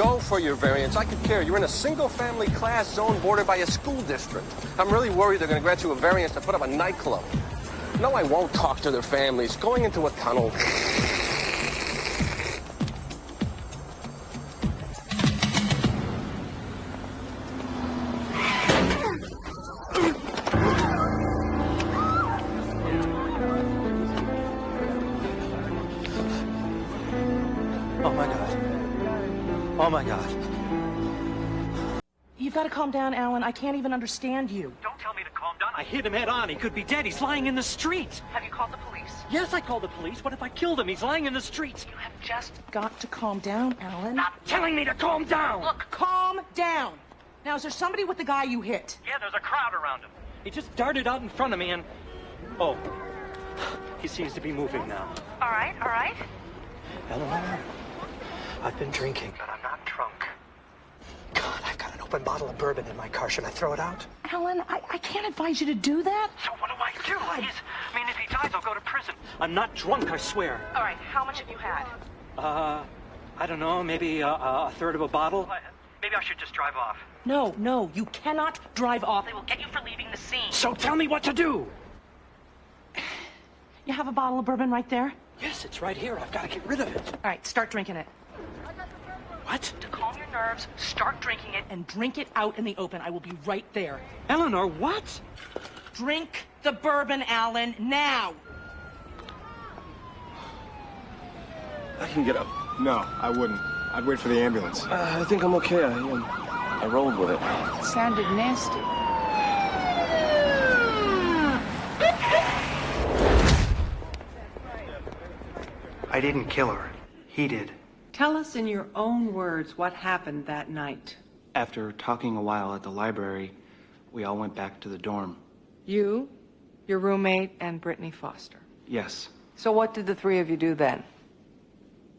go for your variance. I could care. You're in a single-family class zone bordered by a school district. I'm really worried they're going to grant you a variance to put up a nightclub. No, I won't talk to their families. Going into a tunnel. Oh, my God. Oh, my God. You've got to calm down, Alan. I can't even understand you. Don't tell me to calm down. I hit him head on. He could be dead. He's lying in the street. Have you called the police? Yes, I called the police. What if I killed him? He's lying in the street. You have just got to calm down, Alan. Stop telling me to calm down. Look, calm down. Now, is there somebody with the guy you hit? Yeah, there's a crowd around him. He just darted out in front of me and... Oh, he seems to be moving now. All right, all right. Eleanor, I've been drinking, but I'm not drunk. God, I've got an open bottle of bourbon in my car. Should I throw it out? Alan, I can't advise you to do that. So what do I do? If he dies, I'll go to prison. I'm not drunk, I swear. All right, how much have you had? I don't know, maybe a third of a bottle. Maybe I should just drive off. No, you cannot drive off. They will get you for leaving the scene. So tell me what to do. You have a bottle of bourbon right there? Yes, it's right here. I've got to get rid of it. All right, start drinking it. What? To calm your nerves, start drinking it and drink it out in the open. I will be right there. Eleanor, what? Drink the bourbon, Alan, now. I can get up. No, I wouldn't. I'd wait for the ambulance. I think I'm okay. I rolled with it. Sounded nasty. I didn't kill her. He did. Tell us in your own words what happened that night. After talking a while at the library, we all went back to the dorm. You, your roommate, and Brittany Foster. Yes. So what did the three of you do then?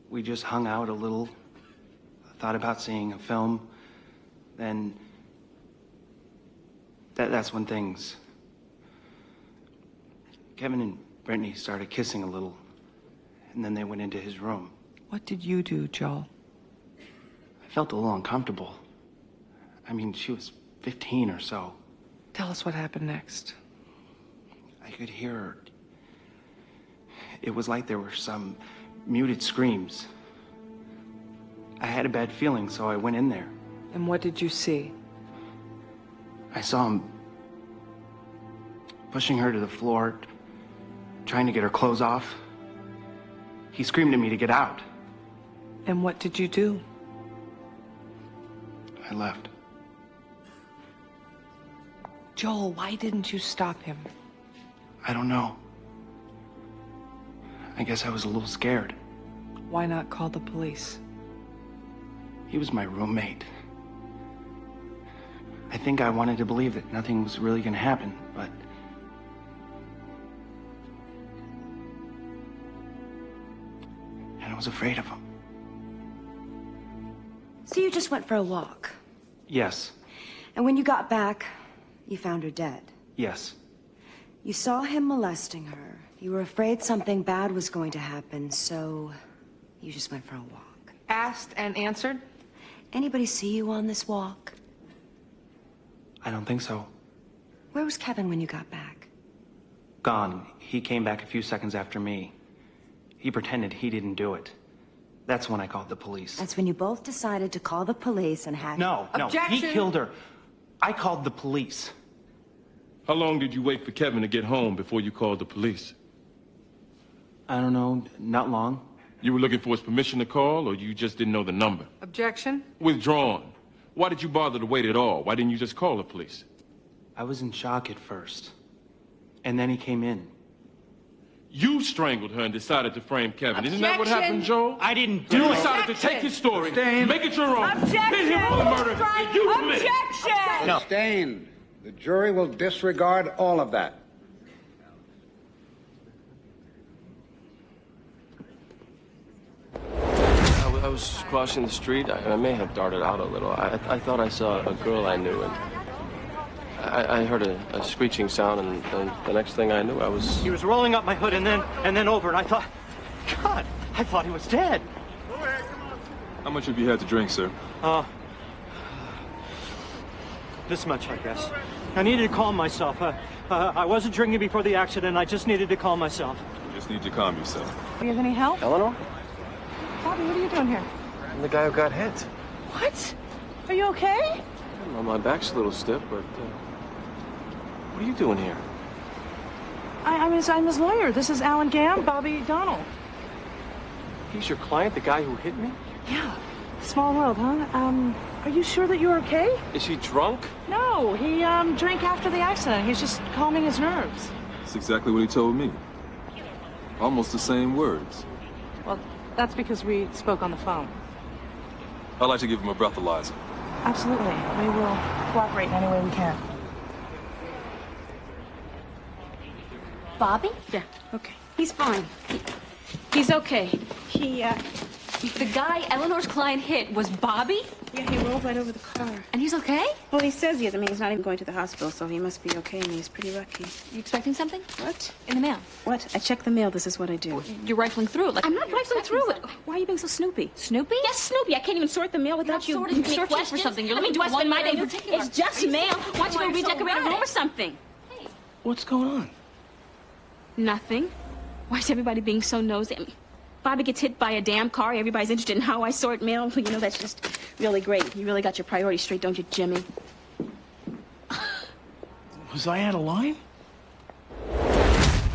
We just hung out a little, thought about seeing a film, then that's when things... Kevin and Brittany started kissing a little, and then they went into his room. What did you do, Joel? I felt a little uncomfortable. I mean, she was 15 or so. Tell us what happened next. I could hear her. It was like there were some muted screams. I had a bad feeling, so I went in there. And what did you see? I saw him pushing her to the floor, trying to get her clothes off. He screamed at me to get out. And what did you do? I left. Joel, why didn't you stop him? I don't know. I guess I was a little scared. Why not call the police? He was my roommate. I think I wanted to believe that nothing was really going to happen, but... And I was afraid of him. So you just went for a walk? Yes. And when you got back, you found her dead? Yes. You saw him molesting her. You were afraid something bad was going to happen, so you just went for a walk. Asked and answered? Anybody see you on this walk? I don't think so. Where was Kevin when you got back? Gone. He came back a few seconds after me. He pretended he didn't do it. That's when I called the police. That's when you both decided to call the police and had... No, Objection. he killed her. I called the police. How long did you wait for Kevin to get home before you called the police? I don't know, not long. You were looking for his permission to call, or you just didn't know the number? Objection. Withdrawn. Why did you bother to wait at all? Why didn't you just call the police? I was in shock at first. And then he came in. You strangled her and decided to frame Kevin. Isn't that what Objection. happened, Joel? I didn't do You it. decided to take his story, Abstain. make it your own, Objection. pin him on the murder, and you committed. Objection! No. Sustained. The jury will disregard all of that. I was crossing the street. I may have darted out a little. I thought I saw a girl I knew, and I heard a screeching sound, and the next thing I knew, I was... He was rolling up my hood and then over, and I thought, God, I thought he was dead. How much have you had to drink, sir? This much, I guess. I needed to calm myself. I wasn't drinking before the accident. I just needed to calm myself. You just need to calm yourself. Do you have any help? Eleanor? Bobby, what are you doing here? I'm the guy who got hit. What? Are you okay? Well, my back's a little stiff, but what are you doing here? I'm his lawyer. This is Alan Gam, Bobby Donald. He's your client, the guy who hit me? Yeah. Small world, huh? Are you sure that you're okay? Is he drunk? No, he drank after the accident. He's just calming his nerves. That's exactly what he told me. Almost the same words. Well, that's because we spoke on the phone. I'd like to give him a breathalyzer. Absolutely. We will cooperate in any way we can. Bobby? Yeah, okay. He's fine. He's okay. The guy Eleanor's client hit was Bobby? Yeah, he rolled right over the car. And he's okay? Well, he says he is. I mean, he's not even going to the hospital, so he must be okay. I mean, he's pretty lucky. You expecting something? What? In the mail. What? I check the mail. This is what I do. You're rifling through it. Like I'm not rifling through it. Why are you being so snoopy? Snoopy? Yes, Snoopy. I can't even sort the mail without you. You're searching for something. You're I mean, looking do I for spend one my word day? in particular. It's just mail. Why don't you go redecorate a room or something? Hey. What's going on? Nothing. Why is everybody being so nosy? I mean, Bobby gets hit by a damn car. Everybody's interested in how I sort mail. You know, that's just really great. You really got your priorities straight, don't you, Jimmy? Was I out of line?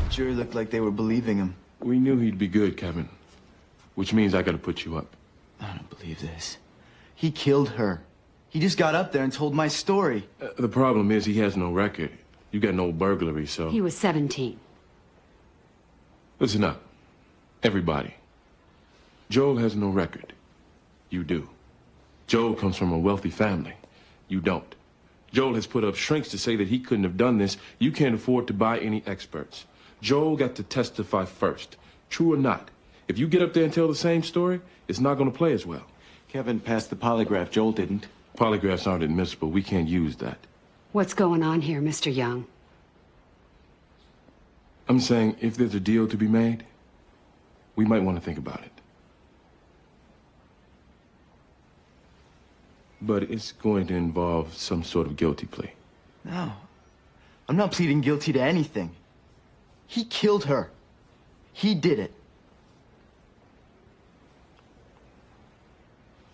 Jury looked like they were believing him. We knew he'd be good, Kevin. Which means I gotta put you up. I don't believe this. He killed her. He just got up there and told my story. The problem is he has no record. You got no burglary, so... He was 17. Listen up. Everybody. Joel has no record. You do. Joel comes from a wealthy family. You don't. Joel has put up shrinks to say that he couldn't have done this. You can't afford to buy any experts. Joel got to testify first. True or not. If you get up there and tell the same story, it's not going to play as well. Kevin passed the polygraph. Joel didn't. Polygraphs aren't admissible. We can't use that. What's going on here, Mr. Young? I'm saying if there's a deal to be made, we might want to think about it. But it's going to involve some sort of guilty plea. No. I'm not pleading guilty to anything. He killed her. He did it.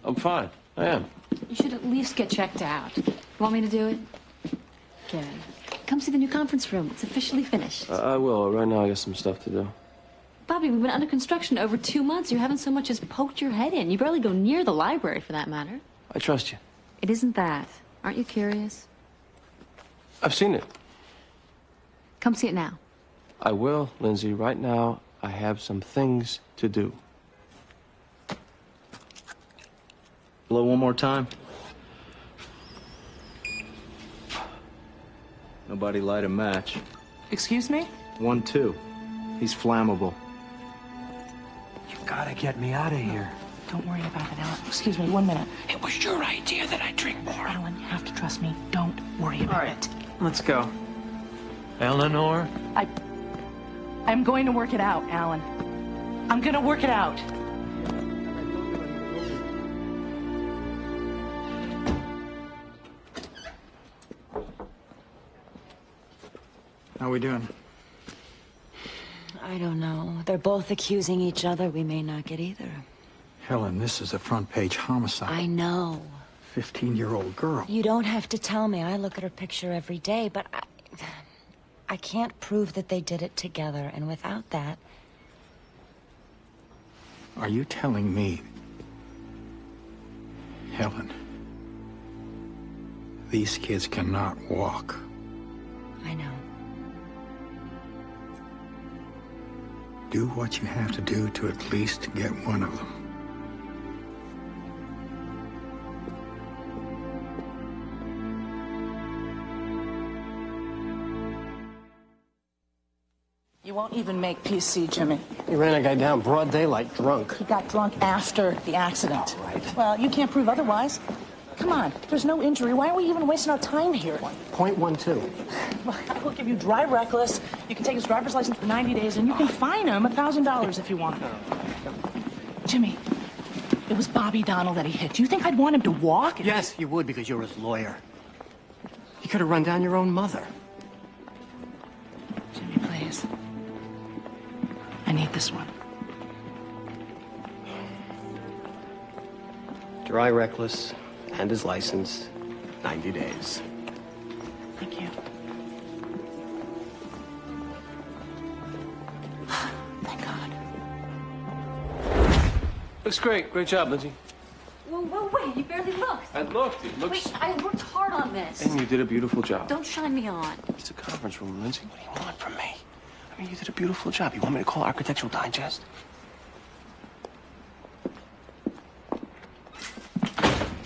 I'm fine. I am. You should at least get checked out. You want me to do it? Kevin, come see the new conference room. It's officially finished. I will. Right now I got some stuff to do. Bobby, we've been under construction over 2 months. You haven't so much as poked your head in. You barely go near the library, for that matter. I trust you. It isn't that. Aren't you curious? I've seen it. Come see it now. I will, Lindsay. Right now, I have some things to do. Blow one more time. Nobody light a match. Excuse me? 1, 2. He's flammable. You gotta get me out of here. Don't worry about it, Alan. Excuse me, 1 minute. It was your idea that I drink more. Alan, you have to trust me. Don't worry about it. Let's go. Eleanor? I'm going to work it out, Alan. I'm going to work it out. How we doing? I don't know. They're both accusing each other. We may not get either. Helen, this is a front-page homicide. I know. 15-year-old girl. You don't have to tell me. I look at her picture every day, but I can't prove that they did it together, and without that... Are you telling me, Helen, these kids cannot walk? I know. Do what you have to do to at least get one of them. You won't even make PC, Jimmy. He ran a guy down broad daylight, drunk. He got drunk after the accident. All right. Well, you can't prove otherwise. Come on, there's no injury. Why are we even wasting our time here? .12. Well, I will give you drive reckless. You can take his driver's license for 90 days, and you can fine him $1,000 if you want. Jimmy, It was Bobby Donnell that he hit. Do you think I'd want him to walk? Yes, you would, because you're his lawyer. You could have run down your own mother. Jimmy, please. I need this one. Dry reckless and his license, 90 days. Thank you. Thank God. Looks great. Great job, Lindsay. Whoa, wait, you barely looked. I looked. It looks... Wait, I worked hard on this. And you did a beautiful job. Don't shine me on. It's a conference room, Lindsay. What do you want from me? I mean, you did a beautiful job. You want me to call Architectural Digest?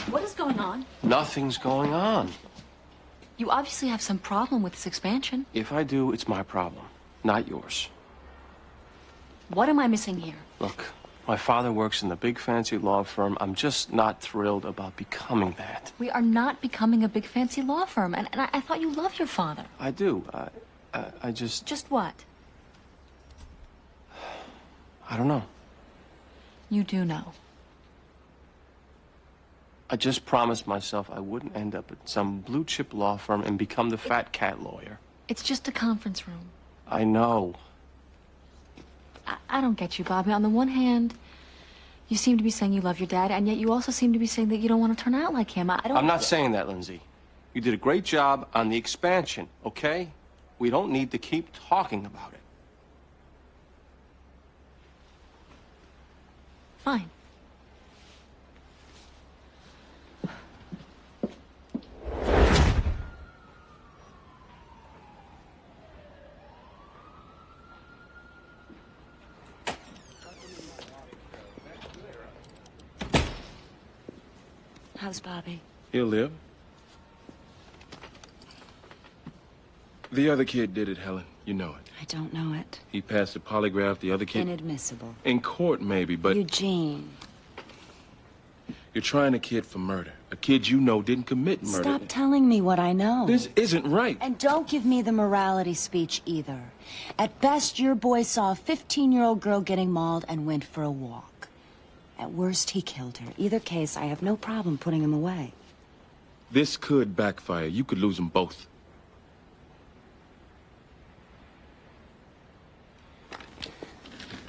What is going on? Nothing's going on. You obviously have some problem with this expansion. If I do, it's my problem, not yours. What am I missing here? Look, my father works in the big fancy law firm. I'm just not thrilled about becoming that. We are not becoming a big fancy law firm, and I thought you loved your father. I do. I just... Just what? I don't know. You do know. I just promised myself I wouldn't end up at some blue chip law firm and become the fat cat lawyer. It's just a conference room. I know. I don't get you, Bobby. On the one hand, you seem to be saying you love your dad, and yet you also seem to be saying that you don't want to turn out like him. I'm not saying that, Lindsay. You did a great job on the expansion, okay? We don't need to keep talking about it. Fine. How's Bobby? He'll live. The other kid did it, Helen. You know it. I don't know it. He passed the polygraph. The other kid... Inadmissible. In court, maybe, but... Eugene. You're trying a kid for murder. A kid you know didn't commit murder. Stop telling me what I know. This isn't right. And don't give me the morality speech either. At best, your boy saw a 15-year-old girl getting mauled and went for a walk. At worst, he killed her. Either case, I have no problem putting him away. This could backfire. You could lose them both.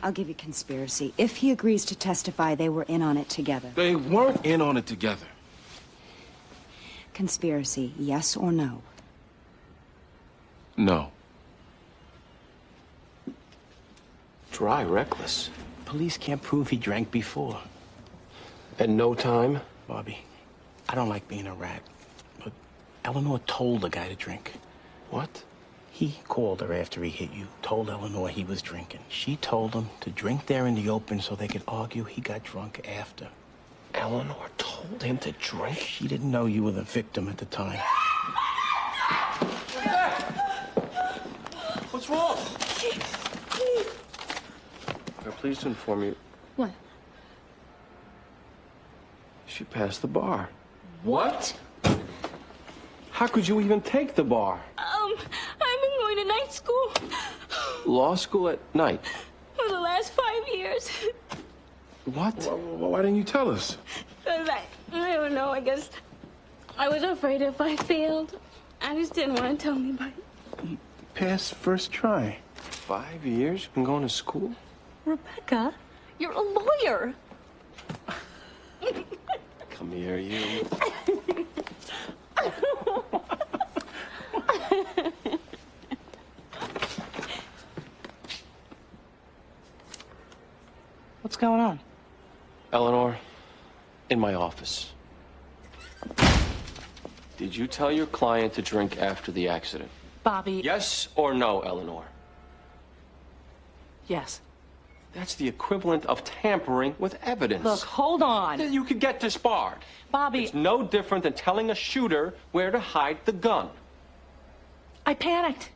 I'll give you conspiracy. If he agrees to testify, they were in on it together. They weren't in on it together. Conspiracy, yes or no? No. Dry reckless. Police can't prove he drank before. At no time? Bobby, I don't like being a rat, but Eleanor told the guy to drink. What? He called her after he hit you, told Eleanor he was drinking. She told him to drink there in the open so they could argue he got drunk after. Eleanor told him to drink? She didn't know you were the victim at the time. What's wrong? I'm pleased to inform you. What? She passed the bar. What? How could you even take the bar? I've been going to night school Law school at night. for the last 5 years. What? Why didn't you tell us? Because I don't know, I guess I was afraid if I failed. I just didn't want to tell anybody. Passed first try. 5 years? You've been going to school? Rebecca, you're a lawyer. Come here, you. What's going on? Eleanor, in my office. Did you tell your client to drink after the accident? Bobby. Yes or no, Eleanor? Yes. That's the equivalent of tampering with evidence. Look, hold on. Then you could get disbarred. Bobby. It's no different than telling a shooter where to hide the gun. I panicked.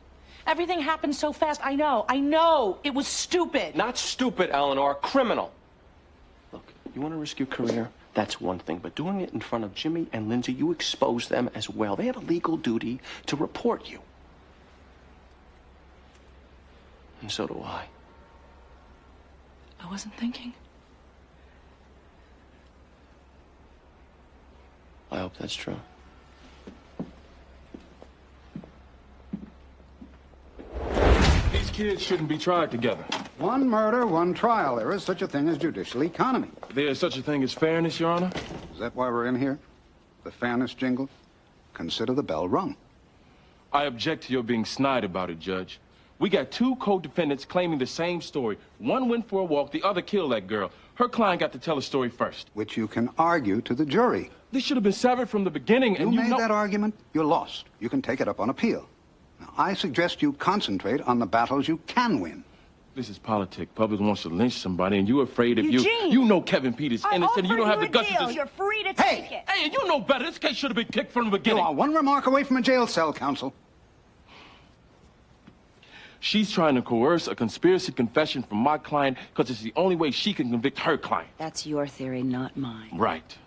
Everything happened so fast. I know. It was stupid. Not stupid, Eleanor. Criminal. Look, you want to risk your career? That's one thing. But doing it in front of Jimmy and Lindsay, you expose them as well. They have a legal duty to report you. And so do I. I wasn't thinking. hope that's true. These kids shouldn't be tried together. One murder, one trial. There is such a thing as judicial economy. There is such a thing as fairness, Your Honor. Is that why we're in here? The fairness jingle? Consider the bell rung. I object to your being snide about it, Judge. We got two co-defendants claiming the same story. One went for a walk, the other killed that girl. Her client got to tell the story first. Which you can argue to the jury. This should have been severed from the beginning, and you know... made that argument, you're lost. You can take it up on appeal. Now, I suggest you concentrate on the battles you can win. This is politics. Public wants to lynch somebody, and you're afraid of Eugene! you know Kevin Peters innocent, and you don't have the guts to just... You're free to take it. Hey, you know better. This case should have been kicked from the beginning. You are one remark away from a jail cell, counsel. She's trying to coerce a conspiracy confession from my client because it's the only way she can convict her client. That's your theory, not mine. Right.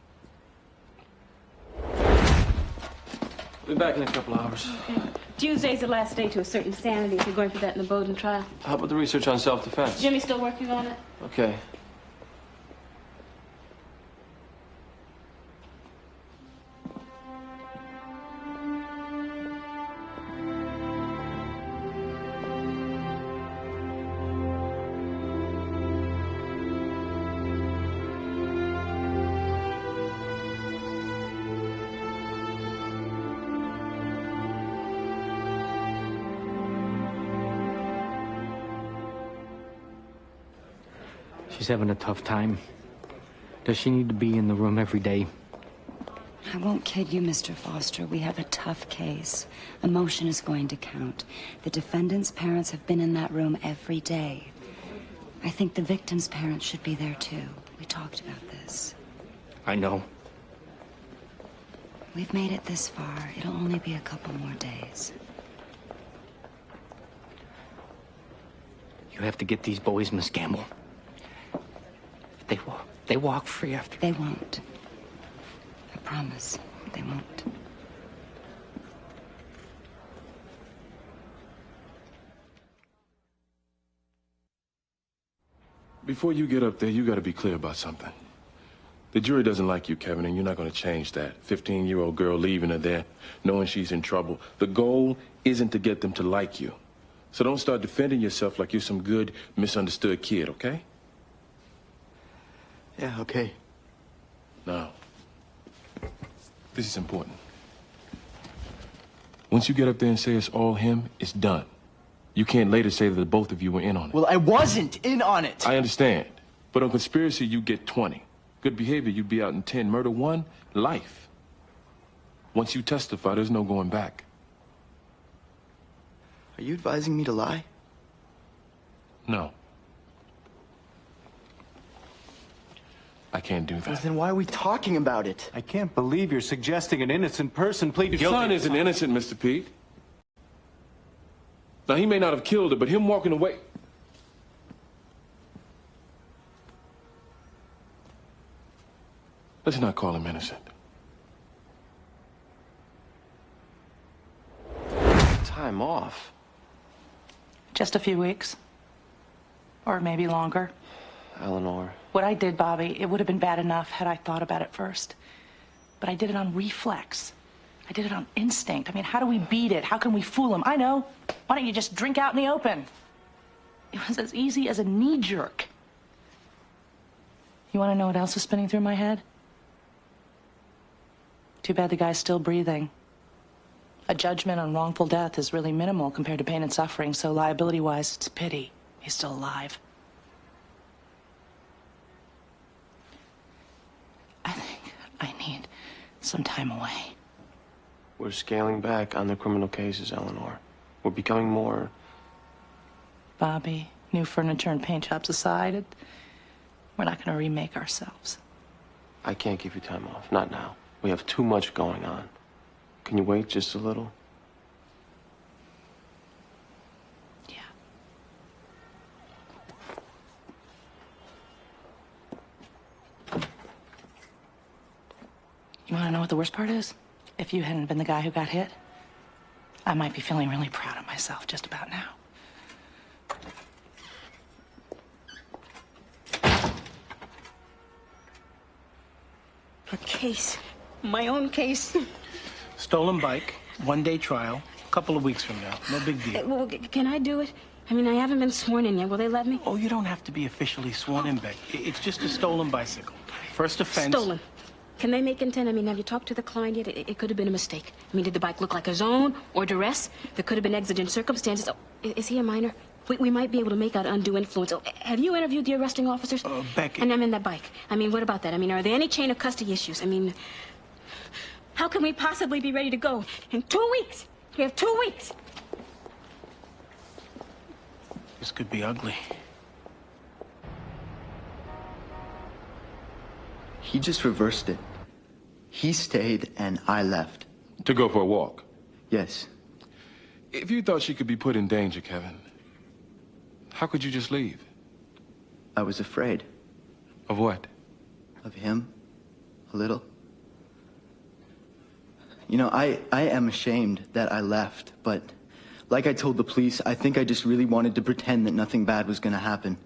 Be back in a couple hours. Okay. Tuesday's the last day to assert insanity if you're going for that in the Bowden trial. How about the research on self-defense? Jimmy's still working on it? Okay. She's having a tough time. Does she need to be in the room every day? I won't kid you, Mr. Foster. We have a tough case. Emotion is going to count. The defendant's parents have been in that room every day. I think the victim's parents should be there, too. We talked about this. I know. We've made it this far. It'll only be a couple more days. You have to get these boys, Miss Gamble. They walk free after... They won't. I promise. They won't. Before you get up there, you got to be clear about something. The jury doesn't like you, Kevin, and you're not going to change that. 15-year-old girl leaving her there, knowing she's in trouble. The goal isn't to get them to like you. So don't start defending yourself like you're some good, misunderstood kid, okay? Yeah, okay. Now, this is important. Once you get up there and say it's all him, it's done. You can't later say that the both of you were in on it. Well, I wasn't in on it. I understand. But on conspiracy, you get 20. Good behavior, you'd be out in 10. Murder 1, life. Once you testify, there's no going back. Are you advising me to lie? No. I can't do that. Well, then why are we talking about it? I can't believe you're suggesting an innocent person pleaded Your guilty. son isn't innocent, Mr. Pete. Now, he may not have killed her, but him walking away... Let's not call him innocent. Time off? Just a few weeks. Or maybe longer. Eleanor. What I did, Bobby, it would have been bad enough had I thought about it first. But I did it on reflex. I did it on instinct. I mean, how do we beat it? How can we fool him? I know. Why don't you just drink out in the open? It was as easy as a knee jerk. You want to know what else is spinning through my head? Too bad the guy's still breathing. A judgment on wrongful death is really minimal compared to pain and suffering, so liability-wise, it's a pity. He's still alive. I think I need some time away. We're scaling back on the criminal cases, Eleanor. We're becoming more... Bobby, new furniture and paint jobs aside, we're not going to remake ourselves. I can't give you time off. Not now. We have too much going on. Can you wait just a little? Yeah. You want to know what the worst part is? If you hadn't been the guy who got hit, I might be feeling really proud of myself just about now. A case My own case. Stolen bike, one-day trial, a couple of weeks from now. No big deal. Well, can I do it? I mean, I haven't been sworn in yet. Will they let me? Oh, you don't have to be officially sworn in, Beck. It's just a stolen bicycle. First offense. Stolen. Can they make intent? I mean, have you talked to the client yet? It could have been a mistake. I mean, did the bike look like his own or duress? There could have been exigent circumstances. Oh, is he a minor? We might be able to make out undue influence. Oh, have you interviewed the arresting officers? Beck. And I'm in that bike. I mean, what about that? I mean, are there any chain of custody issues? I mean, how can we possibly be ready to go in 2 weeks? We have 2 weeks. This could be ugly. He just reversed it. He stayed and I left. To go for a walk? Yes. If you thought she could be put in danger, Kevin, how could you just leave? I was afraid. Of what? Of him. A little. You know, I am ashamed that I left, but like I told the police, I think I just really wanted to pretend that nothing bad was gonna happen.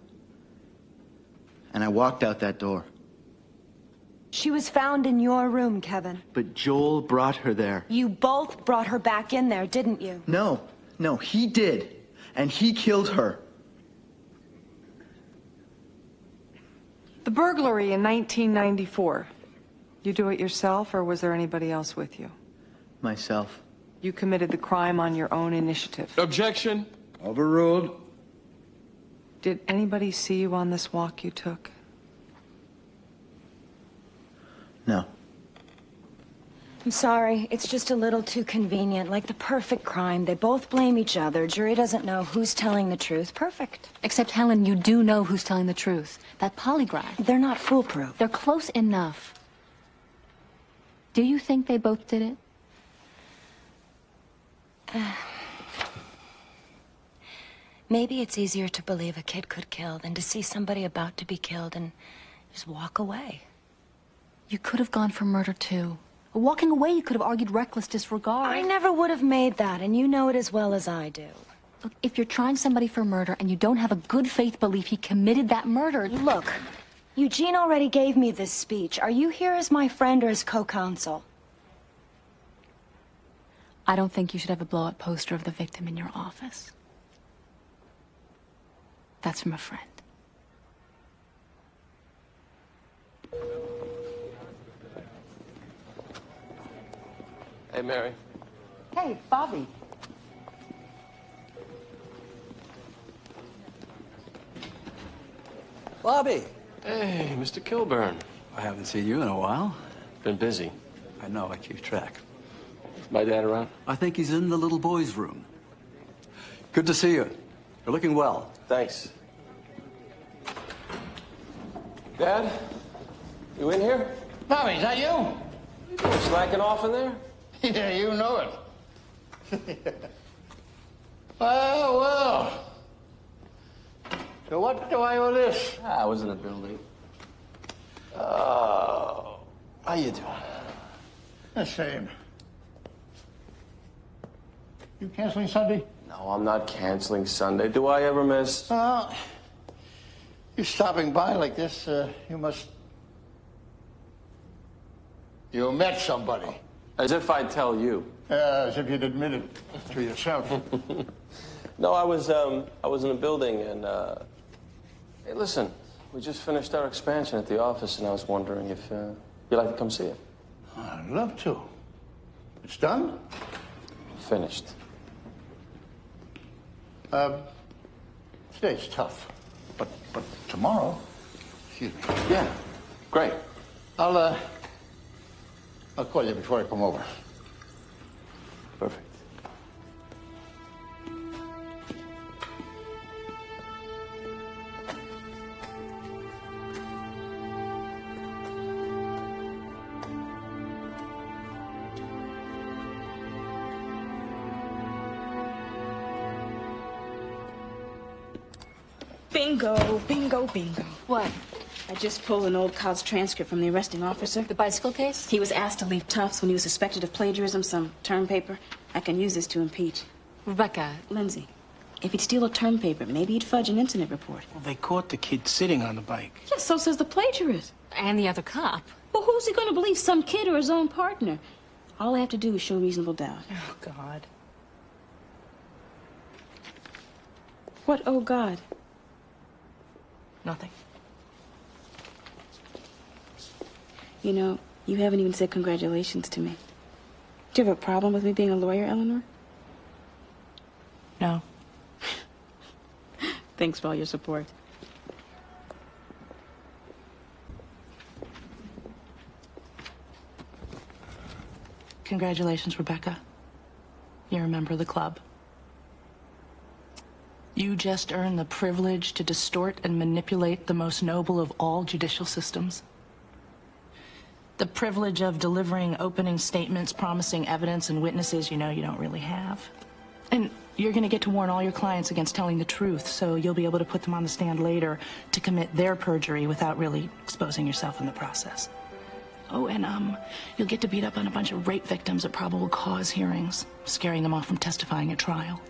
And I walked out that door. She was found in your room, Kevin. But Joel brought her there. You both brought her back in there, didn't you? No, he did. And he killed her. The burglary in 1994. You do it yourself, or was there anybody else with you? Myself. You committed the crime on your own initiative. Objection. Overruled. Did anybody see you on this walk you took? No. I'm sorry. It's just a little too convenient. Like the perfect crime. They both blame each other. Jury doesn't know who's telling the truth. Perfect. Except, Helen, you do know who's telling the truth. That polygraph. They're not foolproof. They're close enough. Do you think they both did it? Maybe it's easier to believe a kid could kill than to see somebody about to be killed and just walk away. You could have gone for murder, too. Walking away, you could have argued reckless disregard. I never would have made that, and you know it as well as I do. Look, if you're trying somebody for murder and you don't have a good faith belief he committed that murder... Look, Eugene already gave me this speech. Are you here as my friend or as co-counsel? I don't think you should have a blow-up poster of the victim in your office. That's from a friend. Hey, Mary. Hey, Bobby. Bobby. Hey, Mr. Kilburn. I haven't seen you in a while. Been busy. I know, I keep track. Is my dad around? I think he's in the little boy's room. Good to see you. You're looking well. Thanks. Dad? You in here? Bobby, is that you? You doing slacking off in there? Yeah, you know it. Well. So what do I owe this? I was in the building. Oh. How you doing? The same. You canceling Sunday? No, I'm not canceling Sunday. Do I ever miss? Well, you stopping by like this, you must... You met somebody. As if I'd tell you. As if you'd admit it to yourself. No, I was in the building and, hey, listen, we just finished our expansion at the office and I was wondering if, you'd like to come see it. I'd love to. It's done? Finished. Today's tough. But tomorrow... Excuse me. Yeah, great. I'll call you before I come over. Perfect. Bingo, bingo, bingo. What? I just pulled an old Coutts transcript from the arresting officer. The bicycle case? He was asked to leave Tufts when he was suspected of plagiarism, some term paper. I can use this to impeach. Rebecca. Lindsay. If he'd steal a term paper, maybe he'd fudge an incident report. Well, they caught the kid sitting on the bike. Yes, so says the plagiarist. And the other cop. Well, who's he going to believe, some kid or his own partner? All I have to do is show reasonable doubt. Oh, God. What, oh, God? Nothing. You know, you haven't even said congratulations to me. Do you have a problem with me being a lawyer, Eleanor? No. Thanks for all your support. Congratulations, Rebecca. You're a member of the club. You just earned the privilege to distort and manipulate the most noble of all judicial systems. The privilege of delivering opening statements, promising evidence and witnesses you know you don't really have. And you're going to get to warn all your clients against telling the truth, so you'll be able to put them on the stand later to commit their perjury without really exposing yourself in the process. Oh, and you'll get to beat up on a bunch of rape victims at probable cause hearings, scaring them off from testifying at trial.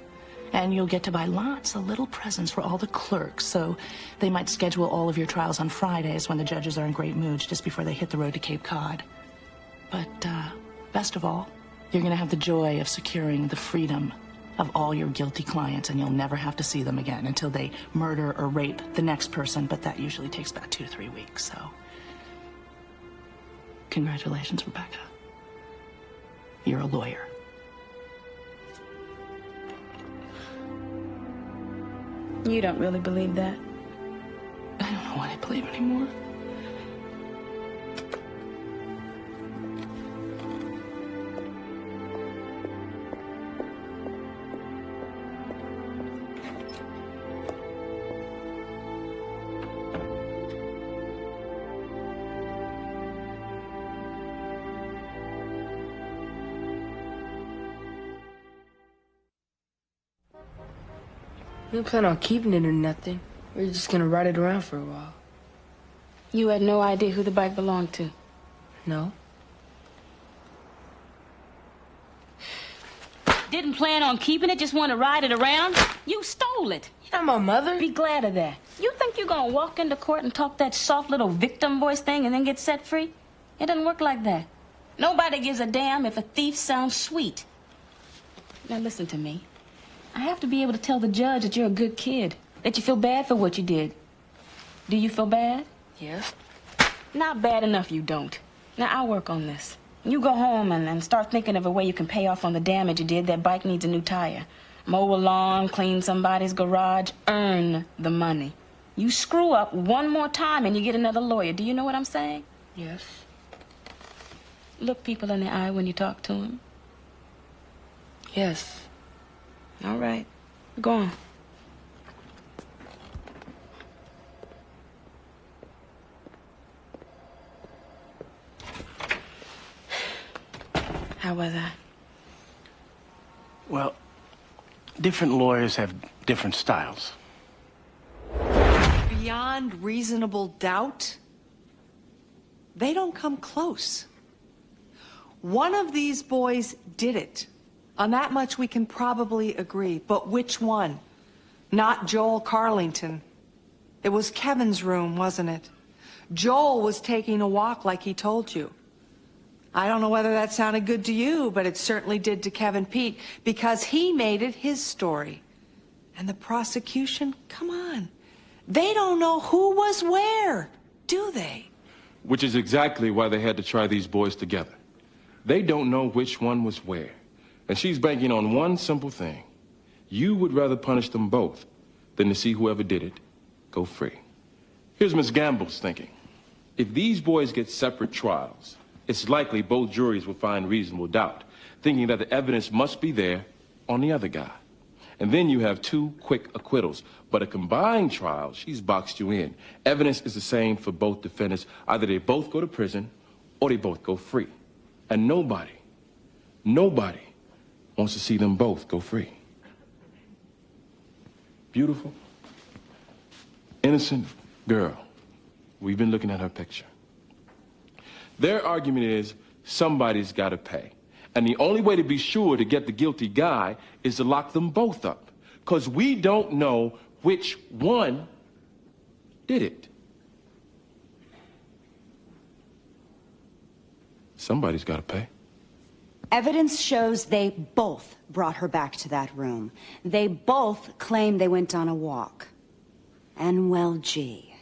And you'll get to buy lots of little presents for all the clerks, so they might schedule all of your trials on Fridays when the judges are in great moods just before they hit the road to Cape Cod. But best of all, you're going to have the joy of securing the freedom of all your guilty clients, and you'll never have to see them again until they murder or rape the next person, but that usually takes about 2 to 3 weeks, so... Congratulations, Rebecca. You're a lawyer. You don't really believe that? I don't know what I believe anymore. We don't plan on keeping it or nothing. We're just gonna ride it around for a while. You had no idea who the bike belonged to? No? Didn't plan on keeping it, just want to ride it around? You stole it. You're not my mother. Be glad of that. You think you're gonna walk into court and talk that soft little victim voice thing and then get set free? It doesn't work like that. Nobody gives a damn if a thief sounds sweet. Now listen to me. I have to be able to tell the judge that you're a good kid, that you feel bad for what you did. Do you feel bad? Yes. Not bad enough you don't. Now, I'll work on this. You go home and start thinking of a way you can pay off on the damage you did. That bike needs a new tire. Mow a lawn, clean somebody's garage, earn the money. You screw up one more time and you get another lawyer. Do you know what I'm saying? Yes. Look people in the eye when you talk to them. Yes. All right. Go on. How was I? Well, different lawyers have different styles. Beyond reasonable doubt, they don't come close. One of these boys did it. On that much we can probably agree. But which one? Not Joel Carlington. It was Kevin's room, wasn't it? Joel was taking a walk like he told you. I don't know whether that sounded good to you, but it certainly did to Kevin Pete, because he made it his story. And the prosecution, come on. They don't know who was where, do they? Which is exactly why they had to try these boys together. They don't know which one was where. And she's banking on one simple thing. You would rather punish them both than to see whoever did it go free. Here's Miss Gamble's thinking. If these boys get separate trials, it's likely both juries will find reasonable doubt, thinking that the evidence must be there on the other guy. And then you have 2 quick acquittals. But a combined trial, she's boxed you in. Evidence is the same for both defendants. Either they both go to prison or they both go free. And nobody wants to see them both go free. Beautiful, innocent girl. We've been looking at her picture. Their argument is somebody's got to pay. And the only way to be sure to get the guilty guy is to lock them both up. because we don't know which one did it. Somebody's got to pay. Evidence shows they both brought her back to that room. They both claim they went on a walk. And well, gee,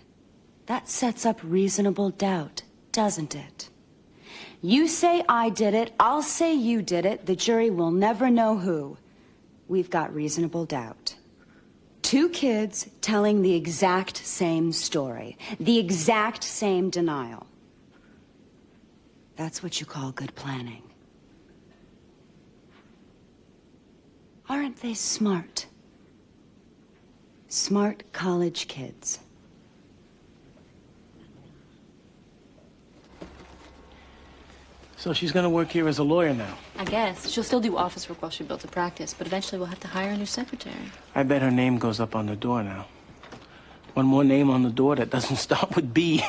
that sets up reasonable doubt, doesn't it? You say I did it, I'll say you did it. The jury will never know who. We've got reasonable doubt. Two kids telling the exact same story, the exact same denial. That's what you call good planning. Aren't they smart? Smart college kids. So she's gonna work here as a lawyer now. I guess. She'll still do office work while she builds a practice, but eventually we'll have to hire a new secretary. I bet her name goes up on the door now. One more name on the door that doesn't start with B.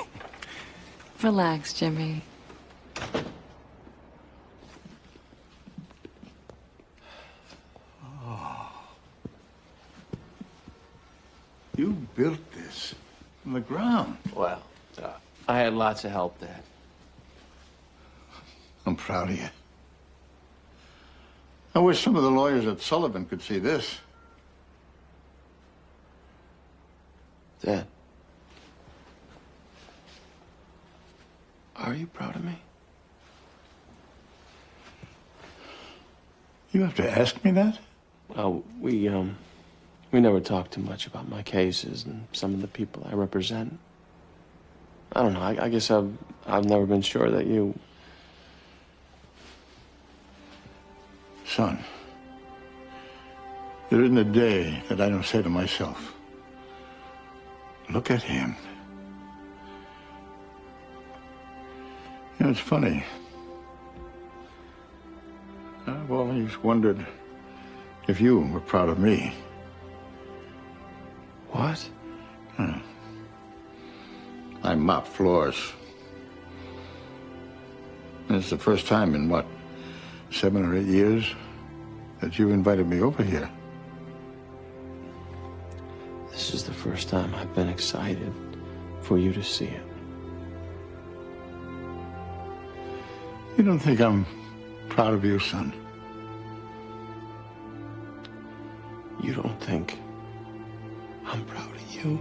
Relax, Jimmy. You built this from the ground. Well, I had lots of help, Dad. I'm proud of you. I wish some of the lawyers at Sullivan could see this. Dad. Are you proud of me? You have to ask me that? Well, we never talked too much about my cases and some of the people I represent. I don't know. I guess I've never been sure that you... Son, there isn't a day that I don't say to myself, look at him. You know, it's funny. I've always wondered if you were proud of me. What? I mop floors. And it's the first time in, what, 7 or 8 years that you invited me over here. This is the first time I've been excited for you to see it. You don't think I'm proud of you, son? You don't think I'm proud of you?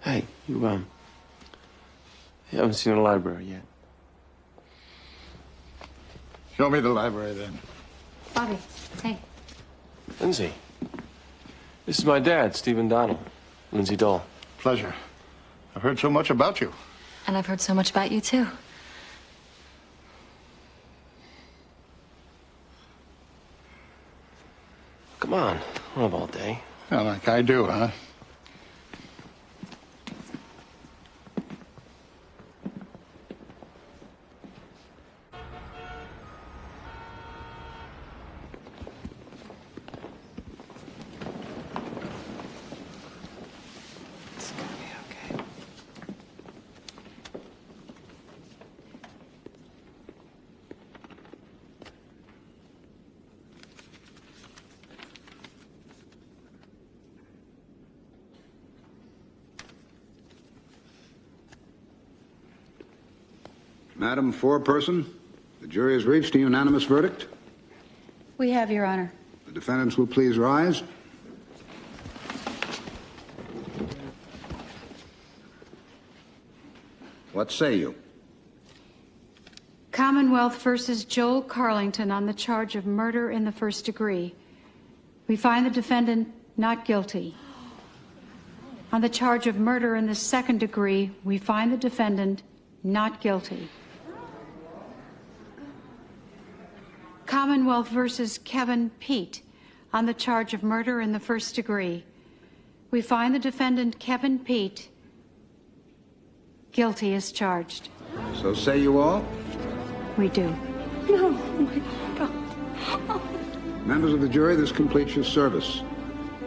Hey, you haven't seen the library yet. Show me the library, then. Bobby, hey. Lindsay, this is my dad, Stephen Donald. Lindsay Dole. Pleasure. I've heard so much about you. And I've heard so much about you, too. Come on, we'll have all day. Yeah, like I do, huh? Madam Foreperson, the jury has reached a unanimous verdict. We have, Your Honor. The defendants will please rise. What say you? Commonwealth versus Joel Carlington on the charge of murder in the first degree. We find the defendant not guilty. On the charge of murder in the second degree, we find the defendant not guilty. Commonwealth versus Kevin Pete on the charge of murder in the first degree. We find the defendant, Kevin Pete, guilty as charged. So say you all? We do. No, oh my God. Members of the jury, this completes your service.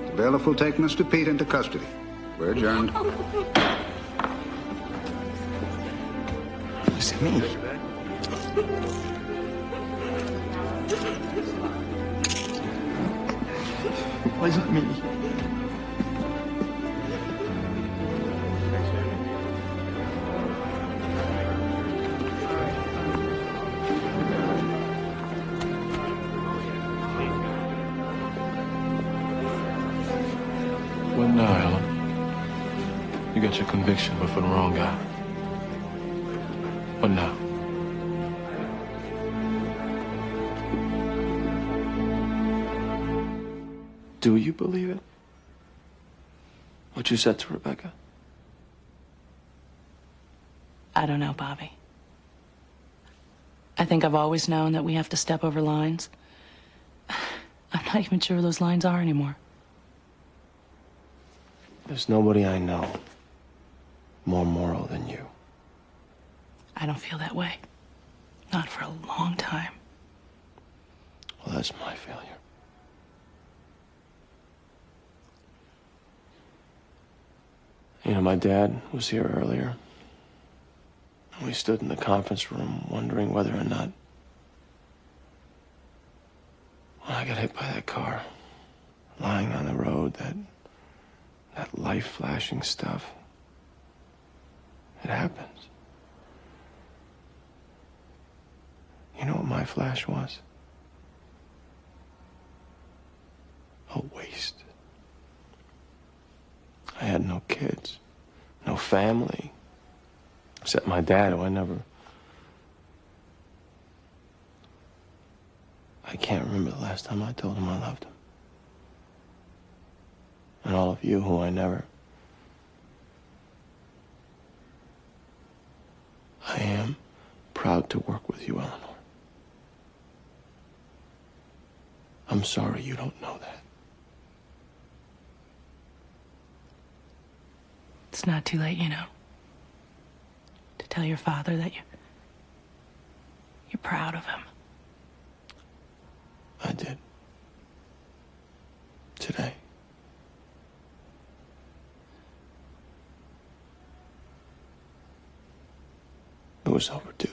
The bailiff will take Mr. Pete into custody. We're adjourned. Listen to me. It wasn't me. What now, Ellen? You got your conviction, but for the wrong guy. What now? Do you believe it? What you said to Rebecca? I don't know, Bobby. I think I've always known that we have to step over lines. I'm not even sure those lines are anymore. There's nobody I know more moral than you. I don't feel that way. Not for a long time. Well, that's my failure. You know, my dad was here earlier. We stood in the conference room wondering whether or not, when I got hit by that car, lying on the road, that life-flashing stuff, it happens. You know what my flash was? A waste. I had no kids, no family, except my dad, who I can't remember the last time I told him I loved him. And all of you who I am proud to work with you, Eleanor. I'm sorry you don't know that. It's not too late, you know, to tell your father that you're proud of him. I did. Today. It was overdue.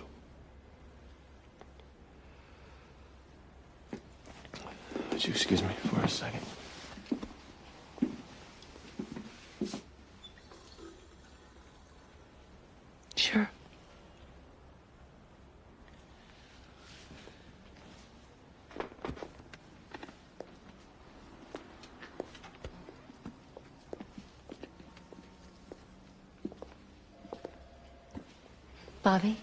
Would you excuse me for a second? Sure. Bobby?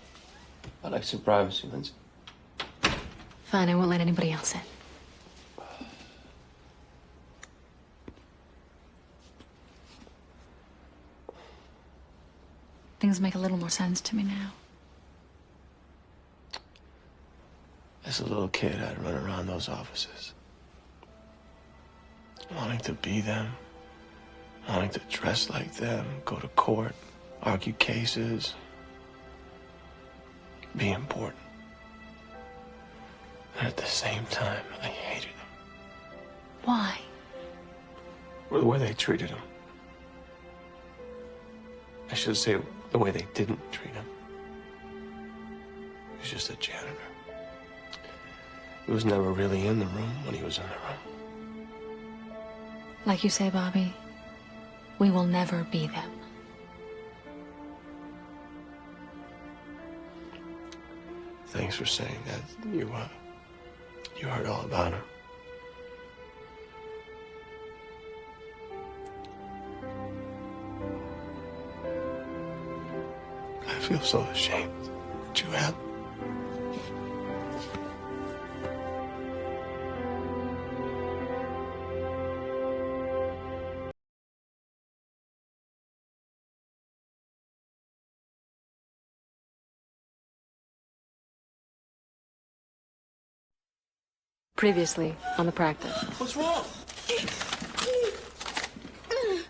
I'd like some privacy, Lindsay. Fine, I won't let anybody else in. Things make a little more sense to me now. As a little kid, I'd run around those offices, wanting to be them, wanting to dress like them, go to court, argue cases, be important. And at the same time, I hated them. Why? The way they treated him. I should say the way they didn't treat him. He was just a janitor. He was never really in the room when he was in the room. Like you say, Bobby, we will never be them. Thanks for saying that. You heard all about her. I feel so ashamed that you have. Previously on the practice. What's wrong?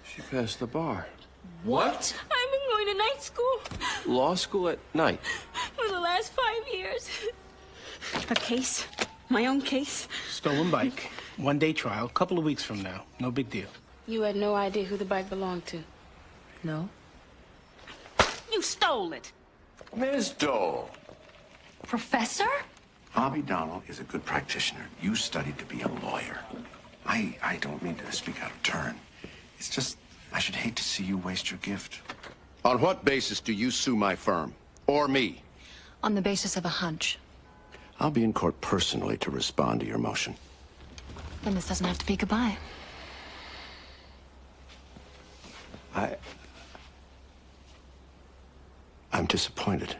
She passed the bar. What? I've been going to night school Law school at night. for the last 5 years. A case? My own case? Stolen bike. 1-day trial, couple of weeks from now. No big deal. You had no idea who the bike belonged to. No? You stole it. Ms. Dole. Professor? Bobby Donald is a good practitioner. You studied to be a lawyer. I don't mean to speak out of turn. It's just, I should hate to see you waste your gift. On what basis do you sue my firm? Or me? On the basis of a hunch. I'll be in court personally to respond to your motion. Then this doesn't have to be goodbye. I'm disappointed.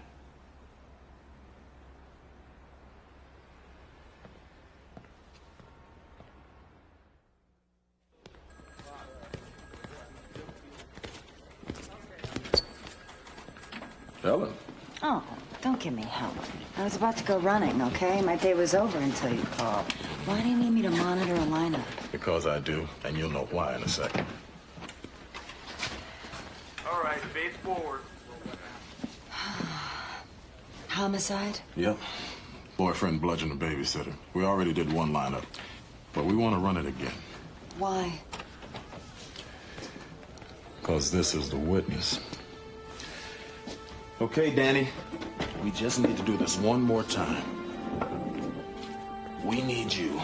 Ellen. Oh, don't give me help. I was about to go running, okay? My day was over until you called. Why do you need me to monitor a lineup? Because I do, and you'll know why in a second. All right, base forward. Homicide? Yep. Boyfriend bludgeoned the babysitter. We already did one lineup, but we want to run it again. Why? Because this is the witness. Okay, Danny, we just need to do this one more time. We need you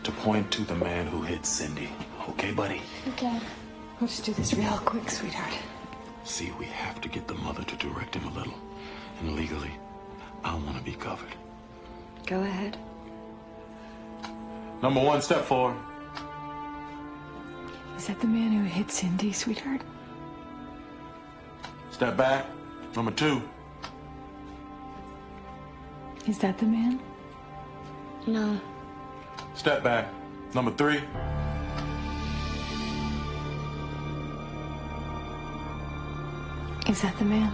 to point to the man who hit Cindy. Okay, buddy? Okay. We'll just do this real quick, sweetheart. See, we have to get the mother to direct him a little. And legally, I want to be covered. Go ahead. Number one, step forward. Is that the man who hit Cindy, sweetheart? Step back. Number two. Is that the man? No. Step back. Number three. Is that the man?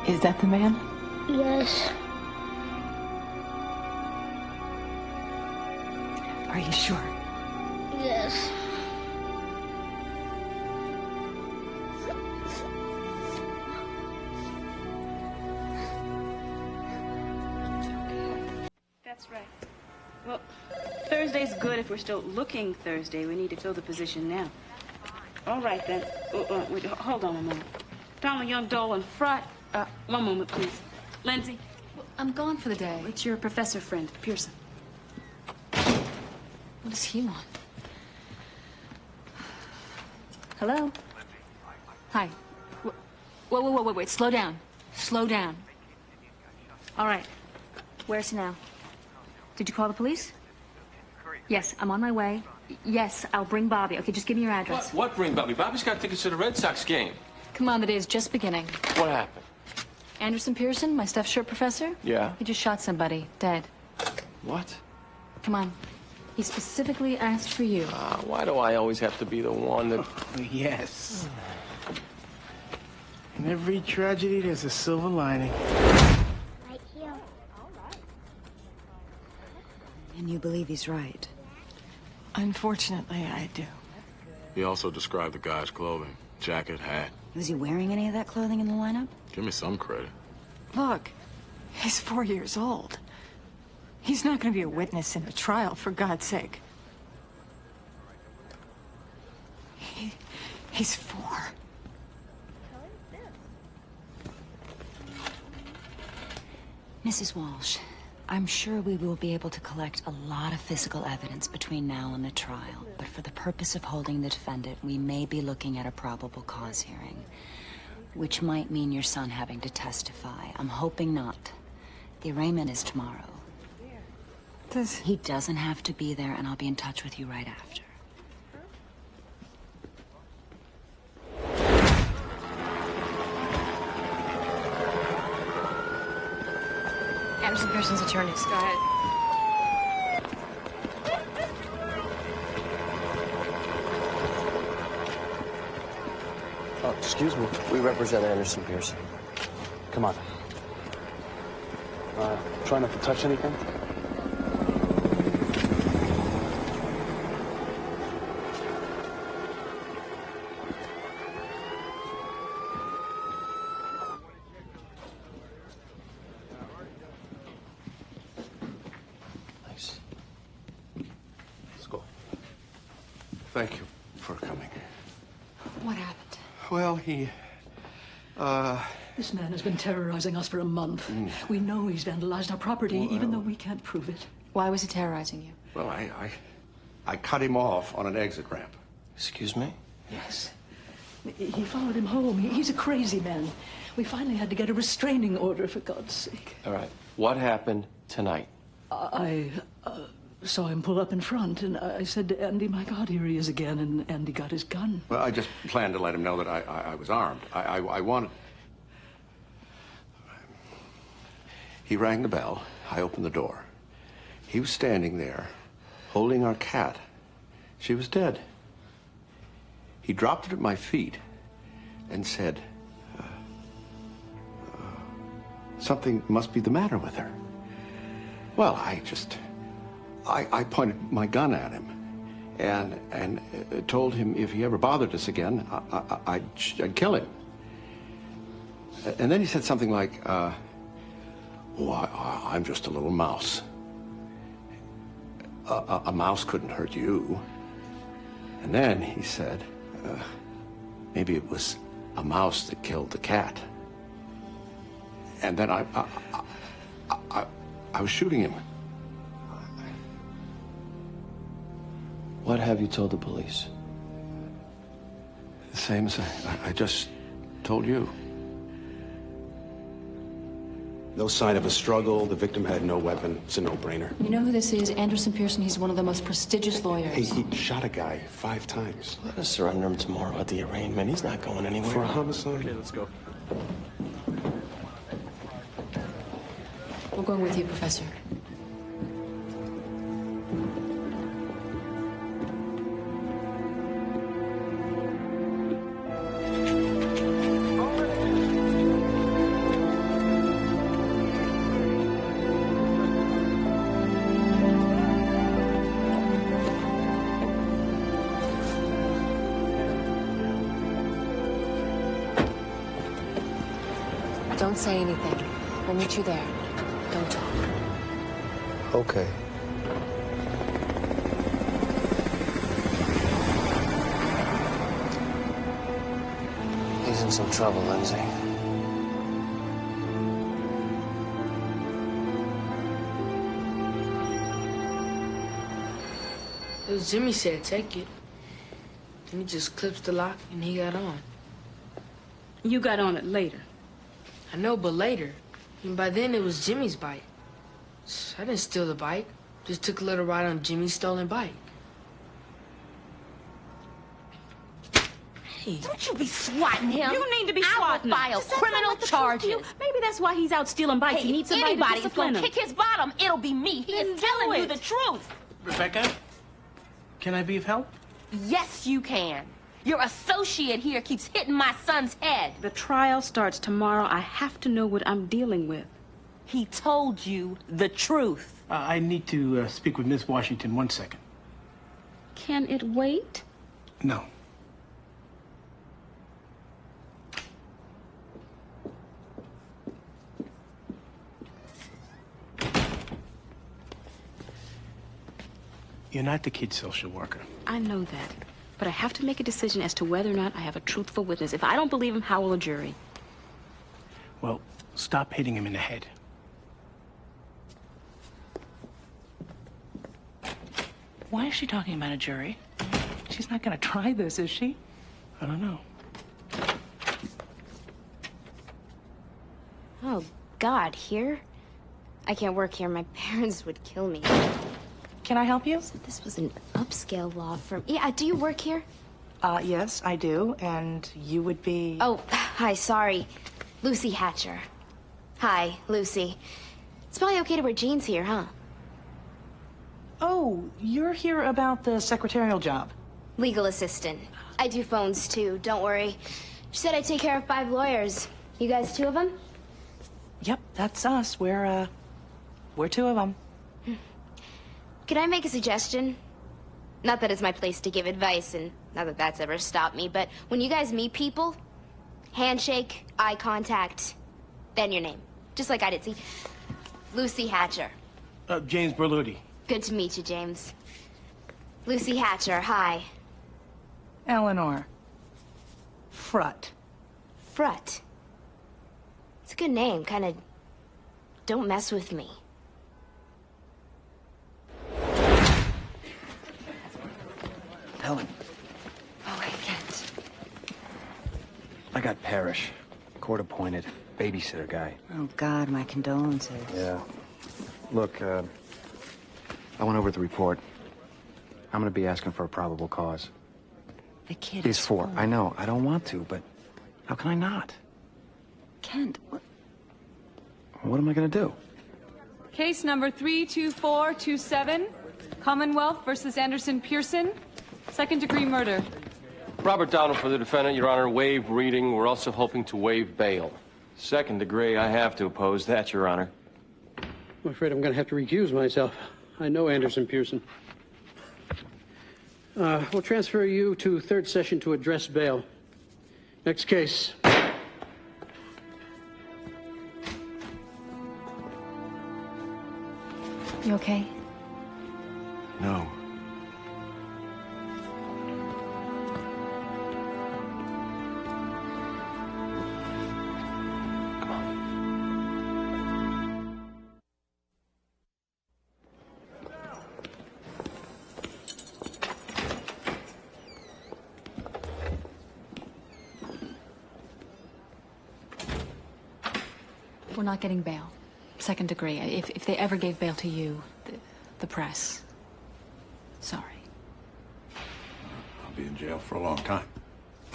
Is that the man? Yes. Are you sure? Yes. That's right. Well, Thursday's good if we're still looking Thursday. We need to fill the position now. All right, then. Wait, hold on a moment. Tom, a young doll in front. One moment, please. Lindsay. Well, I'm gone for the day. It's your professor friend, Pearson. What does he want? Hello? Hi. Whoa, wait. Slow down. Slow down. All right. Where's he now? Did you call the police? Yes, I'm on my way. Yes, I'll bring Bobby. Okay, just give me your address. What bring Bobby? Bobby's got tickets to the Red Sox game. Come on, the day is just beginning. What happened? Anderson Pearson, my stuffed shirt professor? Yeah? He just shot somebody, dead. What? Come on. He specifically asked for you. Why do I always have to be the one that... Yes. In every tragedy, there's a silver lining. Right here. And you believe he's right? Unfortunately, I do. He also described the guy's clothing. Jacket, hat. Was he wearing any of that clothing in the lineup? Give me some credit. Look, he's 4 years old. He's not going to be a witness in the trial, for God's sake. He's 4. Mrs. Walsh, I'm sure we will be able to collect a lot of physical evidence between now and the trial, but for the purpose of holding the defendant, we may be looking at a probable cause hearing, which might mean your son having testify. I'm hoping not. The arraignment is tomorrow. He doesn't have to be there, and I'll be in touch with you right after. Anderson Pearson's attorneys. Go ahead. Oh, excuse me. We represent Anderson Pearson. Come on. Try not to touch anything. Thanks. Let's go. Thank you for coming. What happened? Well, he This man has been terrorizing us for a month. We know he's vandalized our property, even though we can't prove it. Why was he terrorizing you? Well, I cut him off on an exit ramp. Excuse me? Yes. He followed him home. He's a crazy man. We finally had to get a restraining order, for God's sake. All right. What happened tonight? I saw him pull up in front, and I said to Andy, my God, here he is again, and Andy got his gun. Well, I just planned to let him know that I was armed. I wanted... He rang the bell. I opened the door. He was standing there, holding our cat. She was dead. He dropped it at my feet and said, something must be the matter with her. Well, I pointed my gun at him and told him if he ever bothered us again, I'd kill him. And then he said something like, I'm just a little mouse. A mouse couldn't hurt you. And then he said, maybe it was a mouse that killed the cat. And then I was shooting him. What have you told the police? The same as I just told you. No sign of a struggle. The victim had no weapon. It's a no-brainer. You know who this is? Anderson Pearson. He's one of the most prestigious lawyers. Hey, he shot a guy 5 times. Let us surrender him tomorrow at the arraignment. He's not going anywhere. For a homicide? Okay, let's go. We're going with you, Professor. Don't say anything. We'll meet you there. Don't talk. Okay. He's in some trouble, Lindsay. It was Jimmy said take it. Then he just clips the lock and he got on. You got on it later. I know, but later. And by then it was Jimmy's bike. I didn't steal the bike. Just took a little ride on Jimmy's stolen bike. Hey. Don't you be swatting him. You need to be swatting him. I will file criminal charges. Maybe that's why he's out stealing bikes. Hey, he needs somebody to anybody is discipline gonna him. kick his bottom, it'll be me. He is telling you the truth. Rebecca, can I be of help? Yes, you can. Your associate here keeps hitting my son's head. The trial starts tomorrow. I have to know what I'm dealing with. He told you the truth. I need to speak with Miss Washington 1 second. Can it wait? No. You're not the kid's social worker. I know that. But I have to make a decision as to whether or not I have a truthful witness. If I don't believe him, how will a jury? Well, stop hitting him in the head. Why is she talking about a jury? She's not going to try this, is she? I don't know. Oh, God, here? I can't work here. My parents would kill me. Can I help you? So this was an upscale law firm. Yeah, do you work here? Yes, I do. And you would be... Oh, hi, sorry. Lucy Hatcher. Hi, Lucy. It's probably okay to wear jeans here, huh? Oh, you're here about the secretarial job. Legal assistant. I do phones, too. Don't worry. She said I'd take care of 5 lawyers. You guys 2 of them? Yep, that's us. We're 2 of them. Can I make a suggestion? Not that it's my place to give advice, and not that that's ever stopped me, but when you guys meet people, handshake, eye contact, then your name. Just like I did. See? Lucy Hatcher. James Berluti. Good to meet you, James. Lucy Hatcher, hi. Eleanor. Frut. Frut. It's a good name, kind of don't mess with me. Helen, Oh, hey, Kent. I got Parrish, court-appointed babysitter guy. Oh, God, my condolences. Yeah. Look, I went over the report. I'm gonna be asking for a probable cause. The kid He's is 4. four. I know, I don't want to, but how can I not? Kent, what? What am I gonna do? Case number 32427, Commonwealth versus Anderson Pearson, second-degree murder. Robert Donald for the defendant, Your Honor. Waive reading. We're also hoping to waive bail. Second degree, I have to oppose that, Your Honor. I'm afraid I'm going to have to recuse myself. I know Anderson Pearson. We'll transfer you to third session to address bail. Next case. You okay? No. We're not getting bail. Second degree. If they ever gave bail to you, the press. Sorry. I'll be in jail for a long time.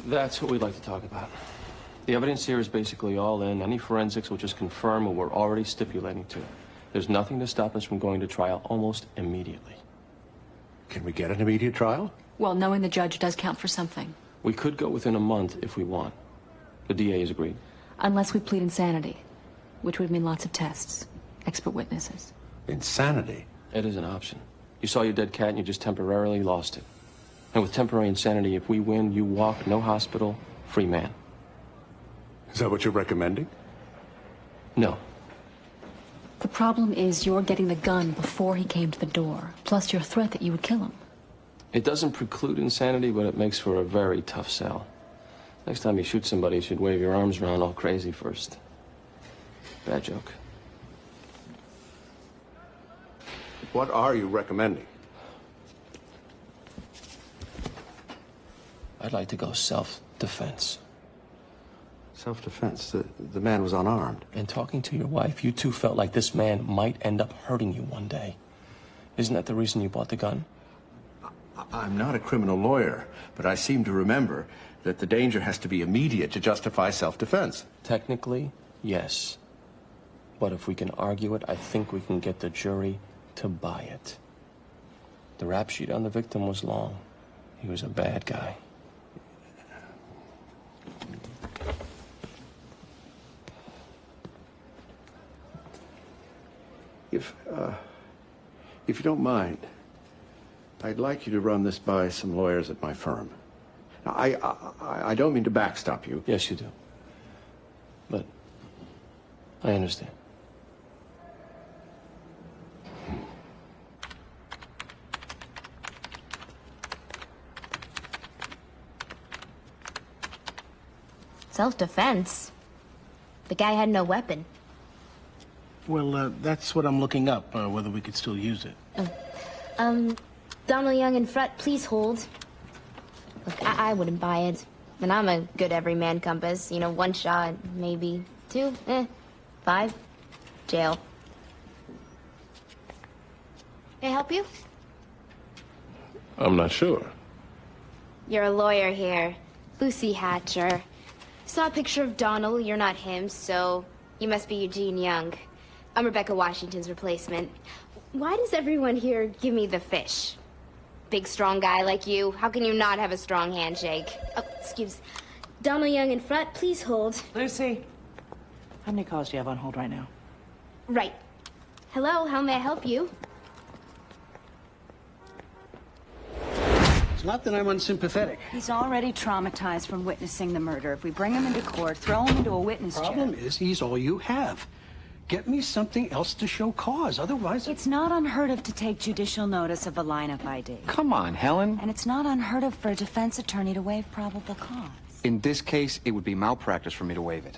That's what we'd like to talk about. The evidence here is basically all in. Any forensics will just confirm what we're already stipulating to. There's nothing to stop us from going to trial almost immediately. Can we get an immediate trial? Well, knowing the judge does count for something. We could go within a month if we want. The DA has agreed. Unless we plead insanity, which would mean lots of tests, expert witnesses. Insanity? It is an option. You saw your dead cat and you just temporarily lost it. And with temporary insanity, if we win, you walk, no hospital, free man. Is that what you're recommending? No. The problem is you're getting the gun before he came to the door, plus your threat that you would kill him. It doesn't preclude insanity, but it makes for a very tough sell. Next time you shoot somebody, you should wave your arms around all crazy first. Bad joke. What are you recommending? I'd like to go self-defense. Self-defense? The man was unarmed. And talking to your wife, you two felt like this man might end up hurting you one day. Isn't that the reason you bought the gun? I'm not a criminal lawyer, but I seem to remember that the danger has to be immediate to justify self-defense. Technically, yes. But if we can argue it, I think we can get the jury to buy it. The rap sheet on the victim was long. He was a bad guy. If you don't mind, I'd like you to run this by some lawyers at my firm. Now, I don't mean to backstop you. Yes, you do. But I understand. Self-defense? The guy had no weapon. Well, that's what I'm looking up, whether we could still use it. Donald Young in front, please hold. Look, I wouldn't buy it. And I'm a good everyman compass. You know, 1 shot, maybe 2, 5, jail. May I help you? I'm not sure. You're a lawyer here. Lucy Hatcher. Saw a picture of Donald. You're not him, so you must be Eugene Young. I'm Rebecca Washington's replacement. Why does everyone here give me the fish? Big, strong guy like you. How can you not have a strong handshake? Oh, excuse. Donald Young in front, please hold. Lucy, how many calls do you have on hold right now? Right. Hello, how may I help you? It's not that I'm unsympathetic. He's already traumatized from witnessing the murder. If we bring him into court, throw him into a witness chair. Problem is, he's all you have. Get me something else to show cause. Otherwise... It's not unheard of to take judicial notice of a lineup ID. Come on, Helen. And it's not unheard of for a defense attorney to waive probable cause. In this case, it would be malpractice for me to waive it.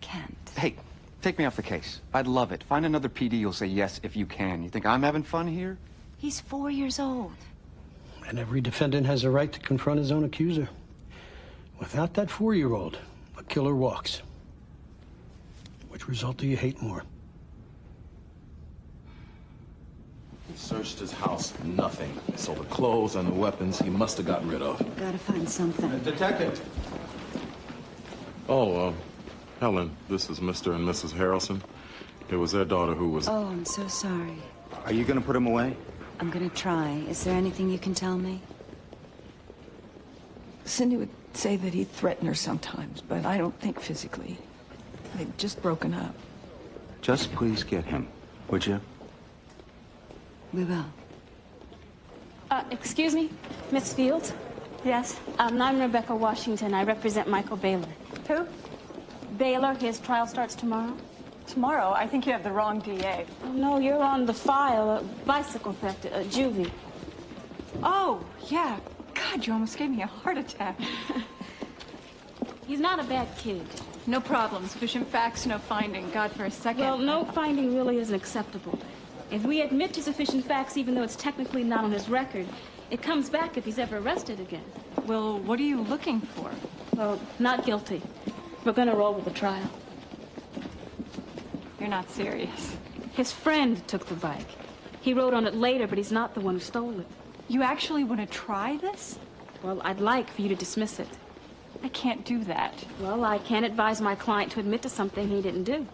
Kent. Hey, take me off the case. I'd love it. Find another PD you'll say yes if you can. You think I'm having fun here? He's 4 years old. And every defendant has a right to confront his own accuser. Without that 4-year-old, a killer walks. Which result do you hate more? He searched his house, nothing. So the clothes and the weapons he must have gotten rid of. Gotta find something. Detective! Oh, Helen, this is Mr. and Mrs. Harrelson. It was their daughter who was... Oh, I'm so sorry. Are you gonna put him away? I'm gonna try. Is there anything you can tell me? Cindy would say that he'd threaten her sometimes, but I don't think physically. They'd just broken up. Just please get him, would you? We will. Excuse me, Miss Fields? Yes? I'm Rebecca Washington. I represent Michael Baylor. Who? Baylor, his trial starts tomorrow. Tomorrow? I think you have the wrong DA. Oh, no, you're on the file. Bicycle theft, juvie. Oh, yeah. God, you almost gave me a heart attack. He's not a bad kid. No problem. Sufficient facts, no finding. God, for a second. Well, no finding really isn't acceptable. If we admit to sufficient facts, even though it's technically not on his record, it comes back if he's ever arrested again. Well, what are you looking for? Well, not guilty. We're gonna roll with the trial. You're not serious. His friend took the bike. He rode on it later, but he's not the one who stole it. You actually want to try this? Well, I'd like for you to dismiss it. I can't do that. Well, I can't advise my client to admit to something he didn't do.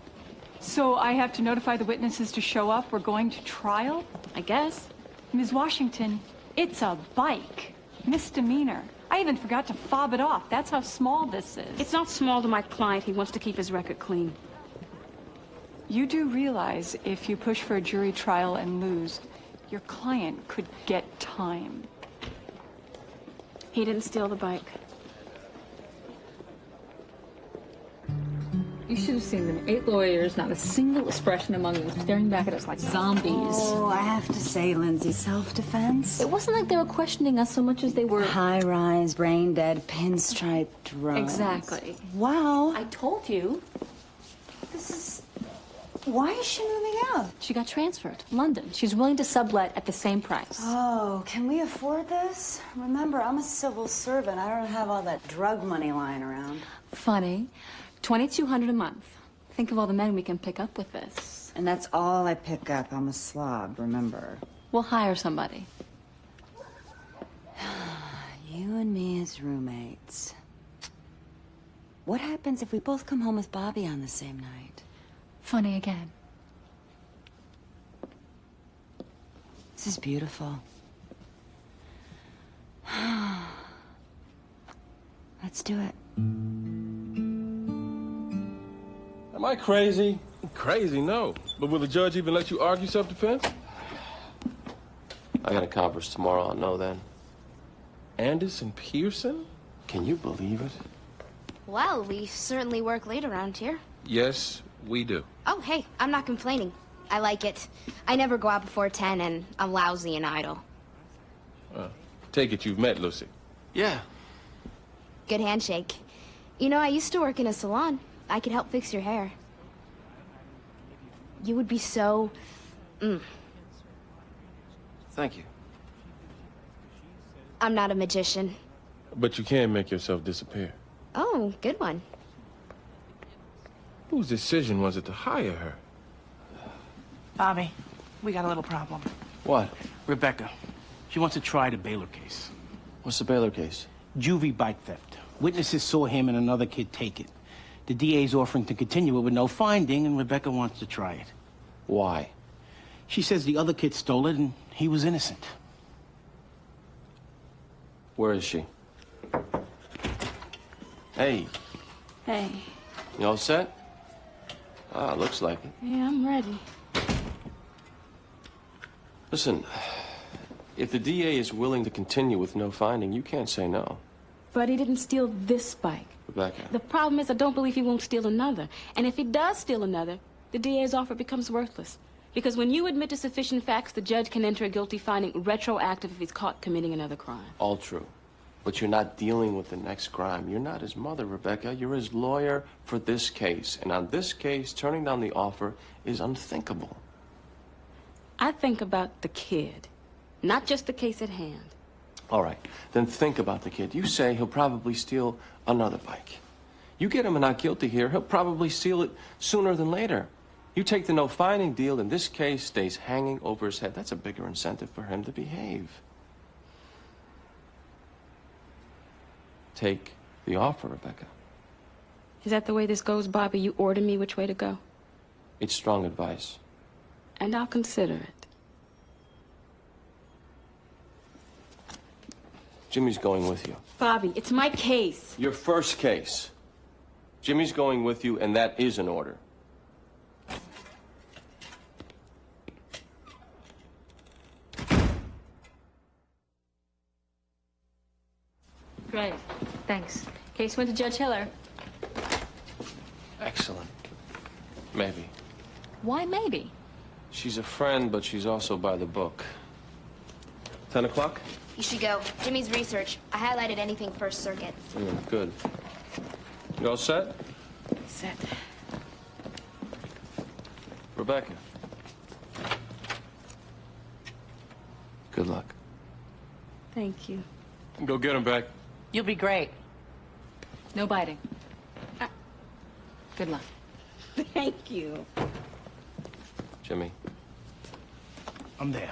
So I have to notify the witnesses to show up? We're going to trial? I guess. Ms. Washington, it's a bike. Misdemeanor. I even forgot to fob it off. That's how small this is. It's not small to my client. He wants to keep his record clean. You do realize if you push for a jury trial and lose, your client could get time. He didn't steal the bike. You should have seen them. 8 lawyers, not a single expression among them, staring back at us like zombies. Oh, I have to say, Lindsay, self-defense? It wasn't like they were questioning us so much as they were... High-rise, brain-dead, pinstripe drones. Exactly. Wow. I told you. This is... Why is she moving out? She got transferred. London. She's willing to sublet at the same price. Oh, can we afford this? Remember, I'm a civil servant. I don't have all that drug money lying around. Funny. $2,200 a month. Think of all the men we can pick up with this. And that's all I pick up. I'm a slob, remember. We'll hire somebody. You and me as roommates. What happens if we both come home with Bobby on the same night? Funny again. This is beautiful. Let's do it. Am I crazy? Crazy, no. But will the judge even let you argue self-defense? I got a conference tomorrow, I'll know then. Anderson Pearson? Can you believe it? Well, we certainly work late around here. Yes, we do. Oh, hey, I'm not complaining. I like it. I never go out before 10, and I'm lousy and idle. Take it you've met Lucy. Yeah. Good handshake. You know, I used to work in a salon. I could help fix your hair. You would be so... Thank you. I'm not a magician. But you can make yourself disappear. Oh, good one. Whose decision was it to hire her? Bobby, we got a little problem. What? Rebecca, she wants to try the Baylor case. What's the Baylor case? Juvie bike theft. Witnesses saw him and another kid take it. The DA's offering to continue it with no finding, and Rebecca wants to try it. Why? She says the other kid stole it, and he was innocent. Where is she? Hey, Hey. you all set? Ah, looks like it. Yeah, I'm ready. Listen, if the DA is willing to continue with no finding, you can't say no. But he didn't steal this bike. Rebecca. The problem is I don't believe he won't steal another. And if he does steal another, the DA's offer becomes worthless. Because when you admit to sufficient facts, the judge can enter a guilty finding retroactive if he's caught committing another crime. All true. But you're not dealing with the next crime. You're not his mother, Rebecca. You're his lawyer for this case. And on this case, turning down the offer is unthinkable. I think about the kid, not just the case at hand. All right, then think about the kid. You say he'll probably steal another bike. You get him a not guilty here, he'll probably steal it sooner than later. You take the no fining deal, and this case stays hanging over his head. That's a bigger incentive for him to behave. Take the offer, Rebecca. Is that the way this goes, Bobby? You order me which way to go? It's strong advice. And I'll consider it. Jimmy's going with you. Bobby, it's my case. Your first case. Jimmy's going with you, and that is an order. Great. Thanks. Case went to Judge Hiller. Excellent. Maybe. Why maybe? She's a friend, but she's also by the book. 10 o'clock? You should go. Jimmy's research. I highlighted anything First Circuit. Good. You all set? Set. Rebecca. Good luck. Thank you. Go get him back. You'll be great. No biting. Good luck. Thank you. Jimmy. I'm there.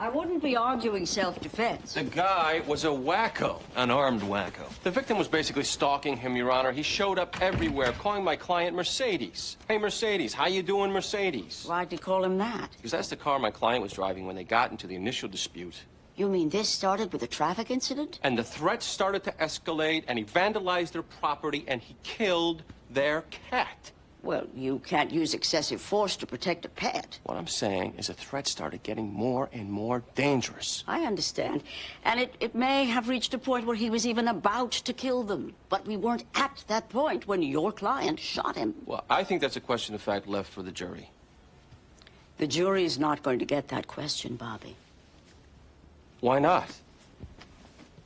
I wouldn't be arguing self-defense. The guy was a wacko, an armed wacko. The victim was basically stalking him, Your Honor. He showed up everywhere, calling my client Mercedes. Hey, Mercedes, how you doing, Mercedes? Why'd you call him that? Because that's the car my client was driving when they got into the initial dispute. You mean this started with a traffic incident? And the threats started to escalate, and he vandalized their property, and he killed their cat. Well, you can't use excessive force to protect a pet. What I'm saying is the threat started getting more and more dangerous. I understand. And it may have reached a point where he was even about to kill them. But we weren't at that point when your client shot him. Well, I think that's a question of fact left for the jury. The jury is not going to get that question, Bobby. Why not?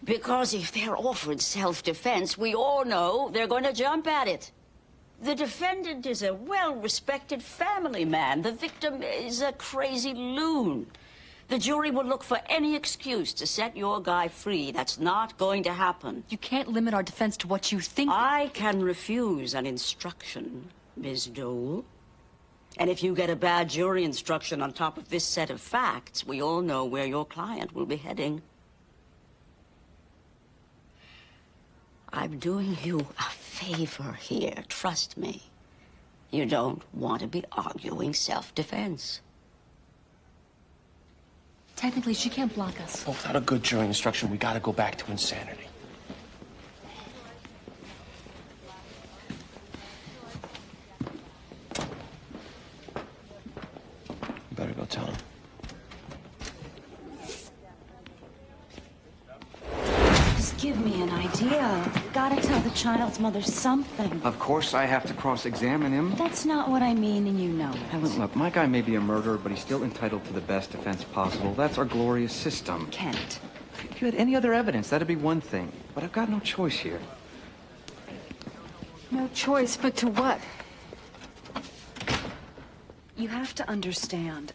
Because if they're offered self-defense, we all know they're going to jump at it. The defendant is a well-respected family man. The victim is a crazy loon. The jury will look for any excuse to set your guy free. That's not going to happen. You can't limit our defense to what you think. I can refuse an instruction, Ms. Dole. And if you get a bad jury instruction on top of this set of facts, we all know where your client will be heading. I'm doing you a favor here, trust me. You don't want to be arguing self-defense. Technically, she can't block us. Well, without a good jury instruction, we gotta go back to insanity. You better go tell him. Just give me an idea. Gotta tell the child's mother something. Of course I have to cross-examine him. That's not what I mean, and you know it. Helen, look, my guy may be a murderer, but he's still entitled to the best defense possible. That's our glorious system. Kent. If you had any other evidence, that'd be one thing. But I've got no choice here. No choice, but to what? You have to understand.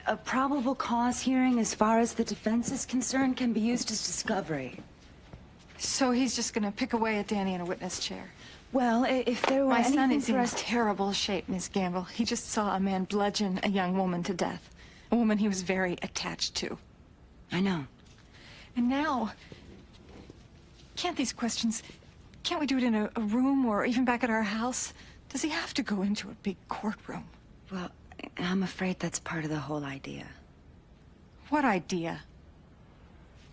A probable cause hearing, as far as the defense is concerned, can be used as discovery. So he's just gonna pick away at Danny in a witness chair. Well, if there were My son anything is for in us... terrible shape, Miss Gamble. He just saw a man bludgeon a young woman to death. A woman he was very attached to. I know. And now, can't we do it in a room or even back at our house? Does he have to go into a big courtroom? Well, I'm afraid that's part of the whole idea. What idea?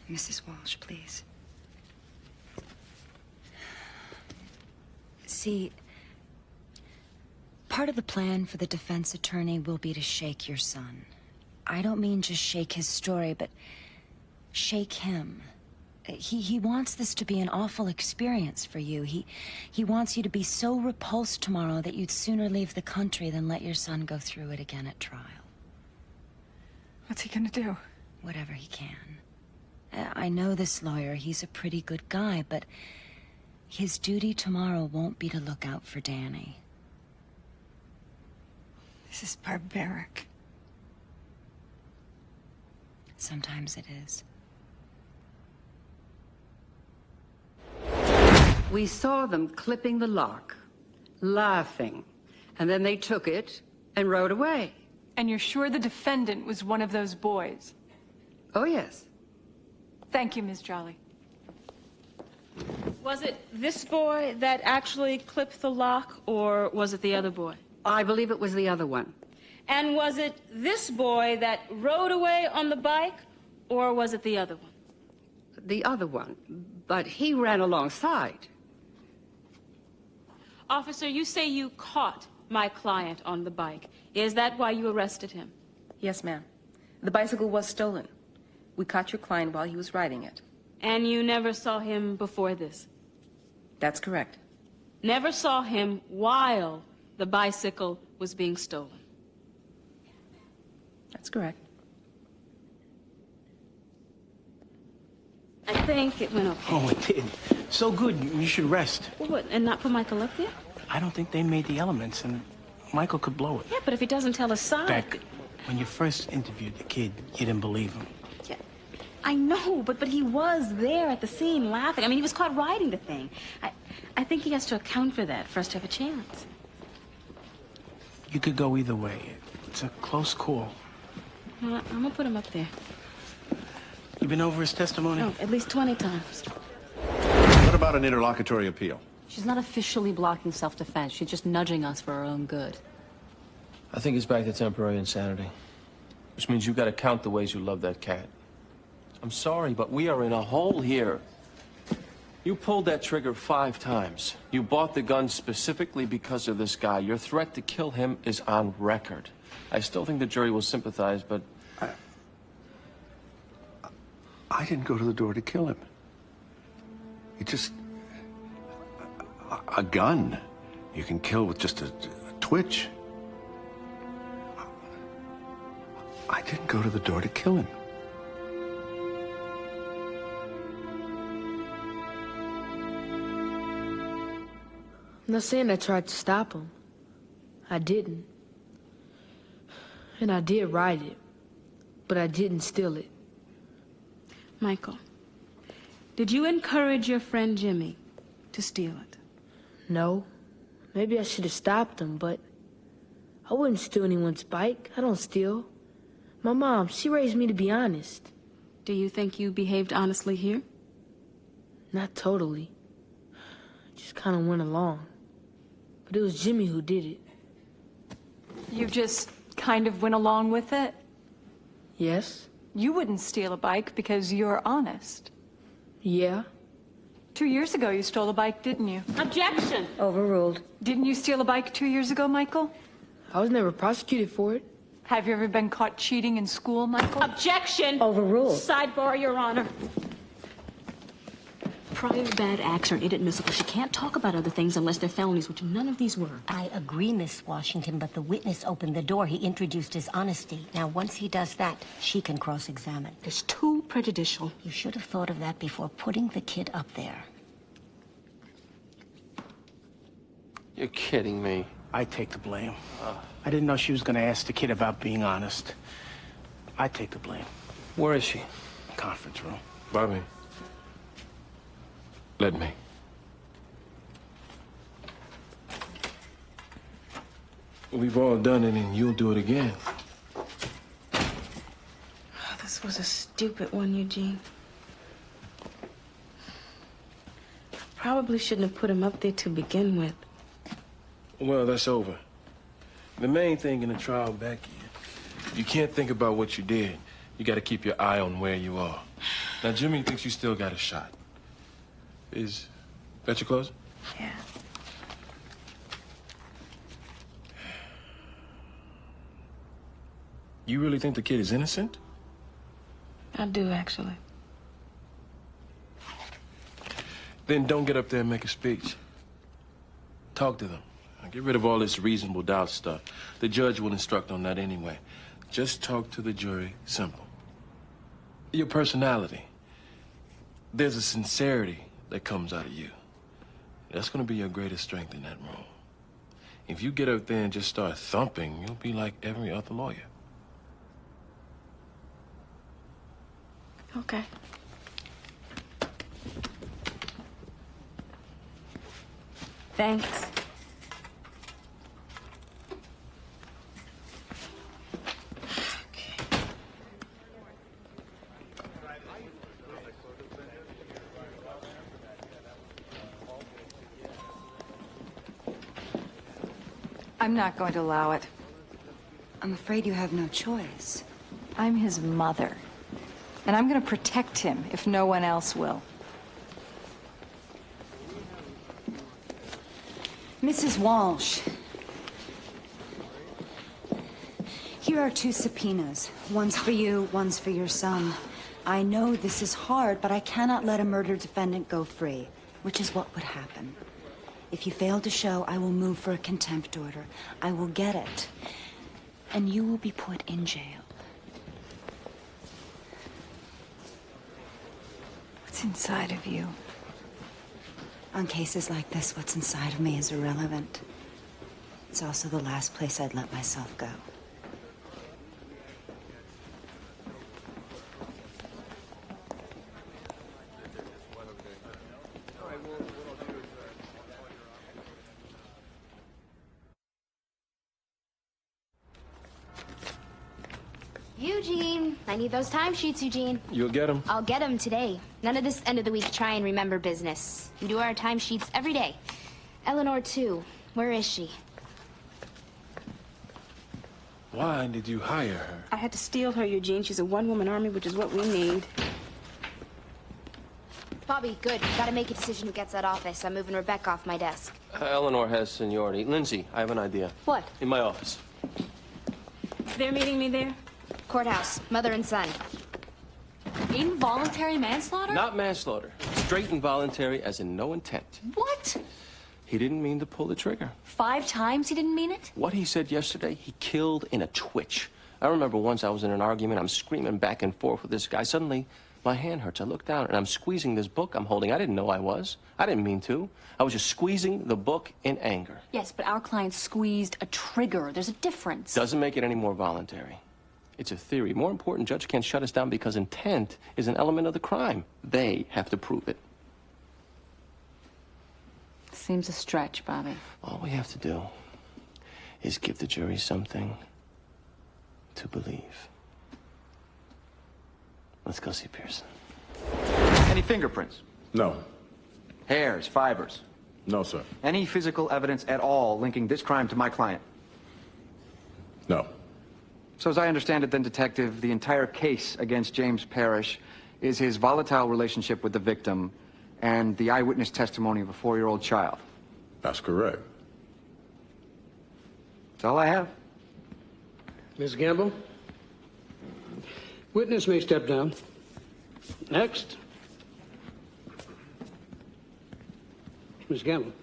Mrs. Walsh, please. See, part of the plan for the defense attorney will be to shake your son. I don't mean just shake his story, but shake him. He wants this to be an awful experience for you. He wants you to be so repulsed tomorrow that you'd sooner leave the country than let your son go through it again at trial. What's he gonna do? whatever he can. I know this lawyer, he's a pretty good guy, but his duty tomorrow won't be to look out for Danny. This is barbaric. Sometimes it is. We saw them clipping the lock, laughing, and then they took it and rode away. And you're sure the defendant was one of those boys? Oh, yes. Thank you, Ms. Jolly. Was it this boy that actually clipped the lock, or was it the other boy? I believe it was the other one. And was it this boy that rode away on the bike, or was it the other one? The other one, but he ran alongside. Officer, you say you caught my client on the bike. Is that why you arrested him? Yes, ma'am. The bicycle was stolen. We caught your client while he was riding it. And you never saw him before this? That's correct. Never saw him while the bicycle was being stolen? That's correct. I think it went okay. Oh, it did. So good, you should rest. Well, what, and not put Michael up there? I don't think they made the elements, and Michael could blow it. Yeah, but if he doesn't tell his side... Beck, when you first interviewed the kid, you didn't believe him. Yeah, I know, but he was there at the scene laughing. I mean, he was caught riding the thing. I think he has to account for that for us to have a chance. You could go either way. It's a close call. I'm gonna put him up there. You been over his testimony? Oh, at least 20 times. What about an interlocutory appeal? She's not officially blocking self-defense. She's just nudging us for her own good. I think it's back to temporary insanity. Which means you gotta count the ways you love that cat. I'm sorry, but we are in a hole here. You pulled that trigger 5 times. You bought the gun specifically because of this guy. Your threat to kill him is on record. I still think the jury will sympathize, but... I didn't go to the door to kill him. It just... A gun. You can kill with just a twitch. I didn't go to the door to kill him. I'm not saying I tried to stop him. I didn't. And I did ride it, but I didn't steal it. Michael, did you encourage your friend Jimmy to steal it? No. Maybe I should have stopped him, but I wouldn't steal anyone's bike. I don't steal. My mom, she raised me to be honest. Do you think you behaved honestly here? Not totally. Just kind of went along. But it was Jimmy who did it. You just kind of went along with it? Yes. You wouldn't steal a bike because you're honest. Yeah. 2 years ago, you stole a bike, didn't you? Objection! Overruled. Didn't you steal a bike 2 years ago, Michael? I was never prosecuted for it. Have you ever been caught cheating in school, Michael? Objection! Overruled. Sidebar, Your Honor. Prior bad acts are inadmissible. She can't talk about other things unless they're felonies, which none of these were. I agree, Miss Washington, but the witness opened the door. He introduced his honesty. Now, once he does that, she can cross-examine. It's too prejudicial. You should have thought of that before putting the kid up there. You're kidding me. I take the blame. I didn't know she was gonna ask the kid about being honest. I take the blame. Where is she? Conference room. Bobby. Let me. We've all done it, and you'll do it again. Oh, this was a stupid one, Eugene. I probably shouldn't have put him up there to begin with. Well, that's over. The main thing in the trial, Becky, you can't think about what you did. You got to keep your eye on where you are. Now, Jimmy thinks you still got a shot. Is that your closer? Yeah. You really think the kid is innocent? I do, actually. Then don't get up there and make a speech. Talk to them. Get rid of all this reasonable doubt stuff. The judge will instruct on that anyway. Just talk to the jury. Simple. Your personality. There's a sincerity that comes out of you. That's going to be your greatest strength in that role. If you get up there and just start thumping, you'll be like every other lawyer. Okay. Thanks. I'm not going to allow it. I'm afraid you have no choice. I'm his mother. And I'm going to protect him if no one else will. Mrs. Walsh. Here are 2 subpoenas. One's for you, one's for your son. I know this is hard, but I cannot let a murder defendant go free, which is what would happen. If you fail to show, I will move for a contempt order. I will get it. And you will be put in jail. What's inside of you? On cases like this, what's inside of me is irrelevant. It's also the last place I'd let myself go. Eugene, I need those timesheets, Eugene. You'll get them? I'll get them today. None of this end of the week try and remember business. We do our timesheets every day. Eleanor, too. Where is she? Why did you hire her? I had to steal her, Eugene. She's a one-woman army, which is what we need. Bobby, good. Gotta make a decision who gets that office. I'm moving Rebecca off my desk. Eleanor has seniority. Lindsay, I have an idea. What? In my office. They're meeting me there? Courthouse. Mother and son. Involuntary manslaughter? Not manslaughter. Straight involuntary, as in no intent. What? He didn't mean to pull the trigger. 5 times he didn't mean it? What he said yesterday, he killed in a twitch. I remember once I was in an argument. I'm screaming back and forth with this guy. Suddenly, my hand hurts. I look down, and I'm squeezing this book I'm holding. I didn't know I was. I didn't mean to. I was just squeezing the book in anger. Yes, but our client squeezed a trigger. There's a difference. Doesn't make it any more voluntary. It's a theory. More important, judge can't shut us down because intent is an element of the crime. They have to prove it. Seems a stretch, Bobby. All we have to do is give the jury something to believe. Let's go see Pearson. Any fingerprints? No. Hairs, fibers? No, sir. Any physical evidence at all linking this crime to my client? No. So as I understand it then, Detective, the entire case against James Parrish is his volatile relationship with the victim and the eyewitness testimony of a 4-year-old child. That's correct. That's all I have. Ms. Gamble? Witness may step down. Next. Ms. Gamble.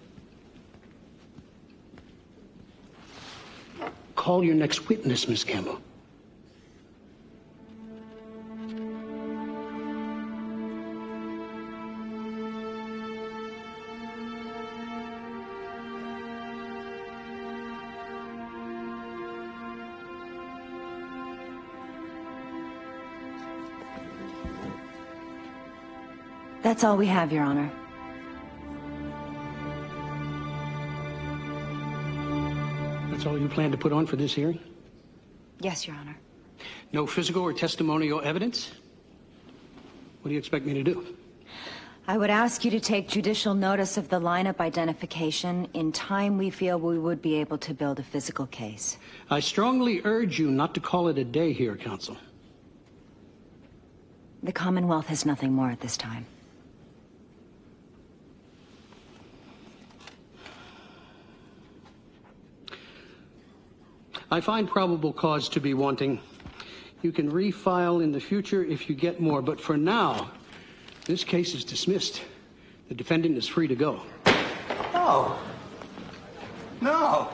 Call your next witness, Miss Gamble. That's all we have, Your Honor. That's all you plan to put on for this hearing? Yes, Your Honor. No physical or testimonial evidence? What do you expect me to do? I would ask you to take judicial notice of the lineup identification. In time, we feel we would be able to build a physical case. I strongly urge you not to call it a day here, counsel. The Commonwealth has nothing more at this time. I find probable cause to be wanting. You can refile in the future if you get more, but for now, this case is dismissed. The defendant is free to go. No. No.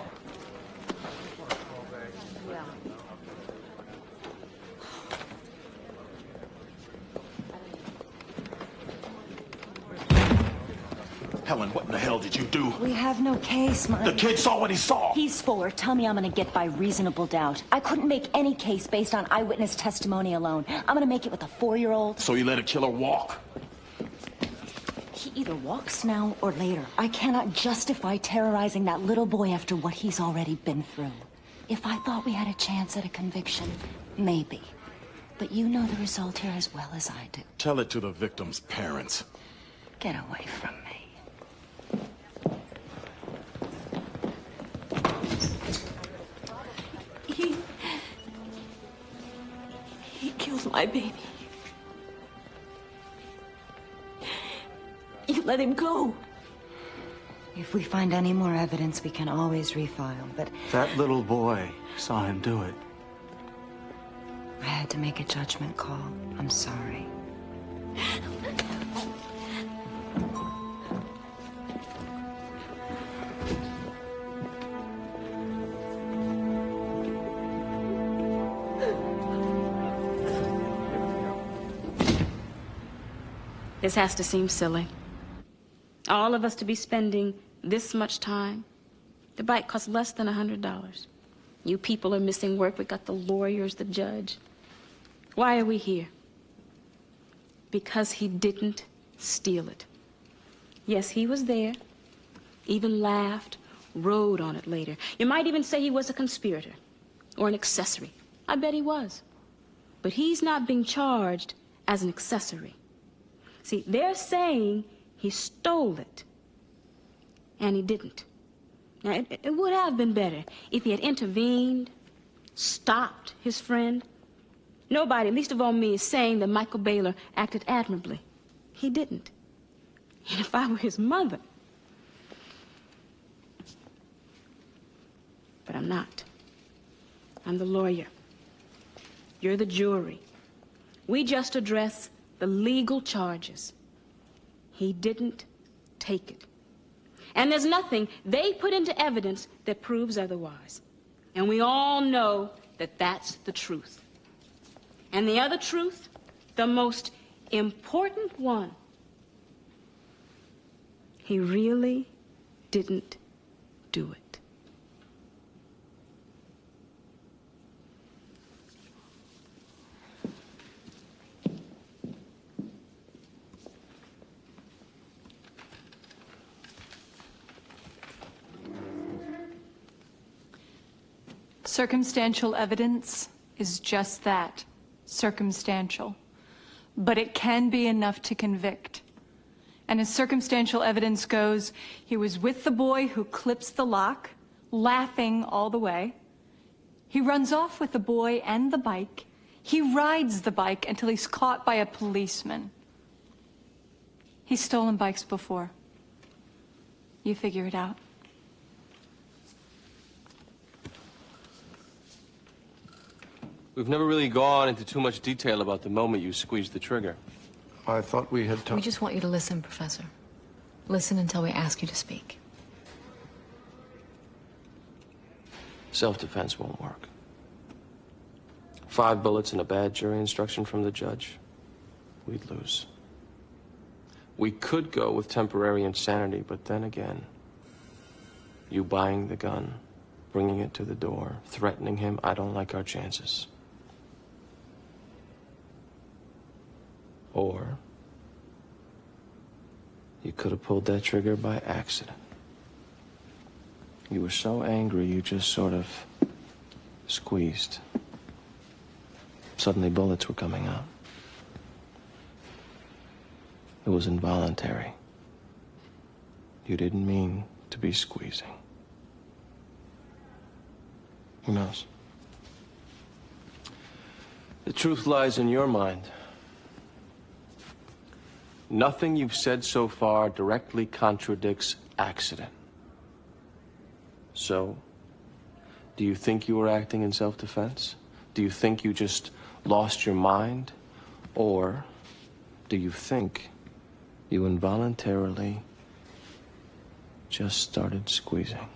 Helen, what in the hell did you do? We have no case, Mike. The kid saw what he saw. He's 4. Tell me I'm gonna get by reasonable doubt. I couldn't make any case based on eyewitness testimony alone. I'm gonna make it with a 4-year-old. So you let a killer walk? He either walks now or later. I cannot justify terrorizing that little boy after what he's already been through. If I thought we had a chance at a conviction, maybe. But you know the result here as well as I do. Tell it to the victim's parents. Get away from me. He killed my baby. You let him go. If we find any more evidence, we can always refile, but That little boy saw him do it. I had to make a judgment call. I'm sorry. This has to seem silly. All of us to be spending this much time. The bike costs less than $100. You people are missing work. We got the lawyers, the judge. Why are we here? Because he didn't steal it. Yes, he was there, even laughed, rode on it later. You might even say he was a conspirator or an accessory. I bet he was. But he's not being charged as an accessory. See, they're saying he stole it, and he didn't. Now, it would have been better if he had intervened, stopped his friend. Nobody, least of all me, is saying that Michael Baylor acted admirably. He didn't. And if I were his mother... But I'm not. I'm the lawyer. You're the jury. We just address the legal charges. He didn't take it. And there's nothing they put into evidence that proves otherwise. And we all know that that's the truth. And the other truth, the most important one, he really didn't do it. Circumstantial evidence is just that, circumstantial. But it can be enough to convict. And as circumstantial evidence goes, he was with the boy who clips the lock, laughing all the way. He runs off with the boy and the bike. He rides the bike until he's caught by a policeman. He's stolen bikes before. You figure it out. We've never really gone into too much detail about the moment you squeezed the trigger. I thought we had We talked. just want you to listen, Professor. Listen until we ask you to speak. Self-defense won't work. 5 bullets and a bad jury instruction from the judge, we'd lose. We could go with temporary insanity, but then again, you buying the gun, bringing it to the door, threatening him, I don't like our chances. Or you could have pulled that trigger by accident. You were so angry, you just sort of squeezed. Suddenly bullets were coming out. It was involuntary. You didn't mean to be squeezing. Who knows? The truth lies in your mind. Nothing you've said so far directly contradicts accident. So, do you think you were acting in self-defense? Do you think you just lost your mind? Or do you think you involuntarily just started squeezing?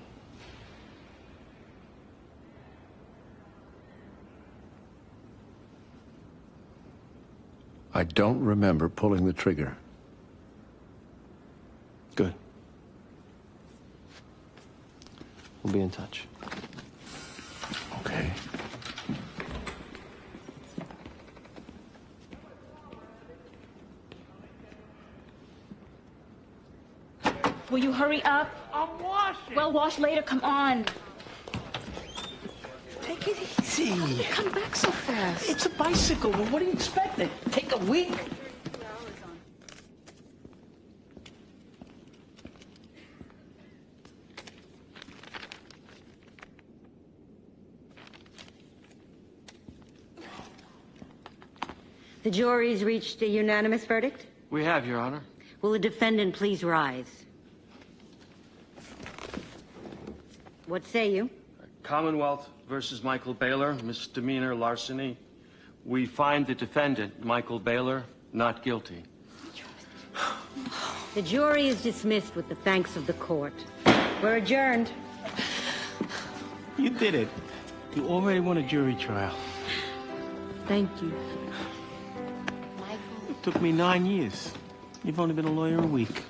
I don't remember pulling the trigger. Good. We'll be in touch. Okay. Will you hurry up? I'm washing. Well, wash later. Come on. Take it easy. How did you come back so fast? It's a bicycle. Well, what do you expect? It take a week? The jury's reached a unanimous verdict? We have, Your Honor. Will the defendant please rise? What say you? Commonwealth versus Michael Baylor, misdemeanor larceny. We find the defendant, Michael Baylor, not guilty. The jury is dismissed with the thanks of the court. We're adjourned. You did it. You already won a jury trial. Thank you. It took me 9 years. You've only been a lawyer a week.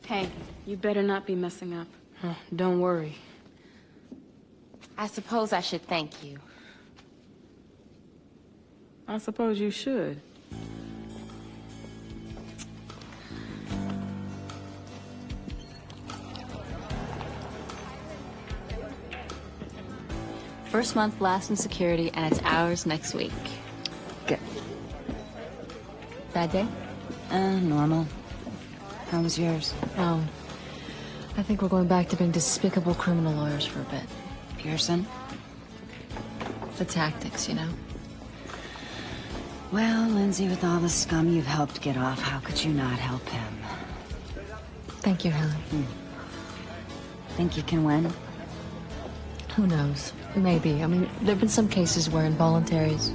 Hey, you better not be messing up. Oh, don't worry. I suppose I should thank you. I suppose you should. First month last in security, and it's ours next week. Good. Bad day? Normal. How was yours? Oh, I think we're going back to being despicable criminal lawyers for a bit. Pearson? The tactics, you know? Well, Lindsay, with all the scum you've helped get off, how could you not help him? Thank you, Helen. Think you can win? Who knows? Maybe. I mean, there have been some cases where involuntaries...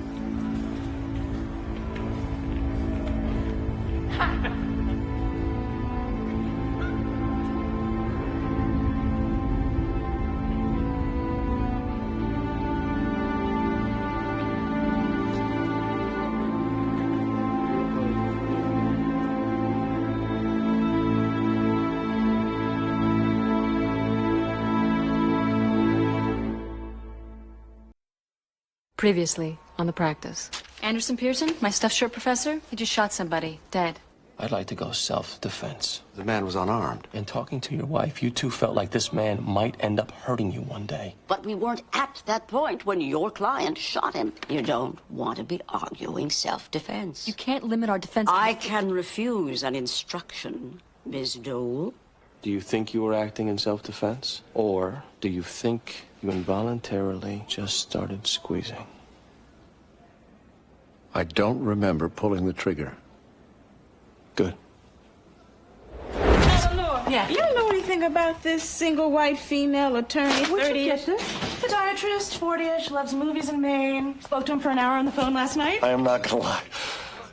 Previously, on the practice. Anderson Pearson, my stuffed shirt professor, he just shot somebody, dead. I'd like to go self-defense. The man was unarmed. And talking to your wife, you two felt like this man might end up hurting you one day. But we weren't at that point when your client shot him. You don't want to be arguing self-defense. You can't limit our defense... I can refuse an instruction, Miss Dole. Do you think you were acting in self-defense? Or do you think you involuntarily just started squeezing? I don't remember pulling the trigger. Good. Yeah. You don't know anything about this single white female attorney, 30-ish? Podiatrist, 40-ish, loves movies in Maine. Spoke to him for an hour on the phone last night. I am not gonna lie.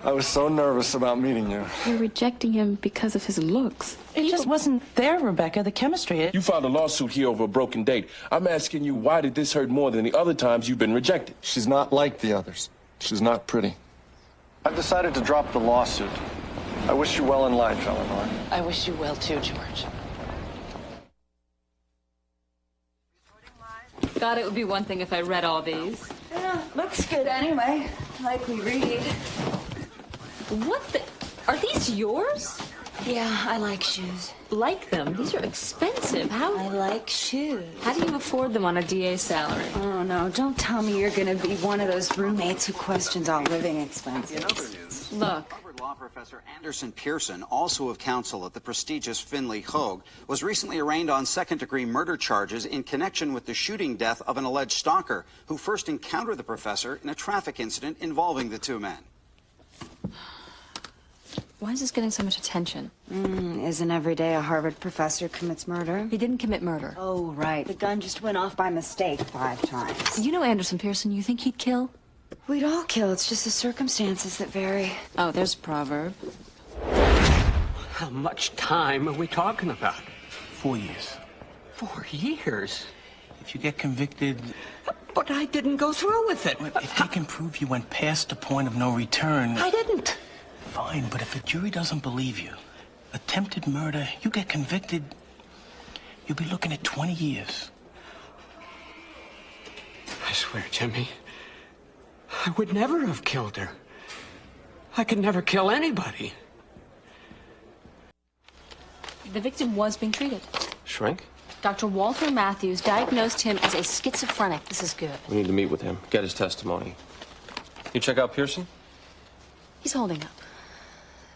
I was so nervous about meeting you. You're rejecting him because of his looks. It just wasn't there, Rebecca, the chemistry. You filed a lawsuit here over a broken date. I'm asking you, why did this hurt more than the other times you've been rejected? She's not like the others. She's not pretty. I've decided to drop the lawsuit. I wish you well in life, Eleanor. I wish you well too, George. Thought it would be one thing if I read all these. Yeah, looks good anyway. Like we read. What the... Are these yours? Yeah, I like shoes. Like them? These are expensive. How... I like shoes. How do you afford them on a DA salary? Oh, no, don't tell me you're gonna be one of those roommates who questions all living expenses. In other news, Look. Harvard law professor Anderson Pearson, also of counsel at the prestigious Finley Hogue, was recently arraigned on second-degree murder charges in connection with the shooting death of an alleged stalker who first encountered the professor in a traffic incident involving the two men. Why is this getting so much attention? Isn't every day a Harvard professor commits murder? He didn't commit murder. Oh, right. The gun just went off by mistake 5 times. You know Anderson Pearson. You think he'd kill? We'd all kill. It's just the circumstances that vary. Oh, there's a proverb. How much time are we talking about? 4 years. 4 years? If you get convicted... But I didn't go through with it. If they can prove you went past the point of no return... I didn't. Fine, but if a jury doesn't believe you, attempted murder, you get convicted, you'll be looking at 20 years. I swear, Jimmy, I would never have killed her. I could never kill anybody. The victim was being treated. Shrink? Dr. Walter Matthews diagnosed him as a schizophrenic. This is good. We need to meet with him, get his testimony. You check out Pearson? He's holding up.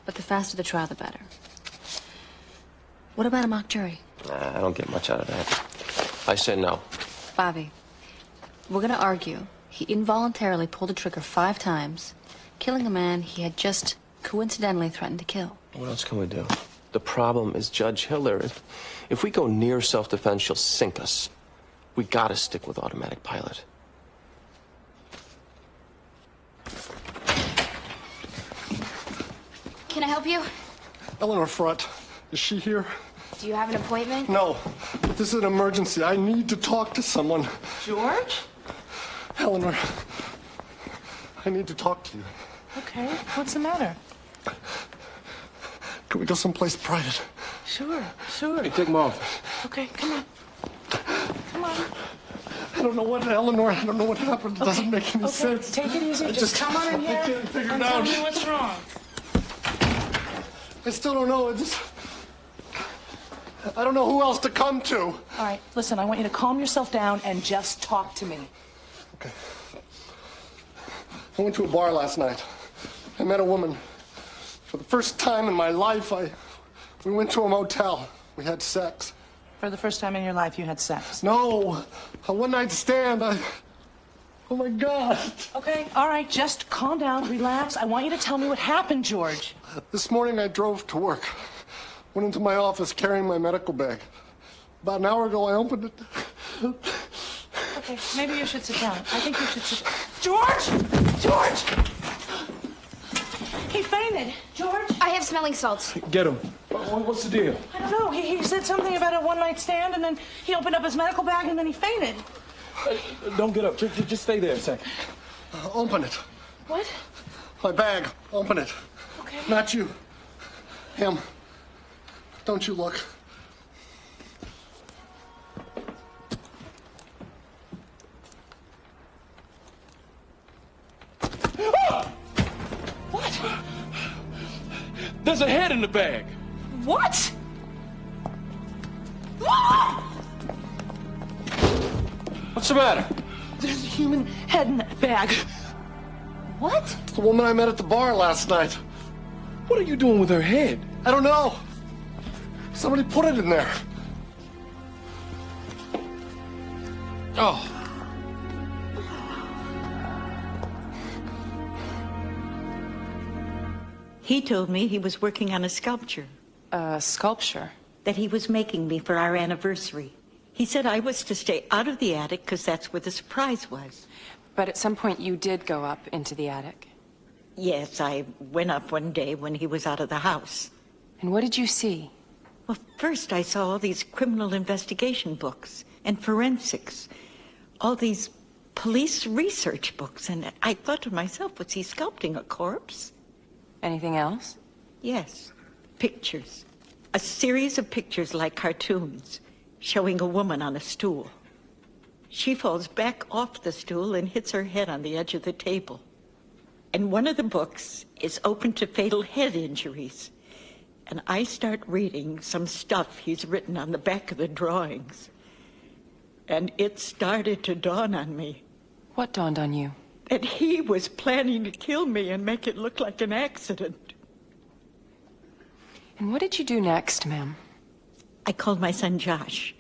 But the faster the trial, the better. What about a mock jury? Nah, I don't get much out of that. I say no. Bobby, we're gonna argue he involuntarily pulled the trigger 5 times, killing a man he had just coincidentally threatened to kill. What else can we do? The problem is Judge Hiller. If we go near self-defense, she'll sink us. We gotta stick with automatic pilot. Can I help you? Eleanor Front, is she here? Do you have an appointment? No, but this is an emergency. I need to talk to someone. George? Eleanor, I need to talk to you. Okay, what's the matter? Can we go someplace private? Sure, sure. Hey, take them off. Okay, come on. Come on. I don't know what, Eleanor, I don't know what happened. It doesn't make any sense. Take it easy. I Just come on in here I can't figure and it tell out. me what's wrong. I still don't know. I don't know who else to come to. All right, listen, I want you to calm yourself down and just talk to me. Okay. I went to a bar last night. I met a woman. For the first time in my life, we went to a motel. We had sex. For the first time in your life, you had sex? No, a one-night stand. Oh, my God. Okay, all right, just calm down, relax. I want you to tell me what happened, George. This morning, I drove to work. Went into my office carrying my medical bag. About an hour ago, I opened it. Okay, maybe you should sit down. I think you should sit... George! George! He fainted. George? I have smelling salts. Get him. What's the deal? I don't know. He said something about a one-night stand, and then he opened up his medical bag, and then he fainted. Don't get up. Just stay there a second. Open it. What? My bag. Open it. Okay. Not you. Him. Don't you look. What? There's a head in the bag. What? What's the matter? There's a human head in that bag. What? It's the woman I met at the bar last night. What are you doing with her head? I don't know. Somebody put it in there. Oh. He told me he was working on a sculpture. A sculpture? That he was making me for our anniversary. He said I was to stay out of the attic because that's where the surprise was. But at some point you did go up into the attic. Yes, I went up one day when he was out of the house. And what did you see? Well, first I saw all these criminal investigation books and forensics, all these police research books, and I thought to myself, was he sculpting a corpse? Anything else? Yes, pictures. A series of pictures like cartoons, showing a woman on a stool. She falls back off the stool and hits her head on the edge of the table. And one of the books is open to fatal head injuries. And I start reading some stuff he's written on the back of the drawings. And it started to dawn on me. What dawned on you? That he was planning to kill me and make it look like an accident. And what did you do next, ma'am? I called my son Josh.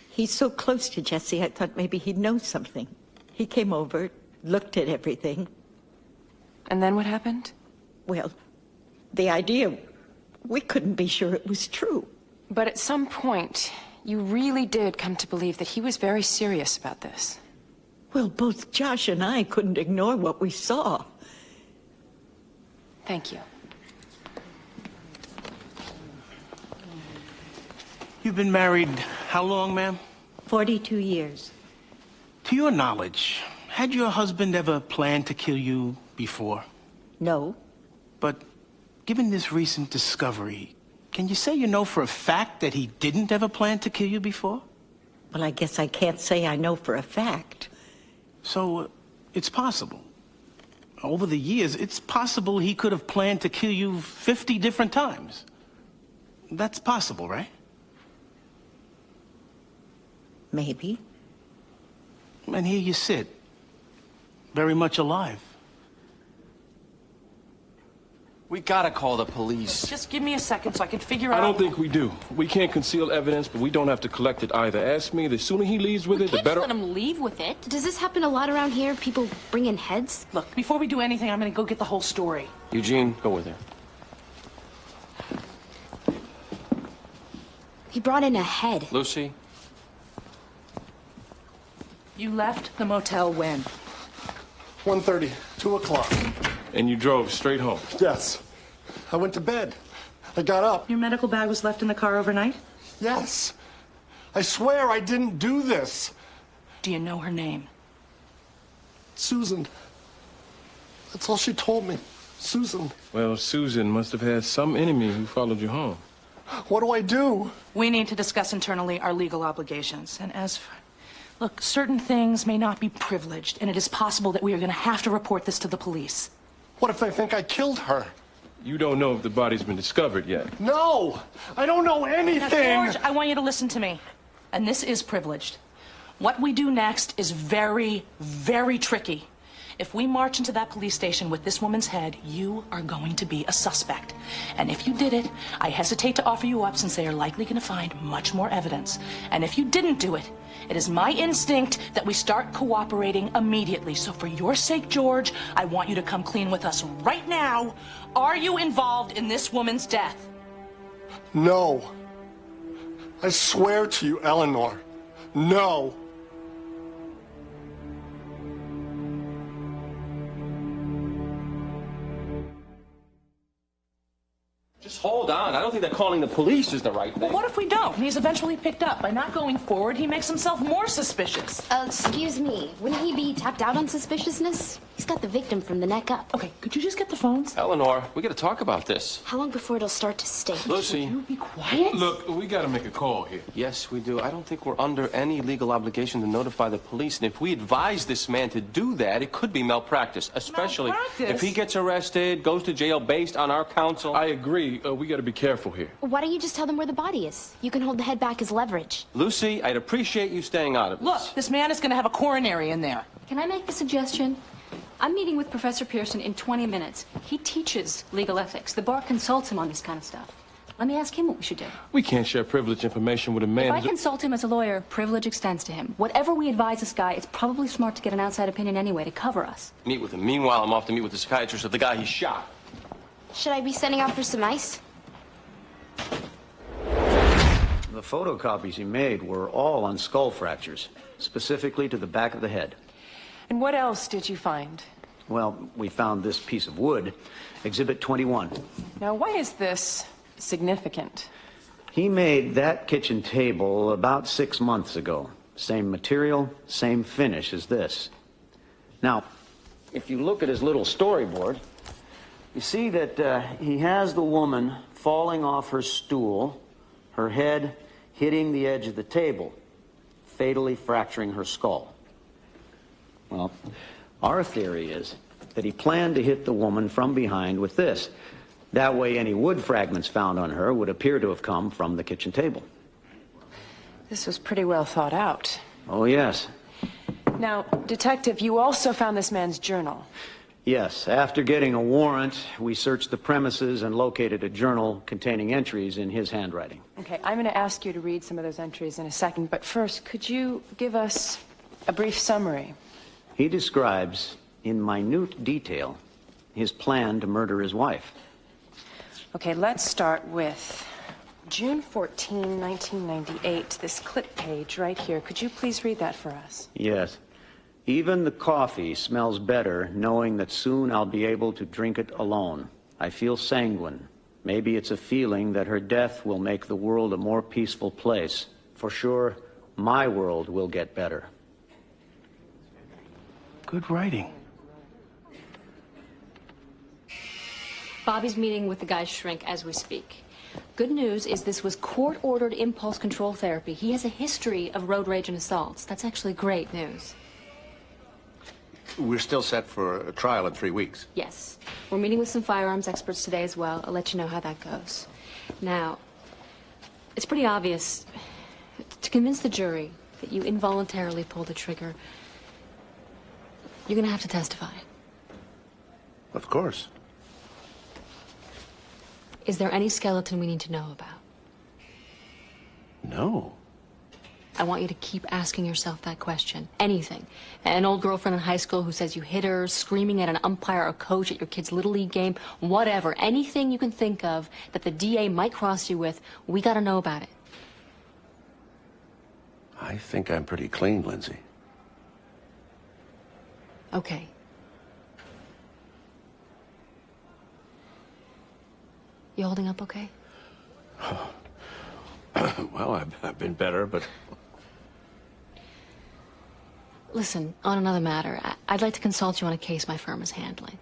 He's so close to Jesse, I thought maybe he'd know something. He came over, looked at everything. And then what happened? Well, the idea, we couldn't be sure it was true. But at some point, you really did come to believe that he was very serious about this. Well, both Josh and I couldn't ignore what we saw. Thank you. You've been married how long, ma'am? 42 years. To your knowledge, had your husband ever planned to kill you before? No. But given this recent discovery, Can you say you know for a fact that he didn't ever plan to kill you before? Well, I guess I can't say I know for a fact. So, it's possible. Over the years, it's possible he could have planned to kill you 50 different times. That's possible, right? Maybe. And here you sit, very much alive. We gotta call the police. Just give me a second so I can figure out... I don't think we do. We can't conceal evidence, but we don't have to collect it either. Ask me, the sooner he leaves with it, the better... Let him leave with it. Does this happen a lot around here? People bring in heads? Look, before we do anything, I'm gonna go get the whole story. Eugene, go with her. He brought in a head. Lucy? You left the motel when? 1:30, 2 o'clock. And you drove straight home? Yes. I went to bed. I got up. Your medical bag was left in the car overnight? Yes. I swear I didn't do this. Do you know her name? Susan. That's all she told me. Susan. Well, Susan must have had some enemy who followed you home. What do I do? We need to discuss internally our legal obligations. And as for... Look, certain things may not be privileged, and it is possible that we are going to have to report this to the police. What if they think I killed her? You don't know if the body's been discovered yet. No! I don't know anything! Now, George, I want you to listen to me. And this is privileged. What we do next is very, very tricky. If we march into that police station with this woman's head, you are going to be a suspect. And if you did it, I hesitate to offer you up since they are likely going to find much more evidence. And if you didn't do it, it is my instinct that we start cooperating immediately. So for your sake, George, I want you to come clean with us right now. Are you involved in this woman's death? No. I swear to you, Eleanor. No. Just hold on. I don't think that calling the police is the right thing. Well, what if we don't? He's eventually picked up. By not going forward, he makes himself more suspicious. Excuse me. Wouldn't he be tapped out on suspiciousness? He's got the victim from the neck up. Okay, could you just get the phones? Eleanor, we gotta talk about this. How long before it'll start to stink? Lucy. You be quiet? Look, we gotta make a call here. Yes, we do. I don't think we're under any legal obligation to notify the police. And if we advise this man to do that, it could be malpractice. Especially if he gets arrested, goes to jail based on our counsel. I agree. We gotta be careful here. Why don't you just tell them where the body is? You can hold the head back as leverage. Lucy, I'd appreciate you staying out of this. Look, this man is going to have a coronary in there. Can I make a suggestion? I'm meeting with Professor Pearson in 20 minutes. He teaches legal ethics. The bar consults him on this kind of stuff. Let me ask him what we should do. We can't share privileged information with a man If I who's consult him as a lawyer, privilege extends to him. Whatever we advise this guy, it's probably smart to get an outside opinion anyway to cover us. Meet with him. Meanwhile, I'm off to meet with the psychiatrist of the guy he shot. Should I be sending out for some ice? The photocopies he made were all on skull fractures, specifically to the back of the head. And what else did you find? Well, we found this piece of wood, Exhibit 21. Now, why is this significant? He made that kitchen table about 6 months ago. Same material, same finish as this. Now, if you look at his little storyboard, you see that he has the woman falling off her stool, her head hitting the edge of the table, fatally fracturing her skull. Well, our theory is that he planned to hit the woman from behind with this. That way, any wood fragments found on her would appear to have come from the kitchen table. This was pretty well thought out. Oh, yes. Now, Detective, you also found this man's journal. Yes, after getting a warrant, we searched the premises and located a journal containing entries in his handwriting. Okay, I'm going to ask you to read some of those entries in a second, but first, could you give us a brief summary? He describes, in minute detail, his plan to murder his wife. Okay, let's start with June 14, 1998, this clip page right here. Could you please read that for us? Yes. Even the coffee smells better knowing that soon I'll be able to drink it alone. I feel sanguine. Maybe it's a feeling that her death will make the world a more peaceful place. For sure, my world will get better. Good writing. Bobby's meeting with the guy's shrink as we speak. Good news is this was court-ordered impulse control therapy. He has a history of road rage and assaults. That's actually great news. We're still set for a trial in 3 weeks. Yes. We're meeting with some firearms experts today as well. I'll let you know how that goes. Now, it's pretty obvious. To convince the jury that you involuntarily pulled the trigger, you're going to have to testify. Of course. Is there any skeleton we need to know about? No. I want you to keep asking yourself that question. Anything. An old girlfriend in high school who says you hit her, screaming at an umpire or coach at your kid's Little League game, whatever. Anything you can think of that the DA might cross you with, we gotta know about it. I think I'm pretty clean, Lindsay. Okay. You holding up okay? Well, I've been better, but... Listen, on another matter, I'd like to consult you on a case my firm is handling.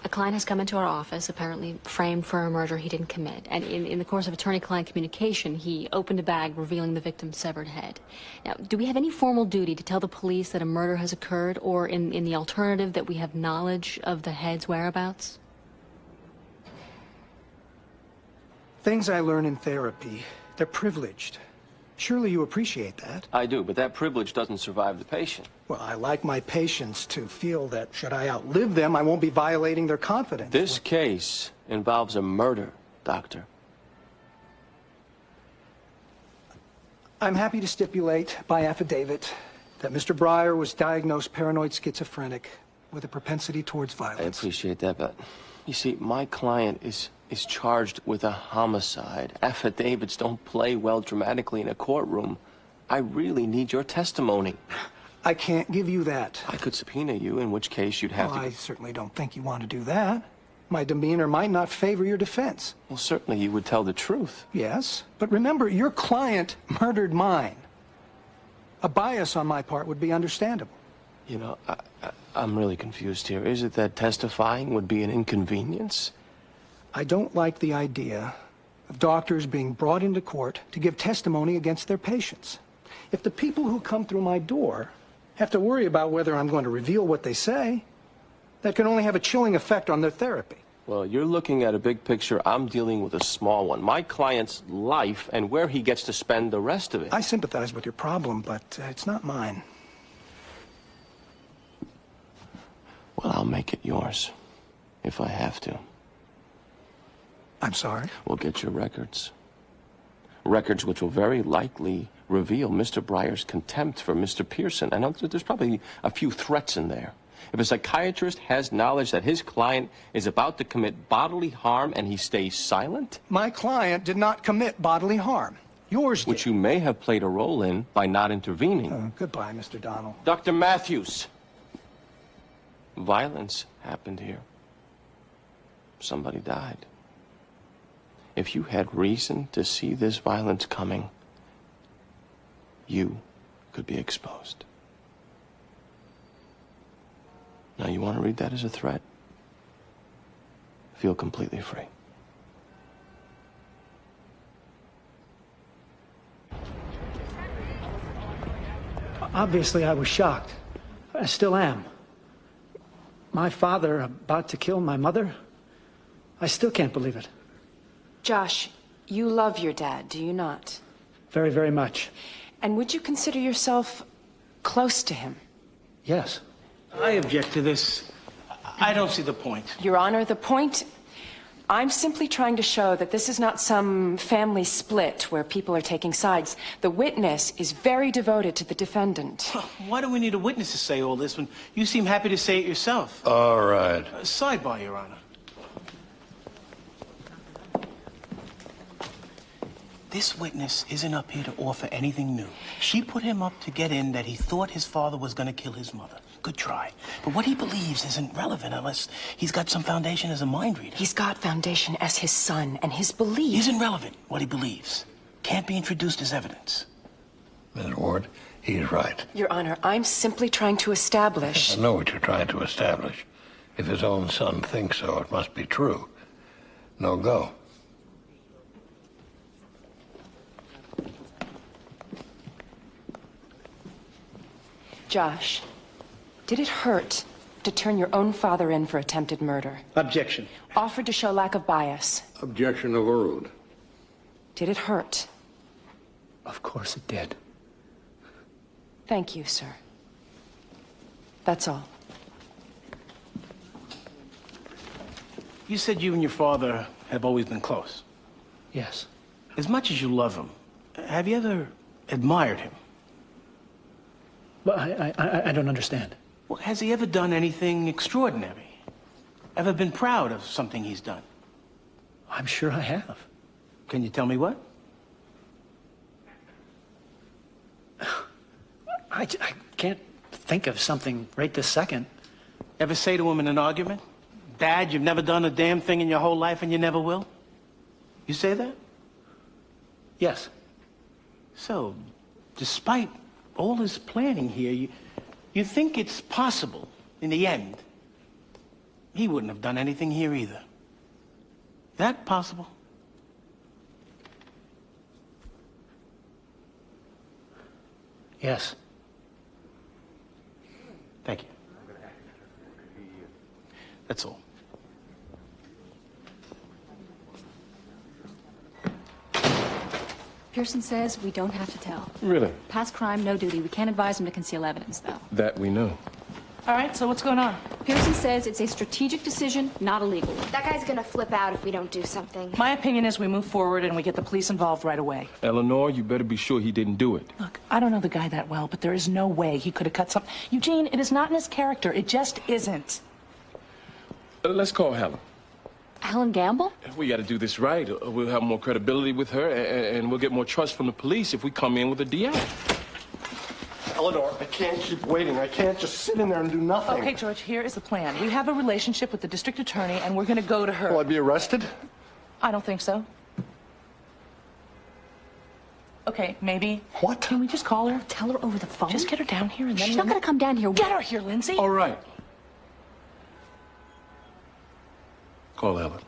A client has come into our office, apparently framed for a murder he didn't commit. And in the course of attorney-client communication, he opened a bag revealing the victim's severed head. Now, do we have any formal duty to tell the police that a murder has occurred, or in the alternative that we have knowledge of the head's whereabouts? Things I learn in therapy, they're privileged. Surely you appreciate that. I do, but that privilege doesn't survive the patient. Well, I like my patients to feel that should I outlive them, I won't be violating their confidence. This case involves a murder, Doctor. I'm happy to stipulate by affidavit that Mr. Breyer was diagnosed paranoid schizophrenic with a propensity towards violence. I appreciate that, but you see, my client is charged with a homicide. Affidavits don't play well dramatically in a courtroom. I really need your testimony. I can't give you that. I could subpoena you, in which case you'd have Well, to... I certainly don't think you want to do that. My demeanor might not favor your defense. Well, certainly you would tell the truth. Yes, but remember, your client murdered mine. A bias on my part would be understandable. You know, I'm really confused here. Is it that testifying would be an inconvenience? I don't like the idea of doctors being brought into court to give testimony against their patients. If the people who come through my door have to worry about whether I'm going to reveal what they say, that can only have a chilling effect on their therapy. Well, you're looking at a big picture. I'm dealing with a small one. My client's life and where he gets to spend the rest of it. I sympathize with your problem, but it's not mine. Well, I'll make it yours, if I have to. I'm sorry? We'll get your records. Records which will very likely reveal Mr. Breyer's contempt for Mr. Pearson. And there's probably a few threats in there. If a psychiatrist has knowledge that his client is about to commit bodily harm and he stays silent... My client did not commit bodily harm. Yours did. Which you may have played a role in by not intervening. Goodbye, Mr. Donnell. Dr. Matthews. Violence happened here. Somebody died. If you had reason to see this violence coming, you could be exposed. Now, you want to read that as a threat? Feel completely free. Obviously, I was shocked. I still am. My father about to kill my mother? I still can't believe it. Josh, you love your dad, do you not? Very, very much. And would you consider yourself close to him? Yes. I object to this. I don't see the point. Your Honor, the point... I'm simply trying to show that this is not some family split where people are taking sides. The witness is very devoted to the defendant. Why do we need a witness to say all this when you seem happy to say it yourself? All right. Sidebar, Your Honor. This witness isn't up here to offer anything new. She put him up to get in that he thought his father was going to kill his mother. Good try. But what he believes isn't relevant unless he's got some foundation as a mind reader. He's got foundation as his son, and his belief... Isn't relevant, what he believes. Can't be introduced as evidence. Mr. Ward, he's right. Your Honor, I'm simply trying to establish... I know what you're trying to establish. If his own son thinks so, it must be true. No go. Josh, did it hurt to turn your own father in for attempted murder? Objection. Offered to show lack of bias. Objection overruled. Did it hurt? Of course it did. Thank you, sir. That's all. You said you and your father have always been close. Yes. As much as you love him, have you ever admired him? But I don't understand. Well, has he ever done anything extraordinary? Ever been proud of something he's done? I'm sure I have. Can you tell me what? I can't think of something right this second. Ever say to him in an argument, Dad, you've never done a damn thing in your whole life and you never will? You say that? Yes. So, despite all his planning here, you think it's possible, in the end, he wouldn't have done anything here either. That possible? Yes. Thank you. That's all. Pearson says we don't have to tell. Really? Past crime, no duty. We can't advise him to conceal evidence, though. That we know. All right, so what's going on? Pearson says it's a strategic decision, not a legal one. That guy's gonna flip out if we don't do something. My opinion is we move forward and we get the police involved right away. Eleanor, you better be sure he didn't do it. Look, I don't know the guy that well, but there is no way he could have cut something. Eugene, it is not in his character. It just isn't. Let's call Helen. Helen Gamble? We got to do this right. We'll have more credibility with her, and we'll get more trust from the police if we come in with a DA. Eleanor, I can't keep waiting. I can't just sit in there and do nothing. Okay, George, here is the plan. We have a relationship with the district attorney, and we're going to go to her. Will I be arrested? I don't think so. Okay, maybe. What? Can we just call her? Tell her over the phone? Just get her down here and then... She's not going to come down here. Get her here, Lindsay. All right. Call Helen.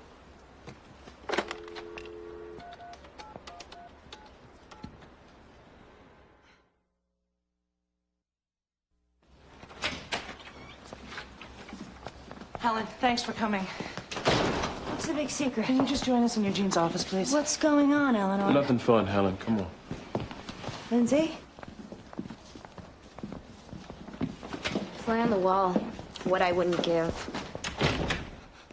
Helen, thanks for coming. What's the big secret? Can you just join us in Eugene's office, please? What's going on, Eleanor? Nothing fun, Helen. Come on. Lindsay? Fly on the wall. What I wouldn't give.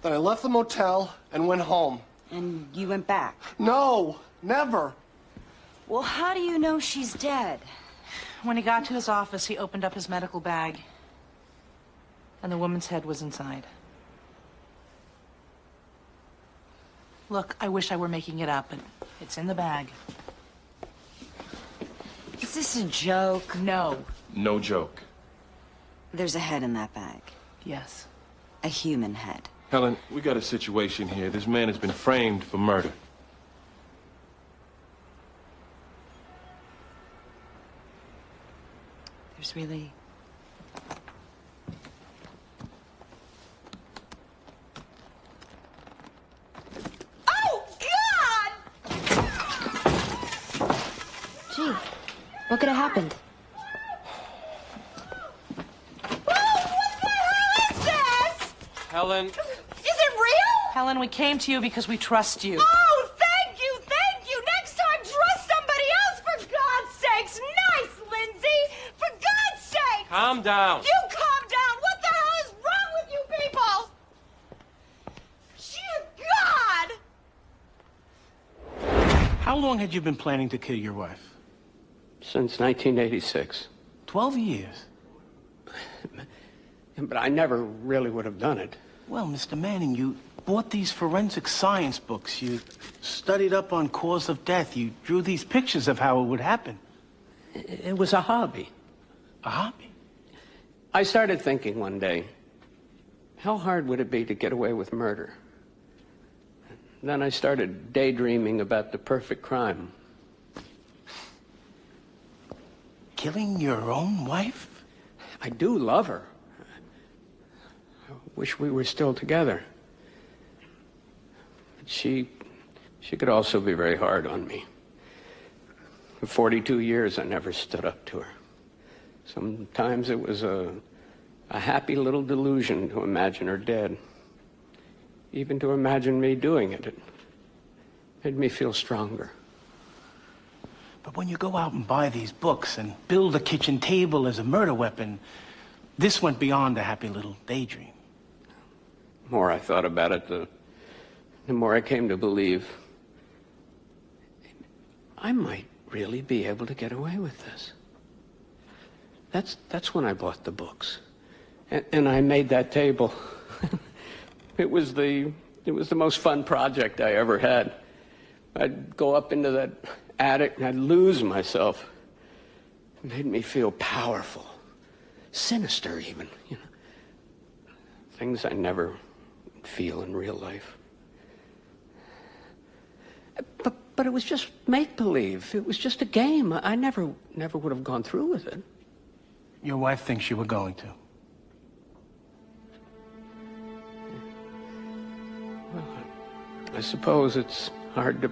Then I left the motel and went home. And you went back? No, never. Well, how do you know she's dead? When he got to his office, he opened up his medical bag. And the woman's head was inside. Look, I wish I were making it up, but it's in the bag. Is this a joke? No. No joke. There's a head in that bag. Yes. A human head. Helen, we got a situation here. This man has been framed for murder. There's really... Gee, what could have happened? Helen. Is it real? Helen, we came to you because we trust you. Oh, thank you, thank you. Next time, trust somebody else, for God's sakes. Nice, Lindsay. For God's sake. Calm down. You calm down. What the hell is wrong with you people? Dear God. How long had you been planning to kill your wife? Since 1986. 12 years. But I never really would have done it. Well, Mr. Manning, you bought these forensic science books. You studied up on cause of death. You drew these pictures of how it would happen. It was a hobby. A hobby? I started thinking one day, how hard would it be to get away with murder? Then I started daydreaming about the perfect crime. Killing your own wife? I do love her. I wish we were still together. But she could also be very hard on me. For 42 years, I never stood up to her. Sometimes it was a happy little delusion to imagine her dead. Even to imagine me doing it, it made me feel stronger. But when you go out and buy these books and build a kitchen table as a murder weapon, this went beyond a happy little daydream. The more I thought about it, the more I came to believe I might really be able to get away with this. That's when I bought the books. And I made that table. It was the most fun project I ever had. I'd go up into that attic and I'd lose myself. It made me feel powerful, sinister even, you know. Things I never feel in real life. But it was just make-believe. It was just a game. I never would have gone through with it. Your wife thinks you were going to. Well, I suppose it's hard to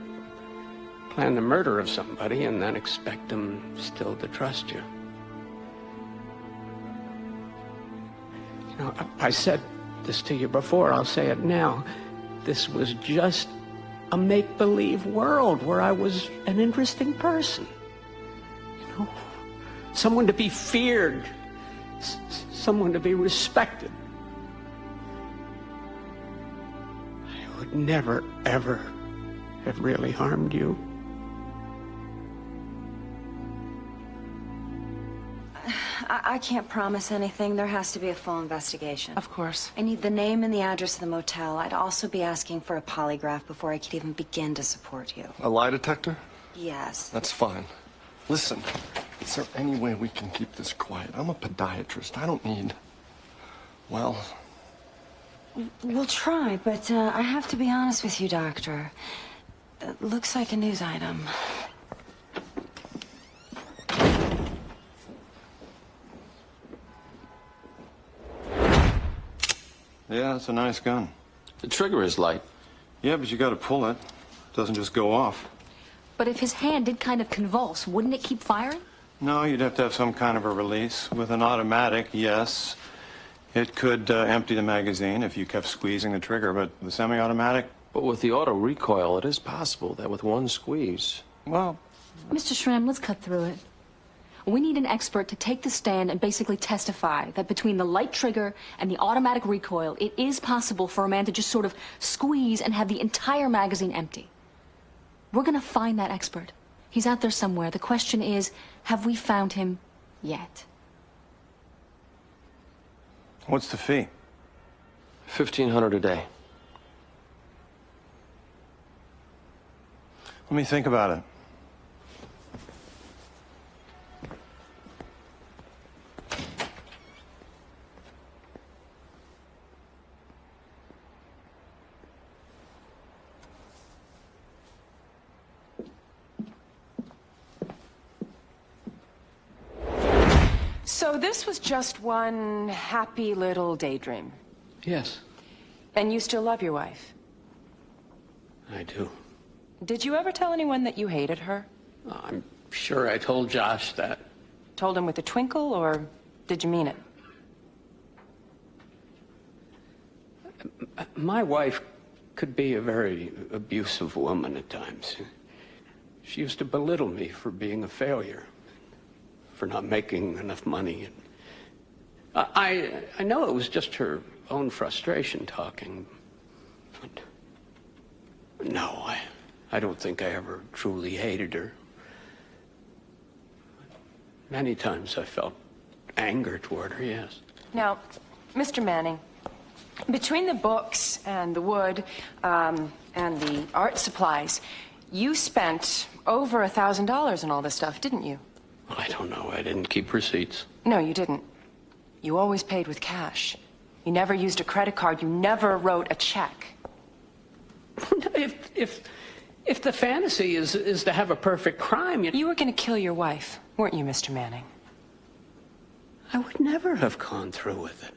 plan the murder of somebody and then expect them still to trust you. You know, I said this to you before, I'll say it now. This was just a make-believe world where I was an interesting person. You know, someone to be feared, someone to be respected. I would never, ever have really harmed you. I can't promise anything. There has to be a full investigation. Of course. I need the name and the address of the motel. I'd also be asking for a polygraph before I could even begin to support you. A lie detector? Yes. That's fine. Listen, is there any way we can keep this quiet? I'm a podiatrist. I don't need... Well... We'll try, but I have to be honest with you, Doctor. It looks like a news item. Yeah, it's a nice gun. The trigger is light. Yeah, but you gotta pull it. It doesn't just go off. But if his hand did kind of convulse, wouldn't it keep firing? No, you'd have to have some kind of a release. With an automatic, yes. It could empty the magazine if you kept squeezing the trigger, but the semi-automatic... But with the auto recoil, it is possible that with one squeeze... Well... Mr. Schramm, let's cut through it. We need an expert to take the stand and basically testify that between the light trigger and the automatic recoil, it is possible for a man to just sort of squeeze and have the entire magazine empty. We're gonna find that expert. He's out there somewhere. The question is, have we found him yet? What's the fee? $1,500 a day. Let me think about it. So this was just one happy little daydream. Yes, And you still love your wife? I do. Did you ever tell anyone that you hated her? I'm sure I told Josh that. Told him with a twinkle, or did you mean it? My wife could be a very abusive woman at times. She used to belittle me for being a failure, for not making enough money. I know it was just her own frustration talking, but no, I don't think I ever truly hated her. Many times I felt anger toward her, yes. Now, Mr. Manning, between the books and the wood and the art supplies, you spent over $1,000 on all this stuff, didn't you? I don't know. I didn't keep receipts. No, you didn't. You always paid with cash. You never used a credit card. You never wrote a check. If the fantasy is to have a perfect crime... You were going to kill your wife, weren't you, Mr. Manning? I would never have gone through with it.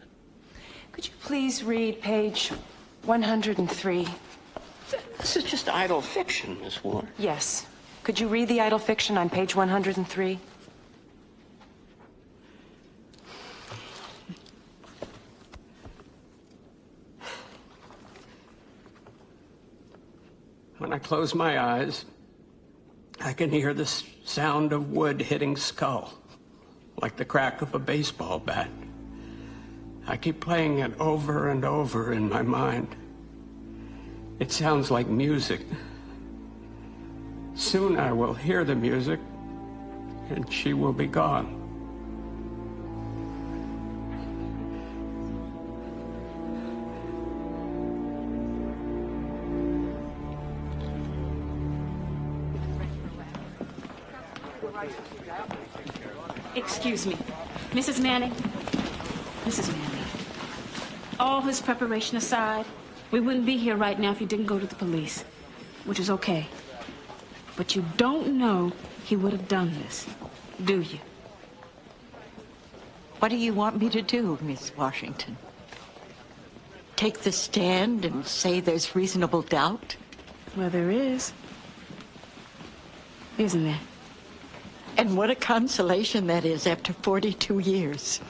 Could you please read page 103? This is just idle fiction, Miss Ward. Yes. Could you read the idle fiction on page 103? When I close my eyes, I can hear the sound of wood hitting skull, like the crack of a baseball bat. I keep playing it over and over in my mind. It sounds like music. Soon I will hear the music, and she will be gone. Excuse me. Mrs. Manning? Mrs. Manning. All his preparation aside, we wouldn't be here right now if you didn't go to the police, which is okay. But you don't know he would have done this, do you? What do you want me to do, Miss Washington? Take the stand and say there's reasonable doubt? Well, there is. Isn't there? And what a consolation that is after 42 years.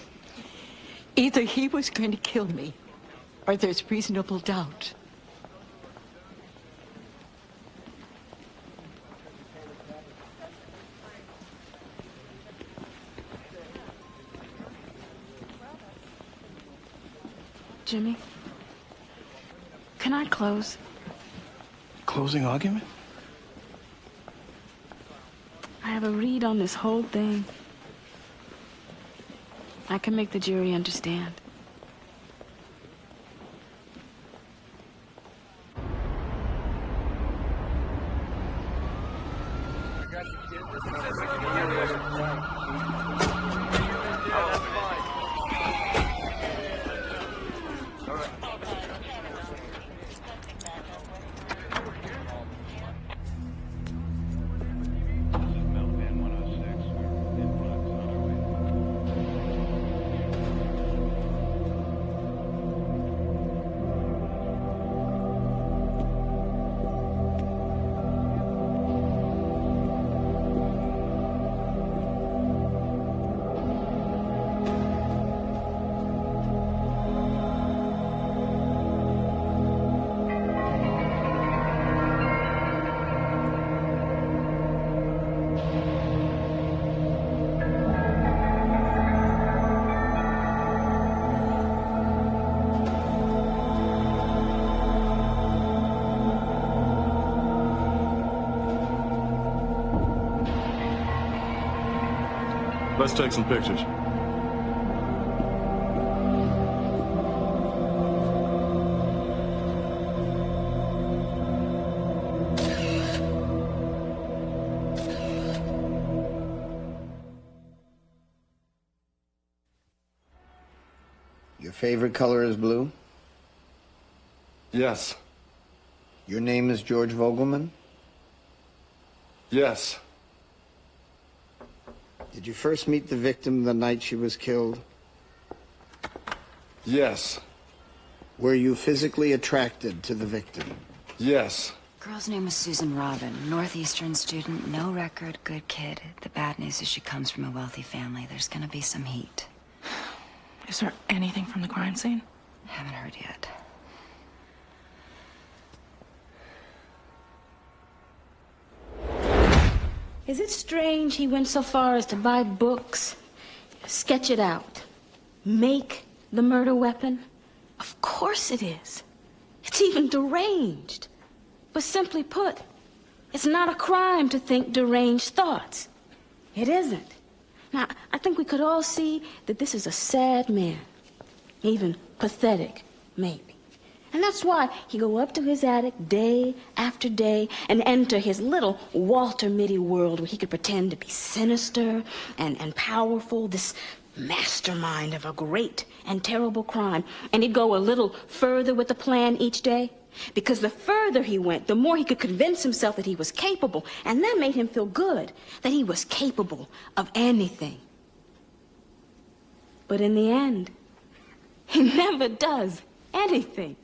Either he was going to kill me, or there's reasonable doubt. Jimmy, can I close? Closing argument? I have a read on this whole thing. I can make the jury understand. Let's take some pictures. Your favorite color is blue? Yes. Your name is George Vogelman? Yes. Did you first meet the victim the night she was killed? Yes. Were you physically attracted to the victim? Yes. Girl's name was Susan Robin, Northeastern student, no record, good kid. The bad news is she comes from a wealthy family. There's gonna be some heat. Is there anything from the crime scene? Haven't heard yet. Is it strange he went so far as to buy books, sketch it out, make the murder weapon? Of course it is. It's even deranged. But simply put, it's not a crime to think deranged thoughts. It isn't. Now, I think we could all see that this is a sad man. Even pathetic, maybe. And that's why he'd go up to his attic day after day and enter his little Walter Mitty world where he could pretend to be sinister and powerful, this mastermind of a great and terrible crime. And he'd go a little further with the plan each day. Because the further he went, the more he could convince himself that he was capable. And that made him feel good, that he was capable of anything. But in the end, he never does anything.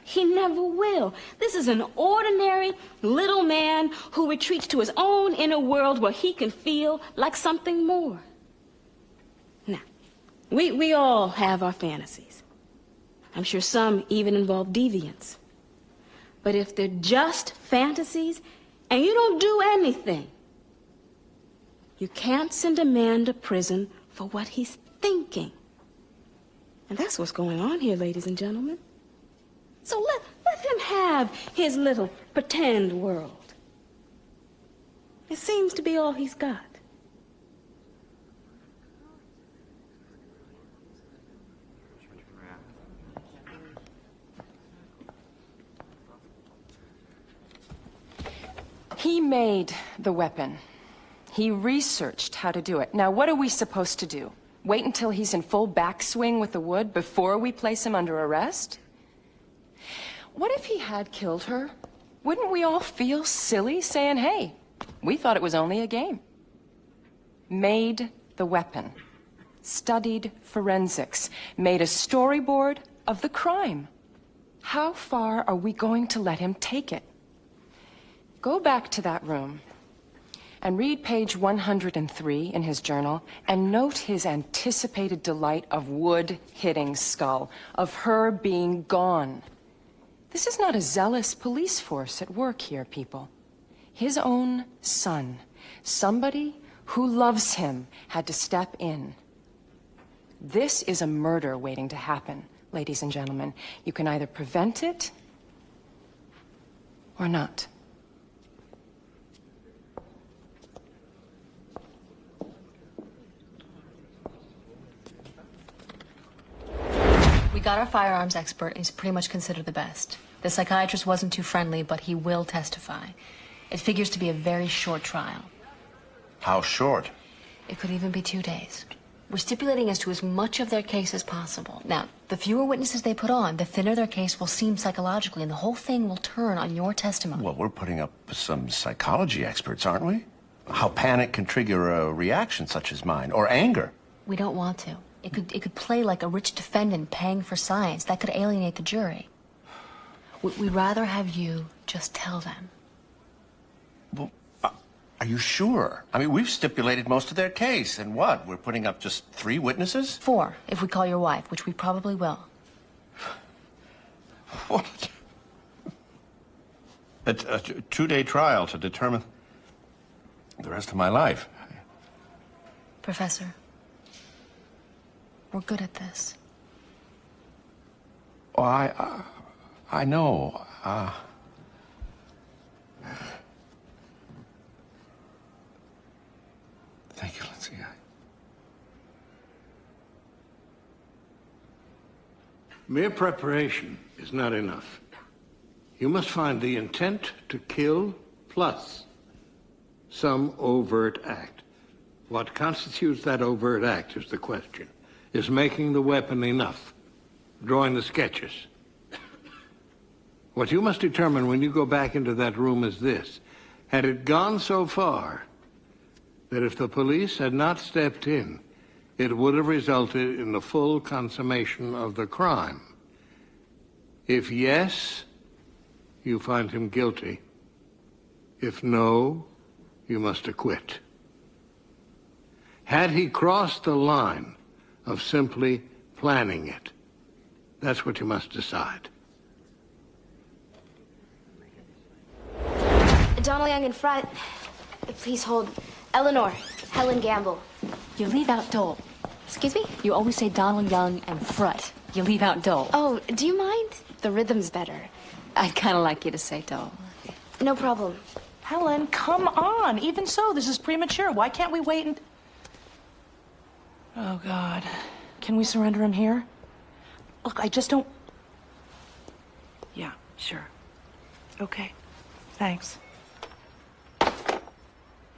He never will. This is an ordinary little man who retreats to his own inner world where he can feel like something more. Now, we all have our fantasies. I'm sure some even involve deviance. But if they're just fantasies and you don't do anything, you can't send a man to prison for what he's thinking. And that's what's going on here, ladies and gentlemen. So let him have his little pretend world. It seems to be all he's got. He made the weapon. He researched how to do it. Now, what are we supposed to do? Wait until he's in full backswing with the wood before we place him under arrest? What if he had killed her? Wouldn't we all feel silly saying, hey, we thought it was only a game? Made the weapon. Studied forensics. Made a storyboard of the crime. How far are we going to let him take it? Go back to that room and read page 103 in his journal and note his anticipated delight of wood hitting Skull, of her being gone. This is not a zealous police force at work here, people. His own son, somebody who loves him, had to step in. This is a murder waiting to happen, ladies and gentlemen. You can either prevent it or not. We got our firearms expert, and he's pretty much considered the best. The psychiatrist wasn't too friendly, but he will testify. It figures to be a very short trial. How short? It could even be 2 days. We're stipulating as to as much of their case as possible. Now, the fewer witnesses they put on, the thinner their case will seem psychologically, and the whole thing will turn on your testimony. Well, we're putting up some psychology experts, aren't we? How panic can trigger a reaction such as mine, or anger. We don't want to. It could play like a rich defendant paying for science. That could alienate the jury. We'd rather have you just tell them. Well, are you sure? I mean, we've stipulated most of their case, and what? We're putting up just 3 witnesses? 4, if we call your wife, which we probably will. What? A 2-day trial to determine the rest of my life. Professor, we're good at this. Oh, I know. Thank you, Lindsay. Mere preparation is not enough. You must find the intent to kill plus some overt act. What constitutes that overt act is the question. Is making the weapon enough? Drawing the sketches? What you must determine when you go back into that room is this. Had it gone so far that if the police had not stepped in, it would have resulted in the full consummation of the crime? If yes, you find him guilty. If no, you must acquit. Had he crossed the line of simply planning it, that's what you must decide. Donald Young in front. Please hold. Eleanor, Helen Gamble. You leave out Dole. Excuse me? You always say Donald Young and Frut. You leave out Dole. Oh, do you mind? The rhythm's better. I'd kind of like you to say Dole. No problem. Helen, come on. Even so, this is premature. Why can't we wait and... Oh, God. Can we surrender him here? Look, I just don't... Yeah, sure. Okay. Thanks.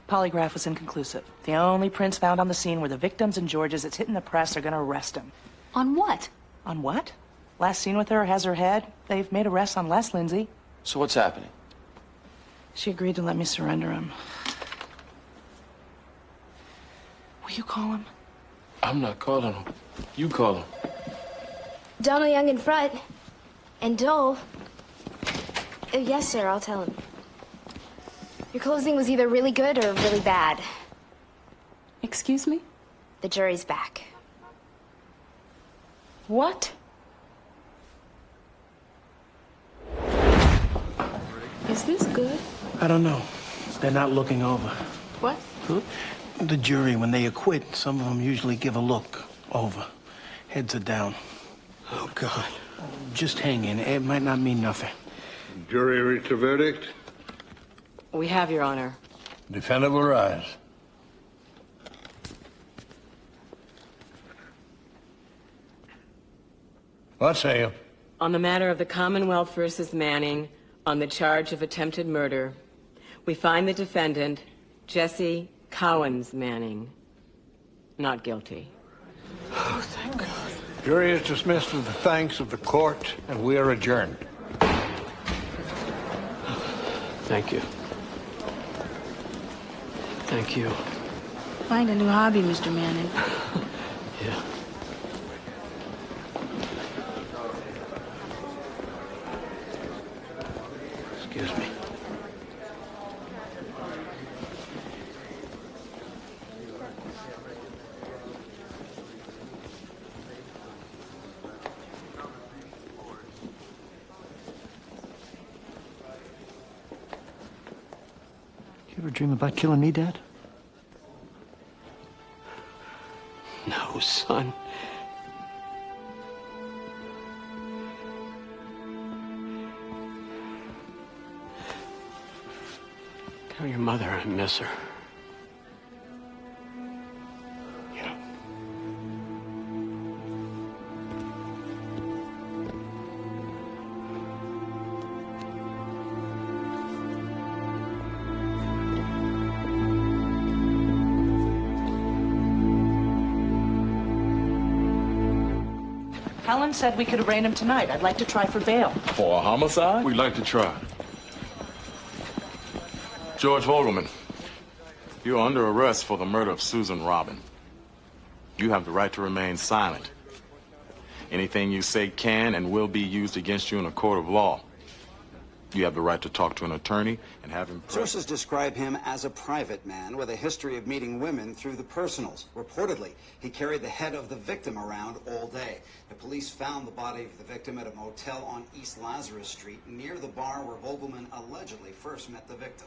Polygraph was inconclusive. The only prints found on the scene were the victims and George's. It's hitting the press. They're gonna arrest him. On what? On what? Last seen with her has her head. They've made arrests on Les, Lindsay. So what's happening? She agreed to let me surrender him. Will you call him? I'm not calling him. You call him. Donald Young in front. And Dole. Yes, sir, I'll tell him. Your closing was either really good or really bad. Excuse me? The jury's back. What? Is this good? I don't know. They're not looking over. What? The jury, when they acquit, some of them usually give a look over. Heads are down. Oh, God. Just hang in. It might not mean nothing. Jury reached a verdict. We have, Your Honor. Defendant will rise. What say you? On the matter of the Commonwealth versus Manning, on the charge of attempted murder, we find the defendant, Jesse Cowens Manning, not guilty. Oh, thank God. Jury is dismissed with the thanks of the court, and we are adjourned. Thank you. Thank you. Find a new hobby, Mr. Manning. Yeah. Excuse me. You ever dream about killing me, Dad? No, son. Tell your mother I miss her. Yeah. Helen said we could arraign him tonight. I'd like to try for bail. For a homicide? We'd like to try. George Vogelman, you're under arrest for the murder of Susan Robin. You have the right to remain silent. Anything you say can and will be used against you in a court of law. You have the right to talk to an attorney and have him... Sources describe him as a private man with a history of meeting women through the personals. Reportedly, he carried the head of the victim around all day. The police found the body of the victim at a motel on East Lazarus Street, near the bar where Vogelman allegedly first met the victim.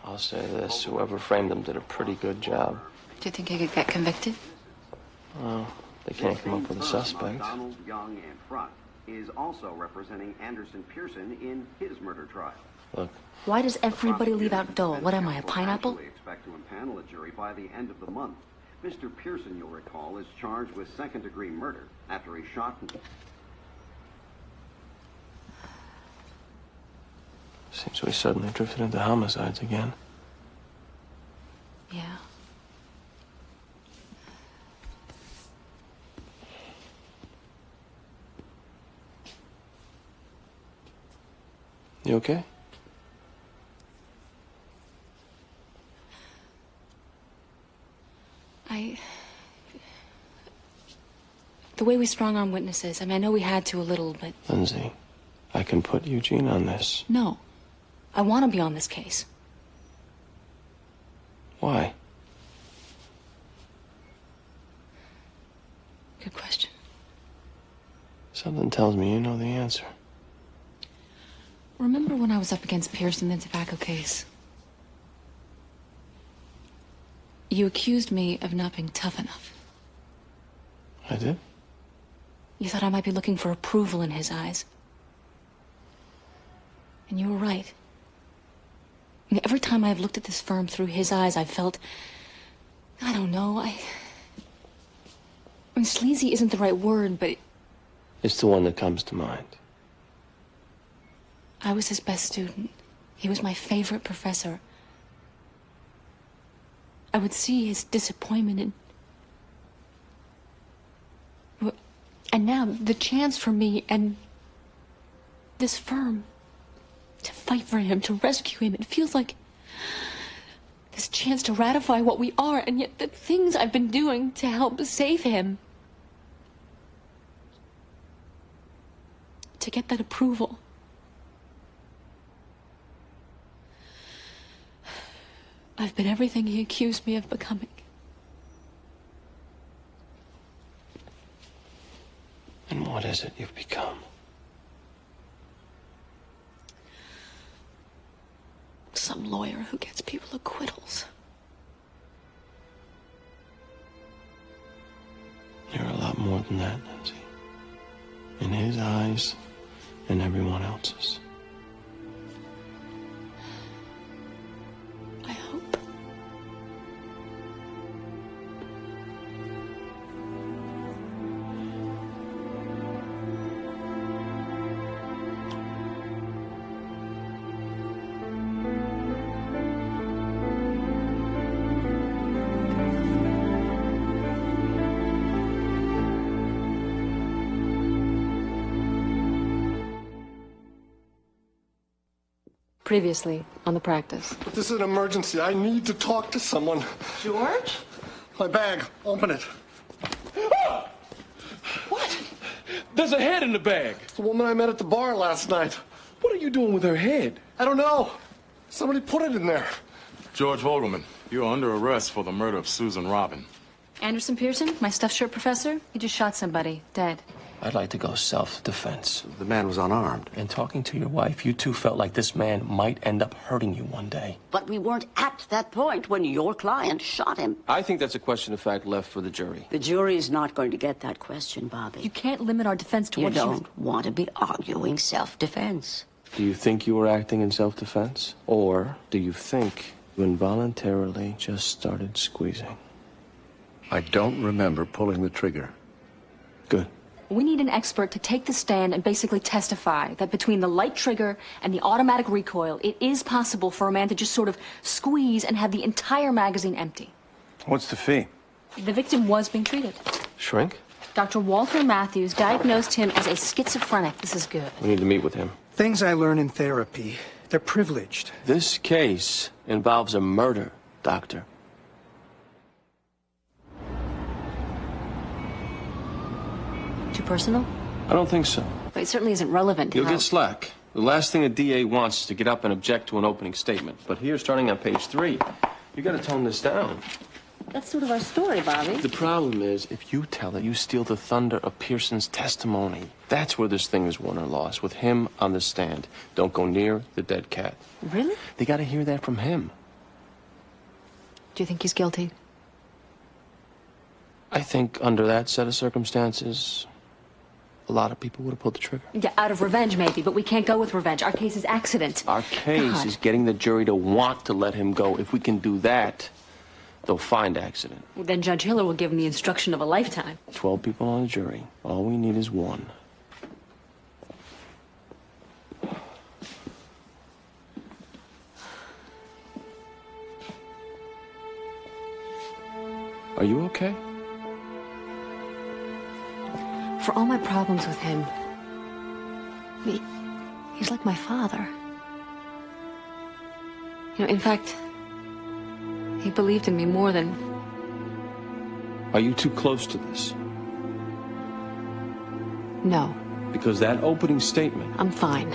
I'll say this, whoever framed him did a pretty good job. Do you think he could get convicted? Well, they can't come up with a suspect. Donald Young and Front is also representing Anderson Pearson in his murder trial. Look. Why does everybody leave out Dole? What am I, a pineapple? We expect to impanel a jury by the end of the month. Mr. Pearson, you'll recall, is charged with second-degree murder after he shot... Seems we suddenly drifted into homicides again. Yeah. You okay? The way we strong-arm witnesses, I mean, I know we had to a little, but... Lindsay, I can put Eugene on this. No. I want to be on this case. Why? Good question. Something tells me you know the answer. Remember when I was up against Pearson in the tobacco case? You accused me of not being tough enough. I did? You thought I might be looking for approval in his eyes. And you were right. I mean, every time I've looked at this firm through his eyes, I've felt... I don't know, I mean, sleazy isn't the right word, but... It's the one that comes to mind. I was his best student. He was my favorite professor. I would see his disappointment in... And now, the chance for me and this firm to fight for him, to rescue him, it feels like this chance to ratify what we are, and yet the things I've been doing to help save him. To get that approval. I've been everything he accused me of becoming. And what is it you've become? Some lawyer who gets people acquittals. You're a lot more than that, Nancy. In his eyes and everyone else's. I hope. Previously on the practice. This is an emergency. I need to talk to someone. George? My bag. Open it. What? There's a head in the bag. It's the woman I met at the bar last night. What are you doing with her head? I don't know. Somebody put it in there. George Vogelman, you're under arrest for the murder of Susan Robin. Anderson Pearson, my stuffed shirt professor, he just shot somebody, dead. I'd like to go self-defense. The man was unarmed. And talking to your wife, you two felt like this man might end up hurting you one day. But we weren't at that point when your client shot him. I think that's a question of fact left for the jury. The jury's not going to get that question, Bobby. You can't limit our defense to You what don't want to be arguing self-defense. Do you think you were acting in self-defense? Or do you think you involuntarily just started squeezing? I don't remember pulling the trigger. Good. We need an expert to take the stand and basically testify that between the light trigger and the automatic recoil, it is possible for a man to just sort of squeeze and have the entire magazine empty. What's the fee? The victim was being treated. Shrink? Dr. Walter Matthews diagnosed him as a schizophrenic. This is good. We need to meet with him. Things I learn in therapy, they're privileged. This case involves a murder, Doctor. Too personal? I don't think so. But it certainly isn't relevant. You'll get slack. The last thing a DA wants is to get up and object to an opening statement. But here, starting on page 3, you got to tone this down. That's sort of our story, Bobby. The problem is, if you tell it, you steal the thunder of Pearson's testimony. That's where this thing is won or lost, with him on the stand. Don't go near the dead cat. Really? They got to hear that from him. Do you think he's guilty? I think under that set of circumstances, a lot of people would have pulled the trigger. Yeah, out of revenge, maybe, but we can't go with revenge. Our case is accident. Our case is getting the jury to want to let him go. If we can do that, they'll find accident. Well, then Judge Hiller will give him the instruction of a lifetime. 12 people on the jury. All we need is one. Are you okay? For all my problems with him, he's like my father. You know, in fact, he believed in me more than... Are you too close to this? No. Because that opening statement... I'm fine.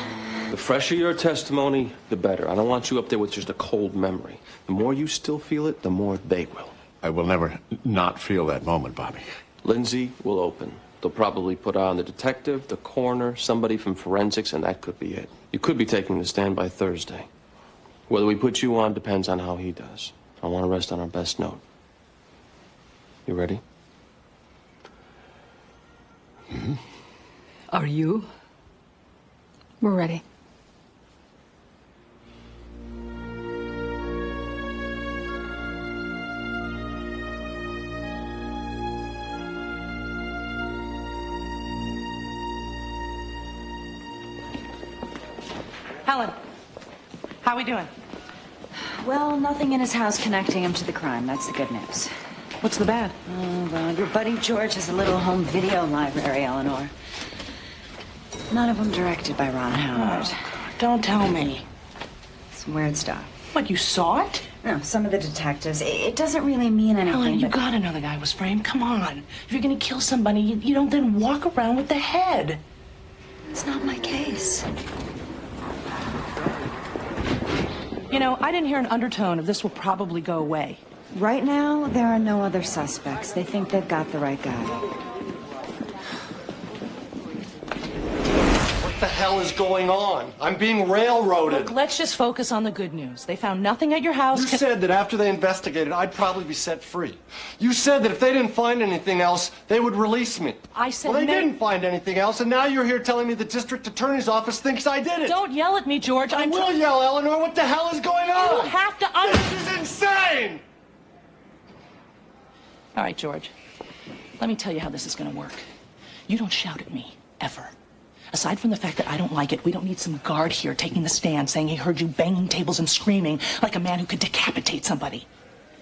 The fresher your testimony, the better. I don't want you up there with just a cold memory. The more you still feel it, the more they will. I will never not feel that moment, Bobby. Lindsay will open. They'll probably put on the detective, the coroner, somebody from forensics, and that could be it. You could be taking the stand by Thursday. Whether we put you on depends on how he does. I want to rest on our best note. You ready? Mm-hmm. Are you? We're ready. Helen, how we doing? Well, nothing in his house connecting him to the crime. That's the good news. What's the bad? Oh, well, your buddy George has a little home video library, Eleanor. None of them directed by Ron Howard. Oh, don't tell me. Some weird stuff. What, you saw it? No, some of the detectives. It doesn't really mean anything. Helen, you gotta know the guy was framed. Come on. If you're gonna kill somebody, you don't then walk around with the head. It's not my case. You know, I didn't hear an undertone of this will probably go away. Right now, there are no other suspects. They think they've got the right guy. What the hell is going on? I'm being railroaded. Look, let's just focus on the good news. They found nothing at your house. You said that after they investigated, I'd probably be set free. You said that if they didn't find anything else, they would release me. I said well, they didn't find anything else, and now you're here telling me the district attorney's office thinks I did it. Don't yell at me, George. I will yell, Eleanor. What the hell is going on? You have to This is insane! All right, George. Let me tell you how this is going to work. You don't shout at me, ever. Aside from the fact that I don't like it, we don't need some guard here taking the stand saying he heard you banging tables and screaming like a man who could decapitate somebody.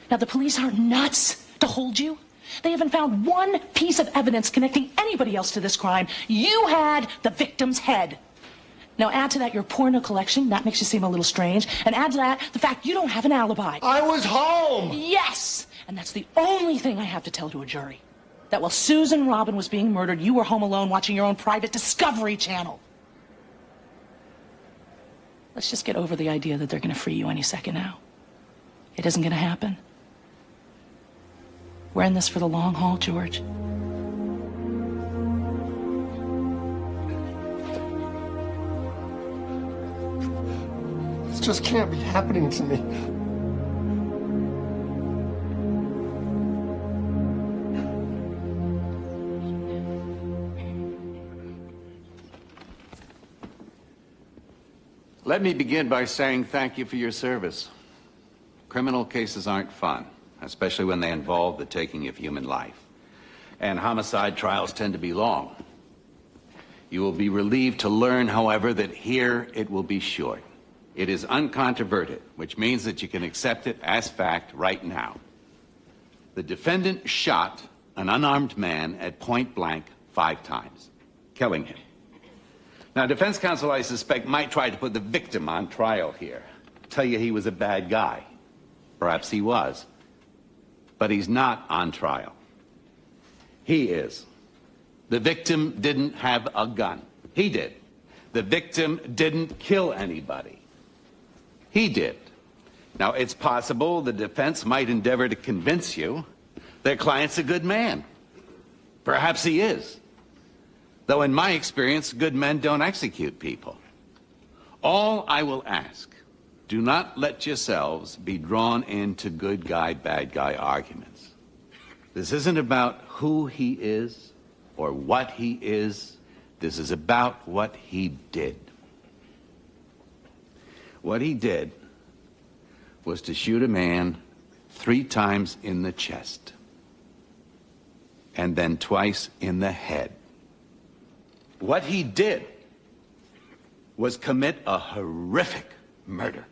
Now, the police aren't nuts to hold you. They haven't found one piece of evidence connecting anybody else to this crime. You had the victim's head. Now, add to that your porno collection. That makes you seem a little strange. And add to that the fact you don't have an alibi. I was home! Yes! And that's the only thing I have to tell to a jury. That while Susan Robin was being murdered, you were home alone watching your own private Discovery Channel. Let's just get over the idea that they're going to free you any second now. It isn't going to happen. We're in this for the long haul, George. This just can't be happening to me. Let me begin by saying thank you for your service. Criminal cases aren't fun, especially when they involve the taking of human life. And homicide trials tend to be long. You will be relieved to learn, however, that here it will be short. It is uncontroverted, which means that you can accept it as fact right now. The defendant shot an unarmed man at point blank 5 times, killing him. Now, defense counsel, I suspect, might try to put the victim on trial here. Tell you he was a bad guy. Perhaps he was. But he's not on trial. He is. The victim didn't have a gun. He did. The victim didn't kill anybody. He did. Now, it's possible the defense might endeavor to convince you their client's a good man. Perhaps he is. Though in my experience, good men don't execute people. All I will ask, do not let yourselves be drawn into good guy, bad guy arguments. This isn't about who he is or what he is. This is about what he did. What he did was to shoot a man 3 times in the chest and then twice in the head. What he did was commit a horrific murder.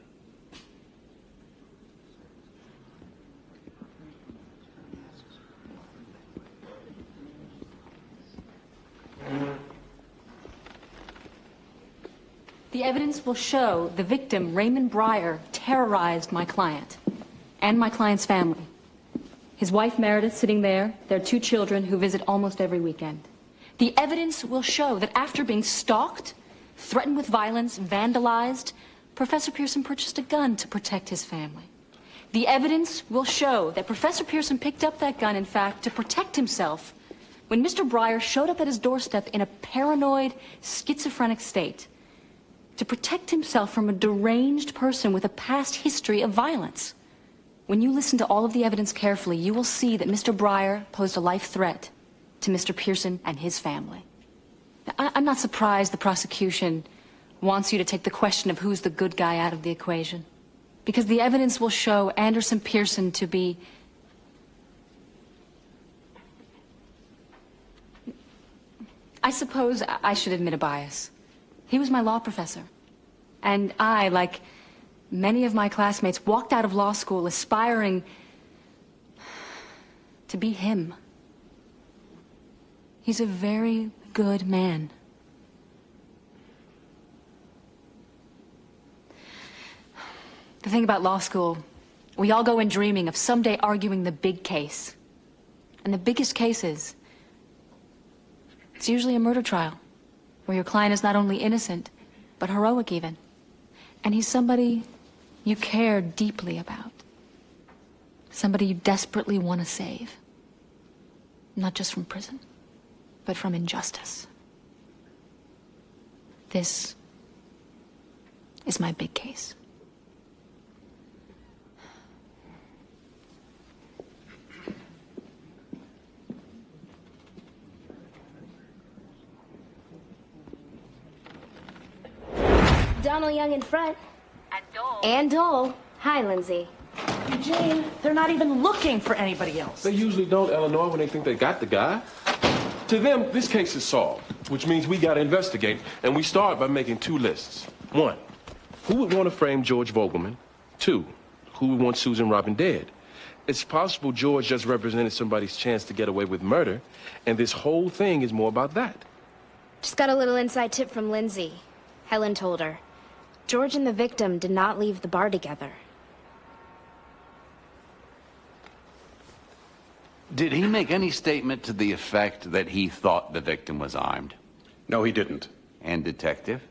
The evidence will show the victim, Raymond Breyer, terrorized my client and my client's family. His wife, Meredith, sitting there, their 2 children who visit almost every weekend. The evidence will show that after being stalked, threatened with violence, vandalized, Professor Pearson purchased a gun to protect his family. The evidence will show that Professor Pearson picked up that gun, in fact, to protect himself when Mr. Breyer showed up at his doorstep in a paranoid, schizophrenic state, to protect himself from a deranged person with a past history of violence. When you listen to all of the evidence carefully, you will see that Mr. Breyer posed a life threat to Mr. Pearson and his family. Now, I'm not surprised the prosecution wants you to take the question of who's the good guy out of the equation, because the evidence will show Anderson Pearson to be I suppose I should admit a bias. He was my law professor, and I, like many of my classmates, walked out of law school aspiring to be him. He's a very good man. The thing about law school, we all go in dreaming of someday arguing the big case. And the biggest cases, it's usually a murder trial, where your client is not only innocent, but heroic even. And he's somebody you care deeply about. Somebody you desperately want to save. Not just from prison, but from injustice. This is my big case. Donald Young in front. And Dole. Hi, Lindsay. Eugene, they're not even looking for anybody else. They usually don't, Eleanor, when they think they got the guy. To them, this case is solved, which means we gotta investigate, and we start by making two lists. One, who would want to frame George Vogelman? Two, who would want Susan Robin dead? It's possible George just represented somebody's chance to get away with murder, and this whole thing is more about that. Just got a little inside tip from Lindsay. Helen told her. George and the victim did not leave the bar together. Did he make any statement to the effect that he thought the victim was armed? No, he didn't. And detective,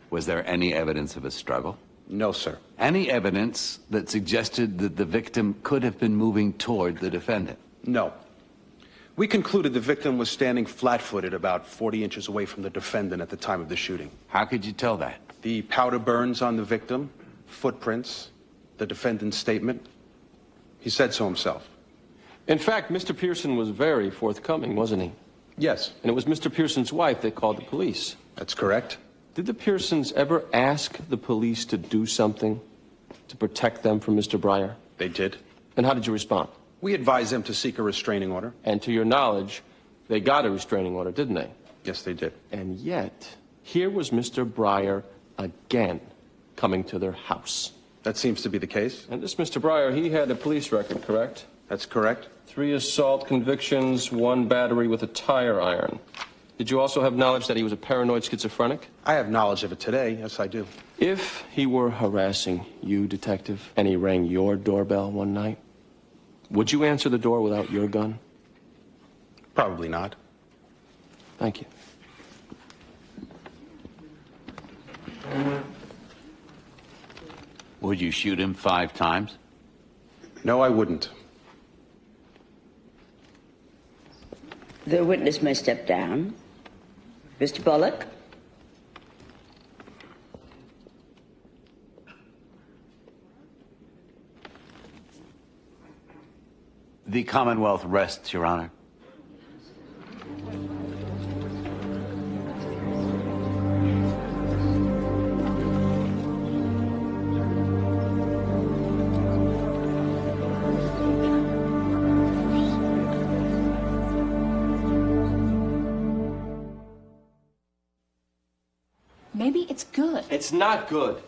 was there any evidence of a struggle? No, sir. Any evidence that suggested that the victim could have been moving toward the defendant? No. We concluded the victim was standing flat-footed about 40 inches away from the defendant at the time of the shooting. How could you tell that? The powder burns on the victim, footprints, the defendant's statement. He said so himself. In fact, Mr. Pearson was very forthcoming, wasn't he? Yes. And it was Mr. Pearson's wife that called the police. That's correct. Did the Pearsons ever ask the police to do something to protect them from Mr. Breyer? They did. And how did you respond? We advised them to seek a restraining order. And to your knowledge, they got a restraining order, didn't they? Yes, they did. And yet, here was Mr. Breyer again coming to their house. That seems to be the case. And this Mr. Breyer, he had a police record, correct? That's correct. 3 assault convictions, 1 battery with a tire iron. Did you also have knowledge that he was a paranoid schizophrenic? I have knowledge of it today. Yes, I do. If he were harassing you, detective, and he rang your doorbell one night, would you answer the door without your gun? Probably not. Thank you. Would you shoot him 5 times? No, I wouldn't. The witness may step down. Mr. Bullock? The Commonwealth rests, Your Honor. Maybe it's good. It's not good.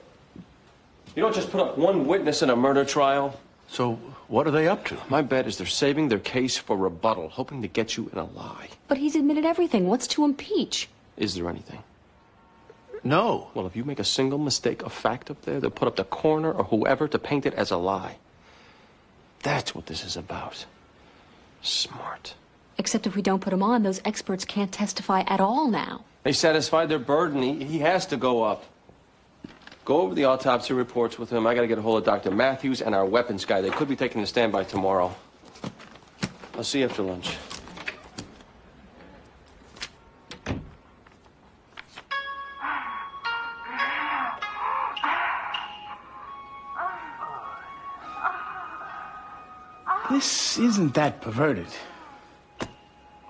You don't just put up one witness in a murder trial. So what are they up to? My bet is they're saving their case for rebuttal, hoping to get you in a lie. But he's admitted everything. What's to impeach? Is there anything? No. Well, if you make a single mistake of fact up there, they'll put up the coroner or whoever to paint it as a lie. That's what this is about. Smart. Except if we don't put him on, those experts can't testify at all now. They satisfied their burden. He has to go up. Go over the autopsy reports with him. I gotta get a hold of Dr. Matthews and our weapons guy. They could be taking the stand by tomorrow. I'll see you after lunch. This isn't that perverted.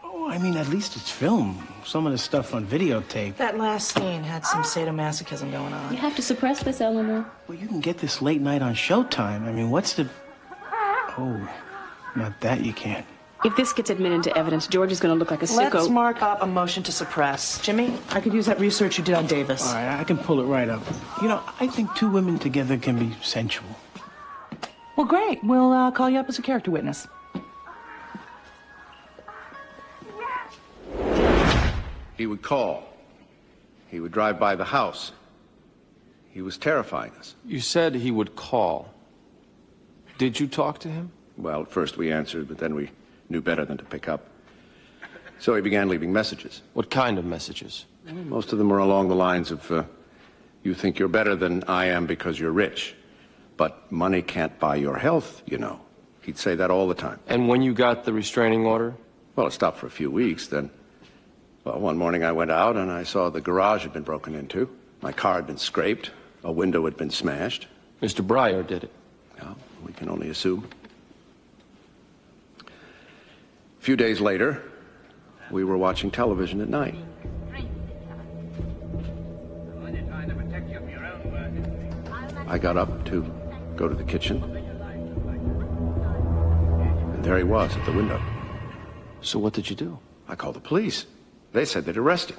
Oh, I mean, at least it's film. Some of the stuff on videotape. That last scene had some sadomasochism going on. You have to suppress this, Eleanor. Well, you can get this late night on Showtime. I mean, what's the... Oh, not that you can't. If this gets admitted into evidence, George is going to look like a sicko. Let's mark up a motion to suppress. Jimmy, I could use that research you did on Davis. All right, I can pull it right up. You know, I think 2 women together can be sensual. Well, great. We'll call you up as a character witness. He would call. He would drive by the house. He was terrifying us. You said he would call. Did you talk to him? Well, at first we answered, but then we knew better than to pick up. So he began leaving messages. What kind of messages? Most of them were along the lines of, you think you're better than I am because you're rich. But money can't buy your health, you know. He'd say that all the time. And when you got the restraining order? Well, it stopped for a few weeks. Then, well, one morning I went out and I saw the garage had been broken into. My car had been scraped. A window had been smashed. Mr. Breyer did it. Well, we can only assume. A few days later, we were watching television at night. I got up to go to the kitchen. And there he was at the window. So what did you do? I called the police. They said they'd arrest him.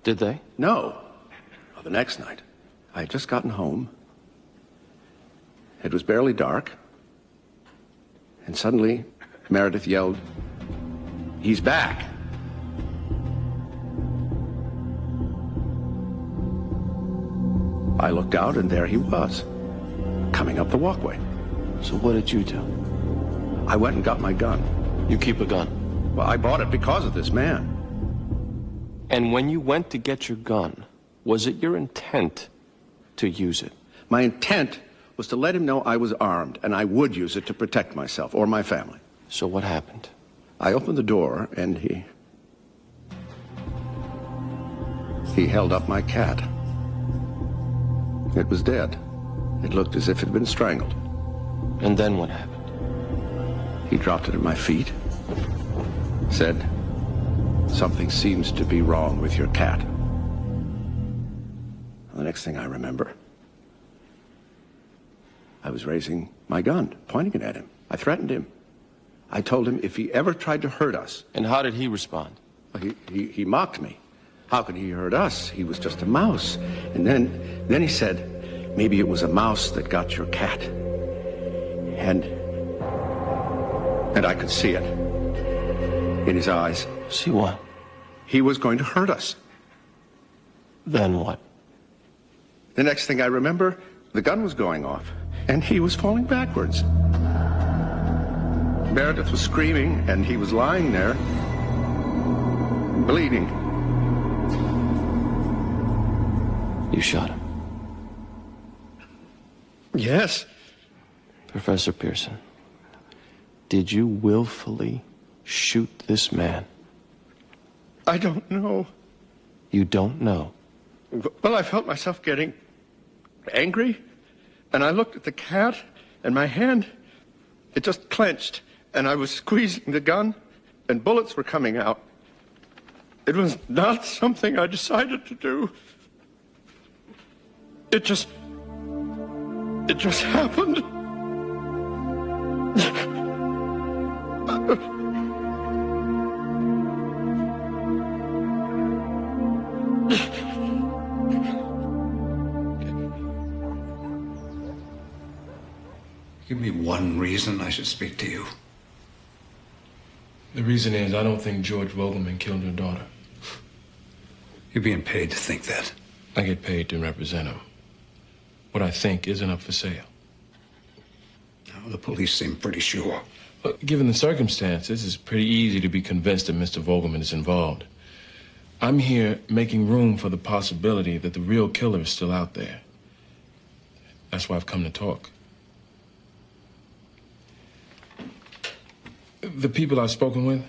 Did they? No. Well, the next night, I had just gotten home. It was barely dark. And suddenly, Meredith yelled, "He's back!" I looked out, and there he was, coming up the walkway. So what did you do? I went and got my gun. You keep a gun? Well, I bought it because of this man. And when you went to get your gun, was it your intent to use it? My intent was to let him know I was armed, and I would use it to protect myself or my family. So what happened? I opened the door, and he held up my cat. It was dead. It looked as if it had been strangled. And then what happened? He dropped it at my feet, said, "Something seems to be wrong with your cat." The next thing I remember, I was raising my gun, pointing it at him. I threatened him. I told him if he ever tried to hurt us. And how did he respond? He mocked me. How could he hurt us? He was just a mouse. And then he said, maybe it was a mouse that got your cat. And I could see it in his eyes. See what? He was going to hurt us. Then what? The next thing I remember, the gun was going off, and he was falling backwards. Meredith was screaming, and he was lying there, bleeding. You shot him? Yes. Professor Pearson, did you willfully shoot this man? I don't know. You don't know? Well, I felt myself getting angry, and I looked at the cat, and my hand, it just clenched, and I was squeezing the gun, and bullets were coming out. It was not something I decided to do. It just happened. Give me one reason I should speak to you. The reason is I don't think George Vogelman killed your daughter. You're being paid to think that. I get paid to represent him. What I think isn't up for sale. Now, the police seem pretty sure. But given the circumstances, it's pretty easy to be convinced that Mr. Vogelman is involved. I'm here making room for the possibility that the real killer is still out there. That's why I've come to talk. The people I've spoken with,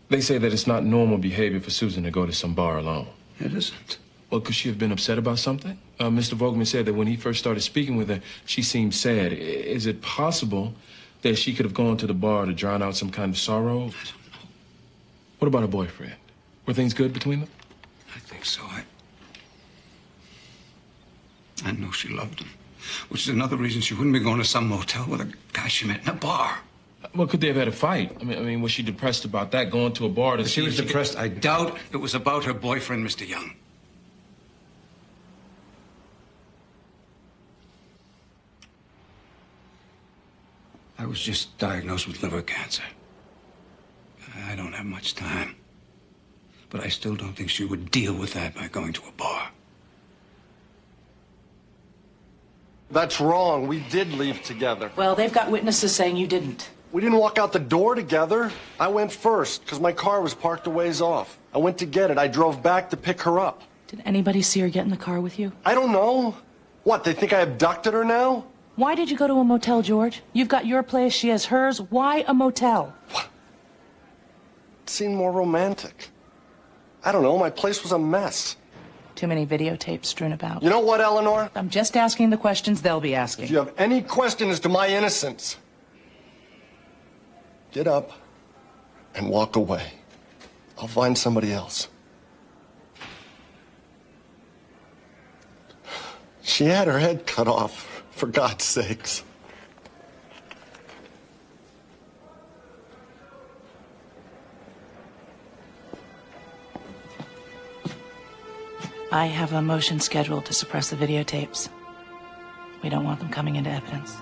they say that it's not normal behavior for Susan to go to some bar alone. It isn't. Well, could she have been upset about something? Mr. Vogelman said that when he first started speaking with her, she seemed sad. Is it possible that she could have gone to the bar to drown out some kind of sorrow? I don't know. What about her boyfriend? Were things good between them? I think so. I know she loved him, which is another reason she wouldn't be going to some motel with a guy she met in a bar. Well, could they have had a fight? I mean, was she depressed about that, going to a bar to If see she was if she depressed, I doubt it was about her boyfriend, Mr. Young. I was just diagnosed with liver cancer. I don't have much time. But I still don't think she would deal with that by going to a bar. That's wrong. We did leave together. Well, they've got witnesses saying you didn't. We didn't walk out the door together. I went first because my car was parked a ways off. I went to get it. I drove back to pick her up. Did anybody see her get in the car with you? I don't know. What, they think I abducted her now? Why did you go to a motel, George? You've got your place, she has hers. Why a motel? It seemed more romantic. I don't know, my place was a mess. Too many videotapes strewn about. You know what, Eleanor? I'm just asking the questions they'll be asking. If you have any question as to my innocence, get up and walk away. I'll find somebody else. She had her head cut off, for God's sakes. I have a motion scheduled to suppress the videotapes. We don't want them coming into evidence.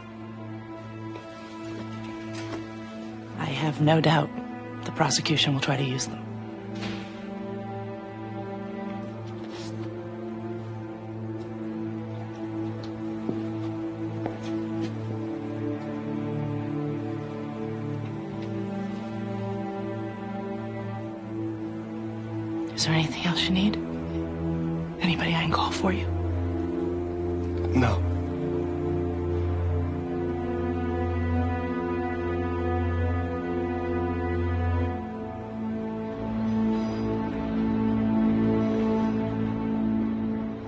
I have no doubt the prosecution will try to use them. Is there anything else you need? Anybody I can call for you? No.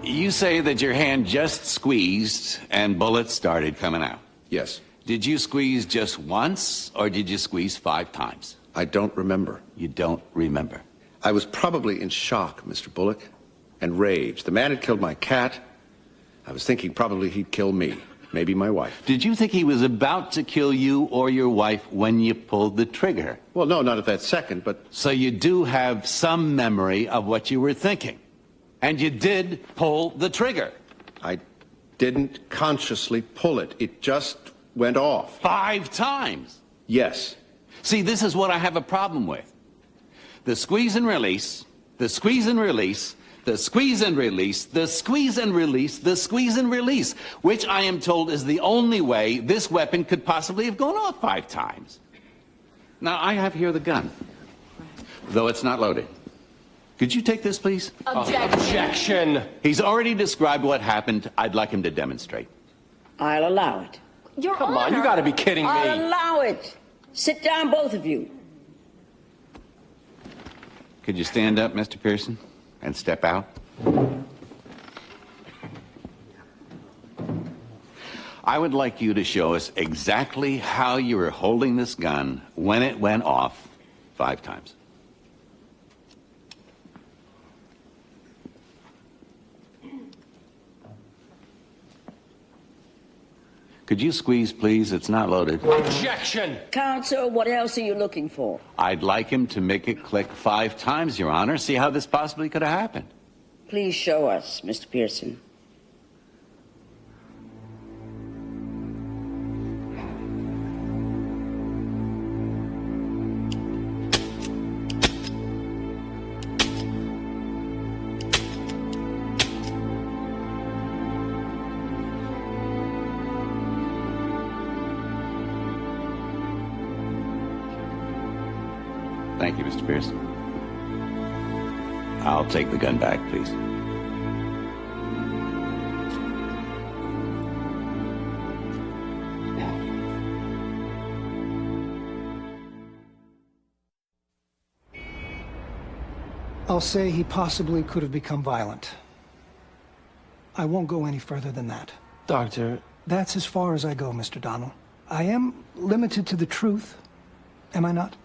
You say that your hand just squeezed and bullets started coming out. Yes. Did you squeeze just once or did you squeeze 5 times? I don't remember. You don't remember. I was probably in shock, Mr. Bullock, and rage. The man had killed my cat. I was thinking probably he'd kill me, maybe my wife. Did you think he was about to kill you or your wife when you pulled the trigger? Well, no, not at that second, but... So you do have some memory of what you were thinking. And you did pull the trigger. I didn't consciously pull it. It just went off. 5 times? Yes. See, this is what I have a problem with. The squeeze and release, the squeeze and release, the squeeze and release, the squeeze and release, the squeeze and release, which I am told is the only way this weapon could possibly have gone off 5 times. Now, I have here the gun, though it's not loaded. Could you take this, please? Objection. He's already described what happened. I'd like him to demonstrate. I'll allow it. Your Come on, Honor. you gotta be kidding me. I'll allow it. Sit down, both of you. Could you stand up, Mr. Pearson, and step out? I would like you to show us exactly how you were holding this gun when it went off 5 times. Could you squeeze, please? It's not loaded. Objection! Counsel, what else are you looking for? I'd like him to make it click 5 times, Your Honor. See how this possibly could have happened. Please show us, Mr. Pearson. Thank you, Mr. Pearson. I'll take the gun back, please. I'll say he possibly could have become violent. I won't go any further than that. Doctor. That's as far as I go, Mr. Donnell. I am limited to the truth, am I not?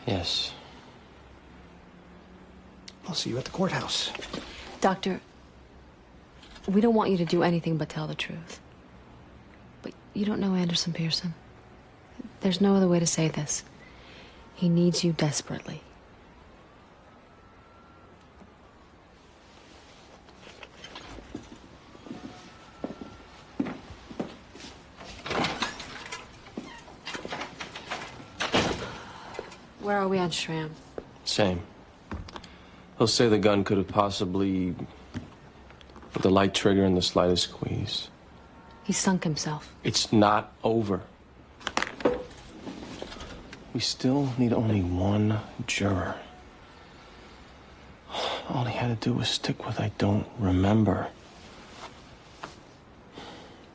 Yes. I'll see you at the courthouse. Doctor, we don't want you to do anything but tell the truth. But you don't know Anderson Pearson. There's no other way to say this. He needs you desperately. Where are we on Schramm? Same. He'll say the gun could have possibly... with the light trigger and the slightest squeeze. He sunk himself. It's not over. We still need only one juror. All he had to do was stick with I don't remember.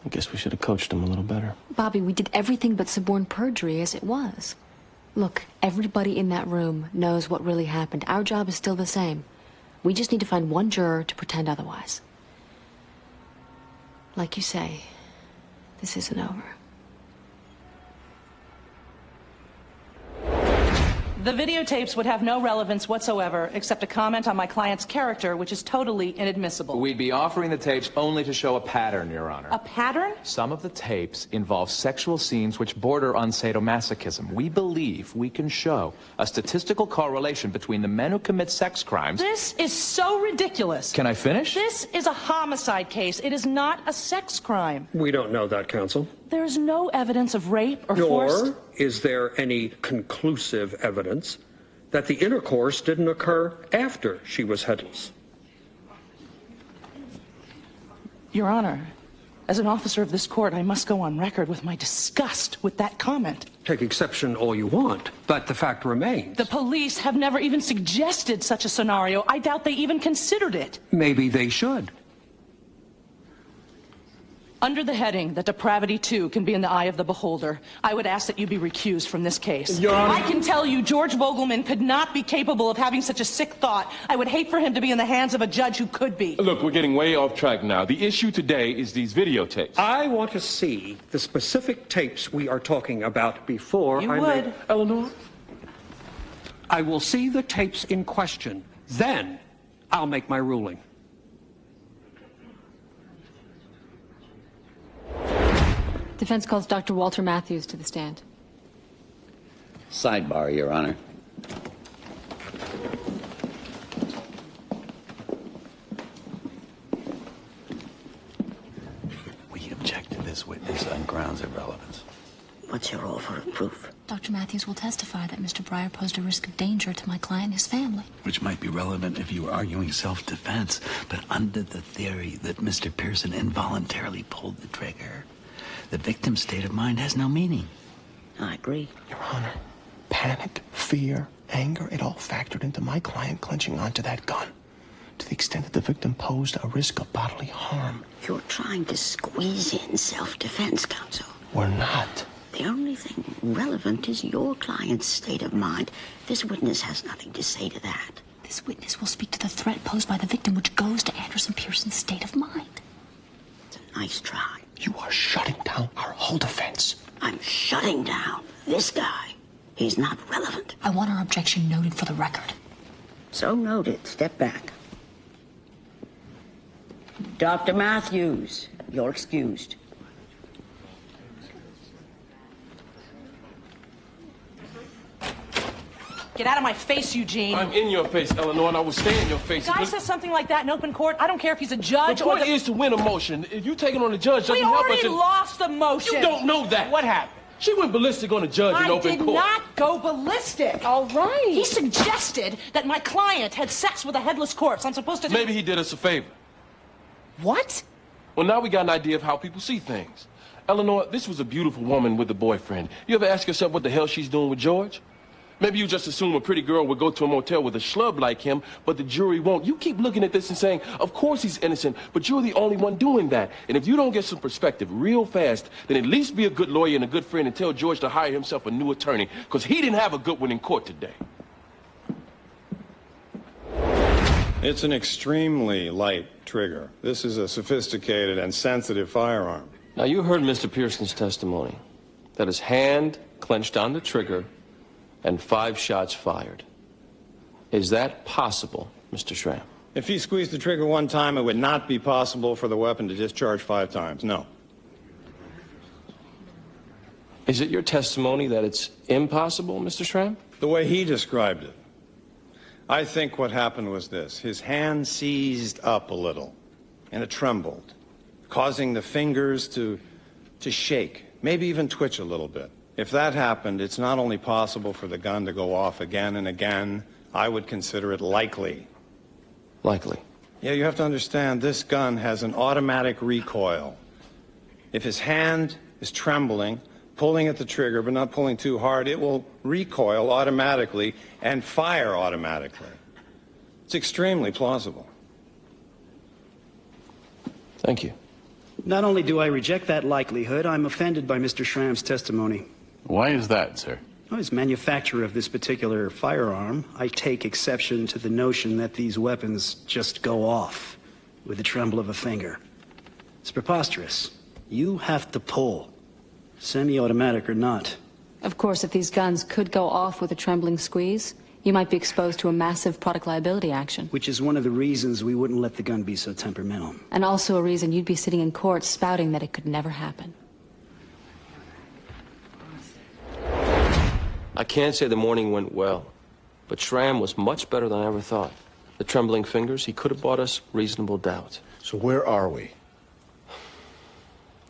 I guess we should have coached him a little better. Bobby, we did everything but suborn perjury as it was. Look, everybody in that room knows what really happened. Our job is still the same. We just need to find one juror to pretend otherwise. Like you say, this isn't over. The videotapes would have no relevance whatsoever except a comment on my client's character, which is totally inadmissible. We'd be offering the tapes only to show a pattern, Your Honor. A pattern? Some of the tapes involve sexual scenes which border on sadomasochism. We believe we can show a statistical correlation between the men who commit sex crimes. This is so ridiculous. Can I finish? This is a homicide case. It is not a sex crime. We don't know that, counsel. There's no evidence of rape or forced... Nor is there any conclusive evidence that the intercourse didn't occur after she was headless. Your Honor, as an officer of this court, I must go on record with my disgust with that comment. Take exception all you want, but the fact remains. The police have never even suggested such a scenario. I doubt they even considered it. Maybe they should. Under the heading that depravity, too, can be in the eye of the beholder, I would ask that you be recused from this case. Your Honor. I can tell you George Vogelman could not be capable of having such a sick thought. I would hate for him to be in the hands of a judge who could be. Look, we're getting way off track now. The issue today is these videotapes. I want to see the specific tapes we are talking about before You would. Eleanor? I will see the tapes in question. Then I'll make my ruling. Defense calls Dr. Walter Matthews to the stand. Sidebar, Your Honor. We object to this witness on grounds of relevance. What's your offer of proof? Dr. Matthews will testify that Mr. Breyer posed a risk of danger to my client and his family. Which might be relevant if you were arguing self-defense, but under the theory that Mr. Pearson involuntarily pulled the trigger, the victim's state of mind has no meaning. I agree. Your Honor, panic, fear, anger, it all factored into my client clenching onto that gun. To the extent that the victim posed a risk of bodily harm. You're trying to squeeze in self-defense, counsel. We're not. The only thing relevant is your client's state of mind. This witness has nothing to say to that. This witness will speak to the threat posed by the victim, which goes to Anderson Pearson's state of mind. It's a nice try. You are shutting down our whole defense. I'm shutting down this guy. He's not relevant. I want our objection noted for the record. So noted. Step back. Dr. Matthews, you're excused. Get out of my face, Eugene. I'm in your face, Eleanor, and I will stay in your face. Guy says something like that in open court. I don't care if he's a judge The or point is to win a motion. If you taking on the judge doesn't We help us. already in- lost the motion. You don't know that. What happened? She went ballistic on the judge in I open did court. not go ballistic. All right. He suggested that my client had sex with a headless corpse. I'm supposed to... Maybe he did us a favor. What? Well, now we got an idea of how people see things. Eleanor, this was a beautiful woman with a boyfriend. You ever ask yourself what the hell she's doing with George? Maybe you just assume a pretty girl would go to a motel with a schlub like him, but the jury won't. You keep looking at this and saying, of course he's innocent, but you're the only one doing that. And if you don't get some perspective real fast, then at least be a good lawyer and a good friend and tell George to hire himself a new attorney, because he didn't have a good one in court today. It's an extremely light trigger. This is a sophisticated and sensitive firearm. Now, you heard Mr. Pearson's testimony, that his hand clenched on the trigger and 5 shots fired. Is that possible, Mr. Schramm? If he squeezed the trigger one time, it would not be possible for the weapon to discharge 5 times. No. Is it your testimony that it's impossible, Mr. Schramm? The way he described it. I think what happened was this. His hand seized up a little, and it trembled, causing the fingers to shake, maybe even twitch a little bit. If that happened, it's not only possible for the gun to go off again and again, I would consider it likely. Likely? Yeah, you have to understand, this gun has an automatic recoil. If his hand is trembling, pulling at the trigger but not pulling too hard, it will recoil automatically and fire automatically. It's extremely plausible. Thank you. Not only do I reject that likelihood, I'm offended by Mr. Schramm's testimony. Why is that, sir? Well, as manufacturer of this particular firearm, I take exception to the notion that these weapons just go off with the tremble of a finger. It's preposterous. You have to pull, semi-automatic or not. Of course, if these guns could go off with a trembling squeeze, you might be exposed to a massive product liability action. Which is one of the reasons we wouldn't let the gun be so temperamental. And also a reason you'd be sitting in court spouting that it could never happen. I can't say the morning went well, but Schramm was much better than I ever thought. The trembling fingers, he could have bought us reasonable doubt. So where are we?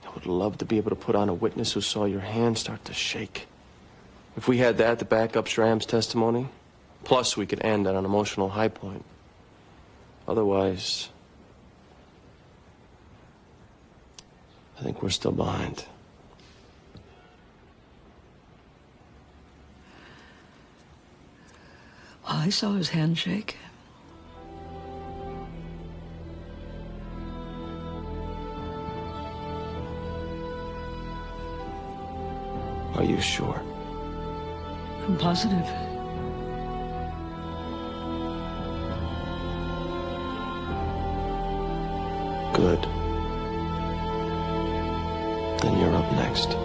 I would love to be able to put on a witness who saw your hand start to shake. If we had that to back up Schramm's testimony, plus we could end on an emotional high point. Otherwise, I think we're still behind. I saw his hand shake. Are you sure? I'm positive. Good. Then you're up next.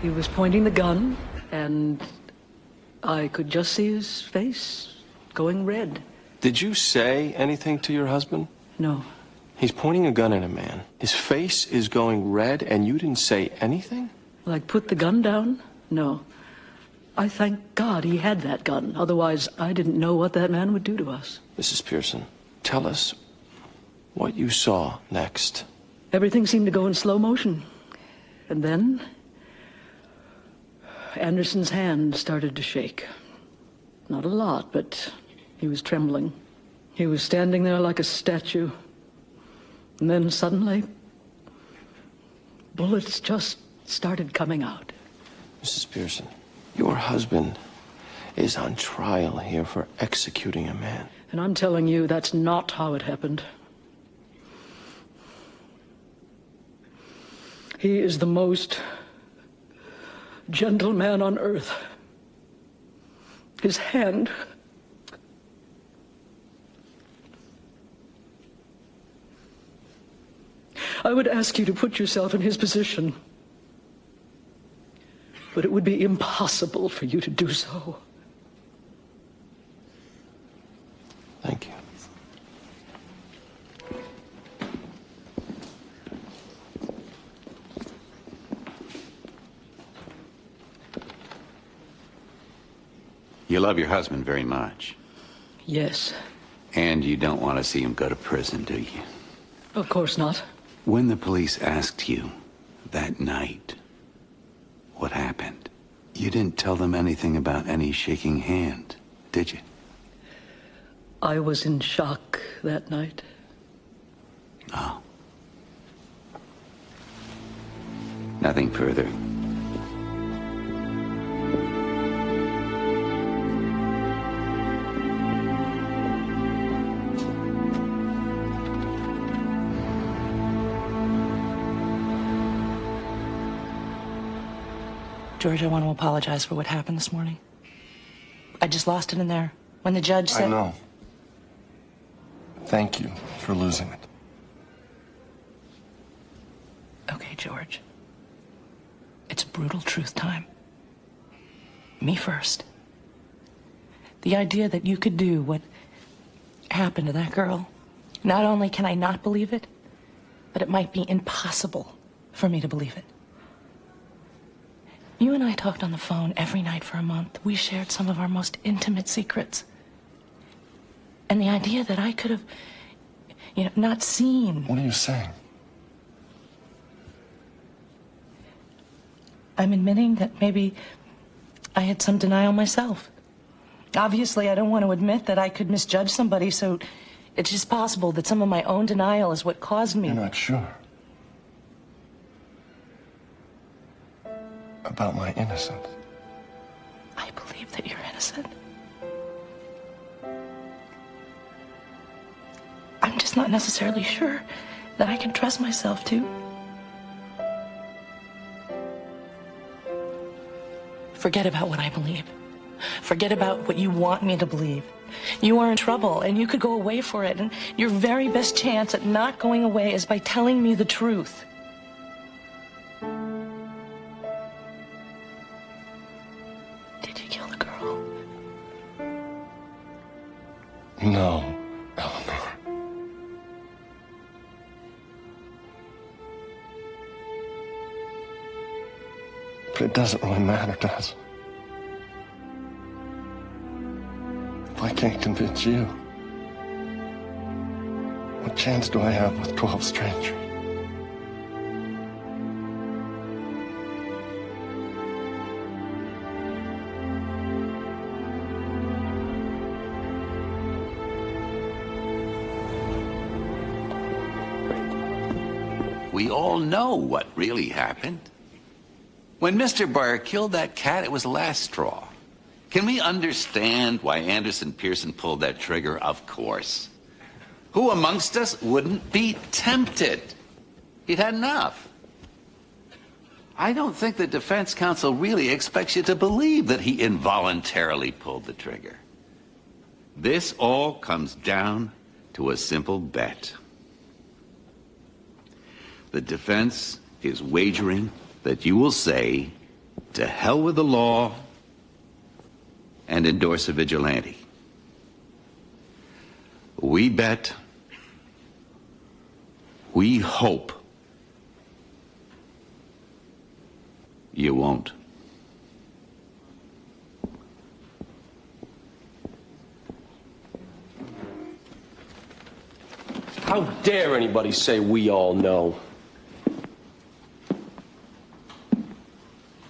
He was pointing the gun, and I could just see his face going red. Did you say anything to your husband? No. He's pointing a gun at a man. His face is going red, and you didn't say anything? Like, put the gun down? No. I thank God he had that gun. Otherwise, I didn't know what that man would do to us. Mrs. Pearson, tell us what you saw next. Everything seemed to go in slow motion. And then Anderson's hand started to shake. Not a lot, but he was trembling. He was standing there like a statue. And then suddenly, bullets just started coming out. Mrs. Pearson, your husband is on trial here for executing a man. And I'm telling you, that's not how it happened. He is the most gentle man on earth. His hand I would ask you to put yourself in his position, but it would be impossible for you to do so. Thank you. You love your husband very much. Yes. And you don't want to see him go to prison, do you? Of course not. When the police asked you that night what happened, you didn't tell them anything about any shaking hand, did you? I was in shock that night. Oh. Nothing further. George, I want to apologize for what happened this morning. I just lost it in there. When the judge said... I know. Thank you for losing it. Okay, George. It's brutal truth time. Me first. The idea that you could do what happened to that girl, not only can I not believe it, but it might be impossible for me to believe it. You and I talked on the phone every night for a month. We shared some of our most intimate secrets. And the idea that I could have, not seen... What are you saying? I'm admitting that maybe I had some denial myself. Obviously, I don't want to admit that I could misjudge somebody, so it's just possible that some of my own denial is what caused me... You're not sure? about my innocence? I believe that you're innocent. I'm just not necessarily sure that I can trust myself to. Forget about what I believe. Forget about what you want me to believe. You are in trouble, and you could go away for it, and your very best chance at not going away is by telling me the truth. Did you kill the girl? No, Eleanor. But it doesn't really matter, does it? If I can't convince you, what chance do I have with 12 strangers? We all know what really happened. When Mr. Barr killed that cat, it was the last straw. Can we understand why Anderson Pearson pulled that trigger? Of course. Who amongst us wouldn't be tempted? He'd had enough. I don't think the defense counsel really expects you to believe that he involuntarily pulled the trigger. This all comes down to a simple bet. The defense is wagering that you will say, to hell with the law, and endorse a vigilante. We bet, we hope you won't. How dare anybody say we all know?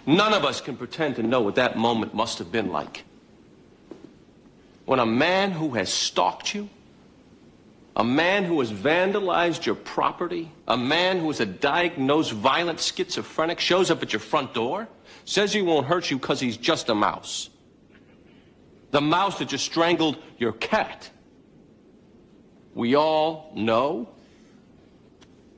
None of us can pretend to know what that moment must have been like. When a man who has stalked you, a man who has vandalized your property, a man who is a diagnosed violent schizophrenic shows up at your front door, says he won't hurt you because he's just a mouse. The mouse that just strangled your cat. We all know.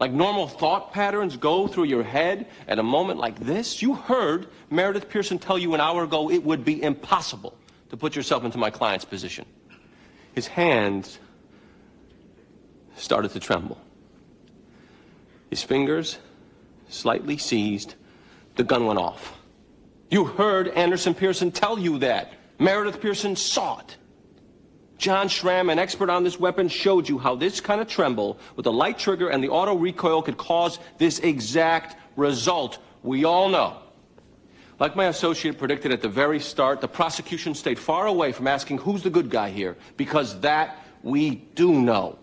Like normal thought patterns go through your head at a moment like this. You heard Meredith Pearson tell you an hour ago it would be impossible to put yourself into my client's position. His hands started to tremble. His fingers slightly seized. The gun went off. You heard Anderson Pearson tell you that. Meredith Pearson saw it. John Schramm, an expert on this weapon, showed you how this kind of tremble with the light trigger and the auto recoil could cause this exact result. We all know. Like my associate predicted at the very start, the prosecution stayed far away from asking who's the good guy here, because that we do know.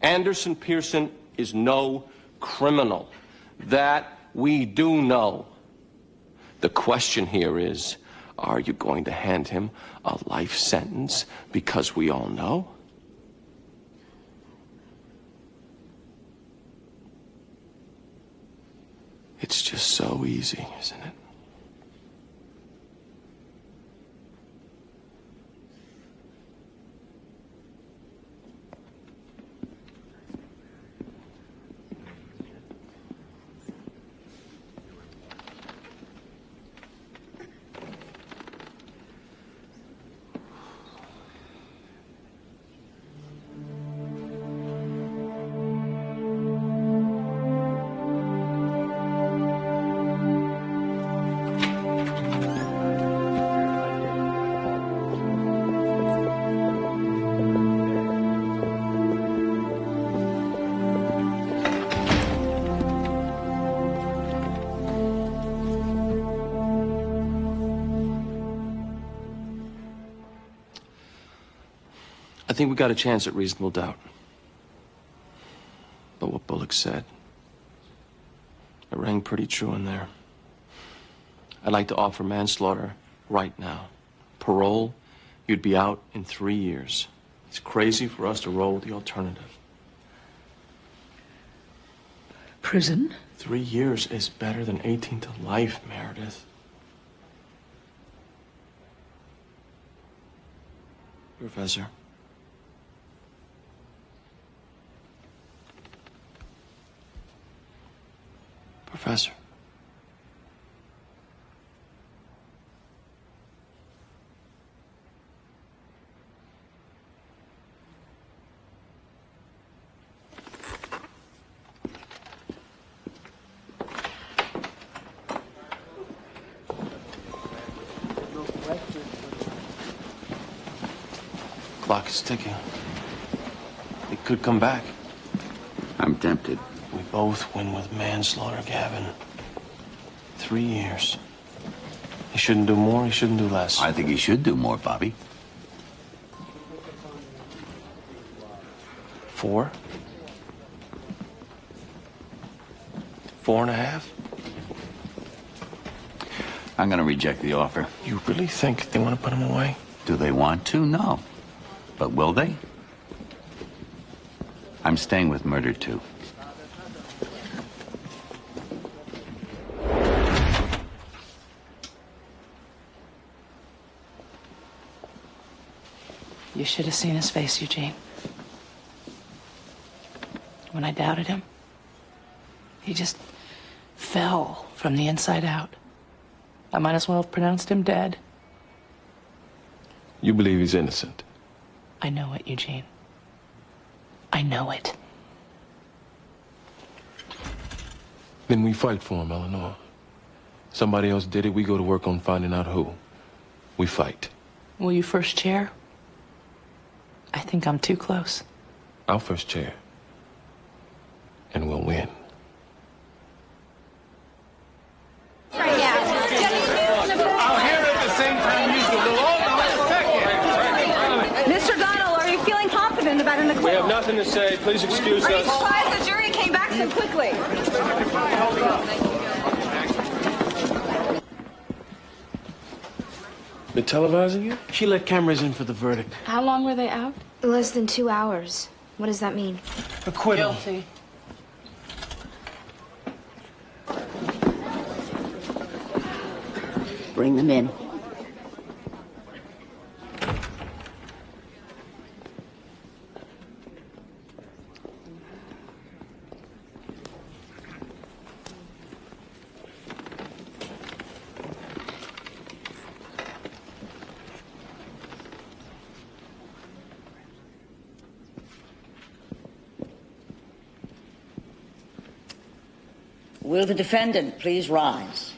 Anderson Pearson is no criminal. That we do know. The question here is, are you going to hand him a life sentence because we all know? It's just so easy, isn't it? I think we got a chance at reasonable doubt. But what Bullock said, it rang pretty true in there. I'd like to offer manslaughter right now. Parole, you'd be out in 3 years. It's crazy for us to roll with the alternative. Prison? 3 years is better than 18 to life, Meredith. Professor. Professor. Clock is ticking. It could come back. I'm tempted. We both win with manslaughter, Gavin. 3 years. He shouldn't do more, he shouldn't do less. I think he should do more, Bobby. 4? 4.5? I'm going to reject the offer. You really think they want to put him away? Do they want to? No. But will they? I'm staying with murder, too. You should have seen his face, Eugene. When I doubted him, he just fell from the inside out. I might as well have pronounced him dead. You believe he's innocent? I know it, Eugene. I know it. Then we fight for him, Eleanor. Somebody else did it, we go to work on finding out who. We fight. Will you first chair? I think I'm too close. I'll first chair. And we'll win. Mr. Donald, are you feeling confident about an acquittal? We have nothing to say. Please excuse Are you us. surprised the jury came back so quickly? They're televising it? She let cameras in for the verdict. How long were they out? Less than 2 hours. What does that mean? Acquittal. Guilty. Bring them in. Will the defendant please rise?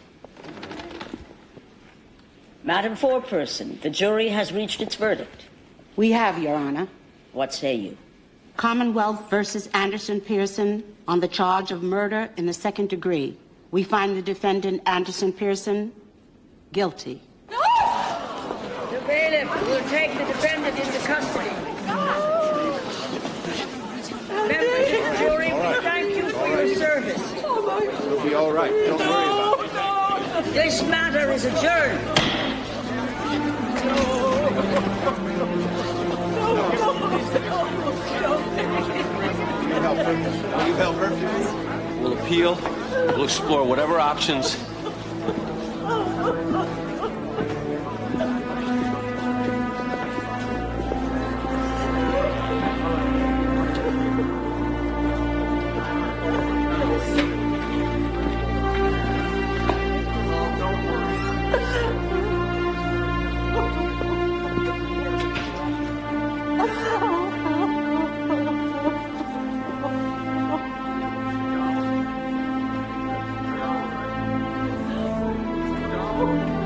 Madam Foreperson, the jury has reached its verdict. We have, Your Honor. What say you? Commonwealth versus Anderson Pearson on the charge of murder in the second degree. We find the defendant, Anderson Pearson, guilty. The bailiff will take the defendant into custody. Members of the jury, we thank you for your service. It'll be all right. Don't worry about it. This matter is adjourned. Will you help her? We'll appeal. We'll explore whatever options. Oh,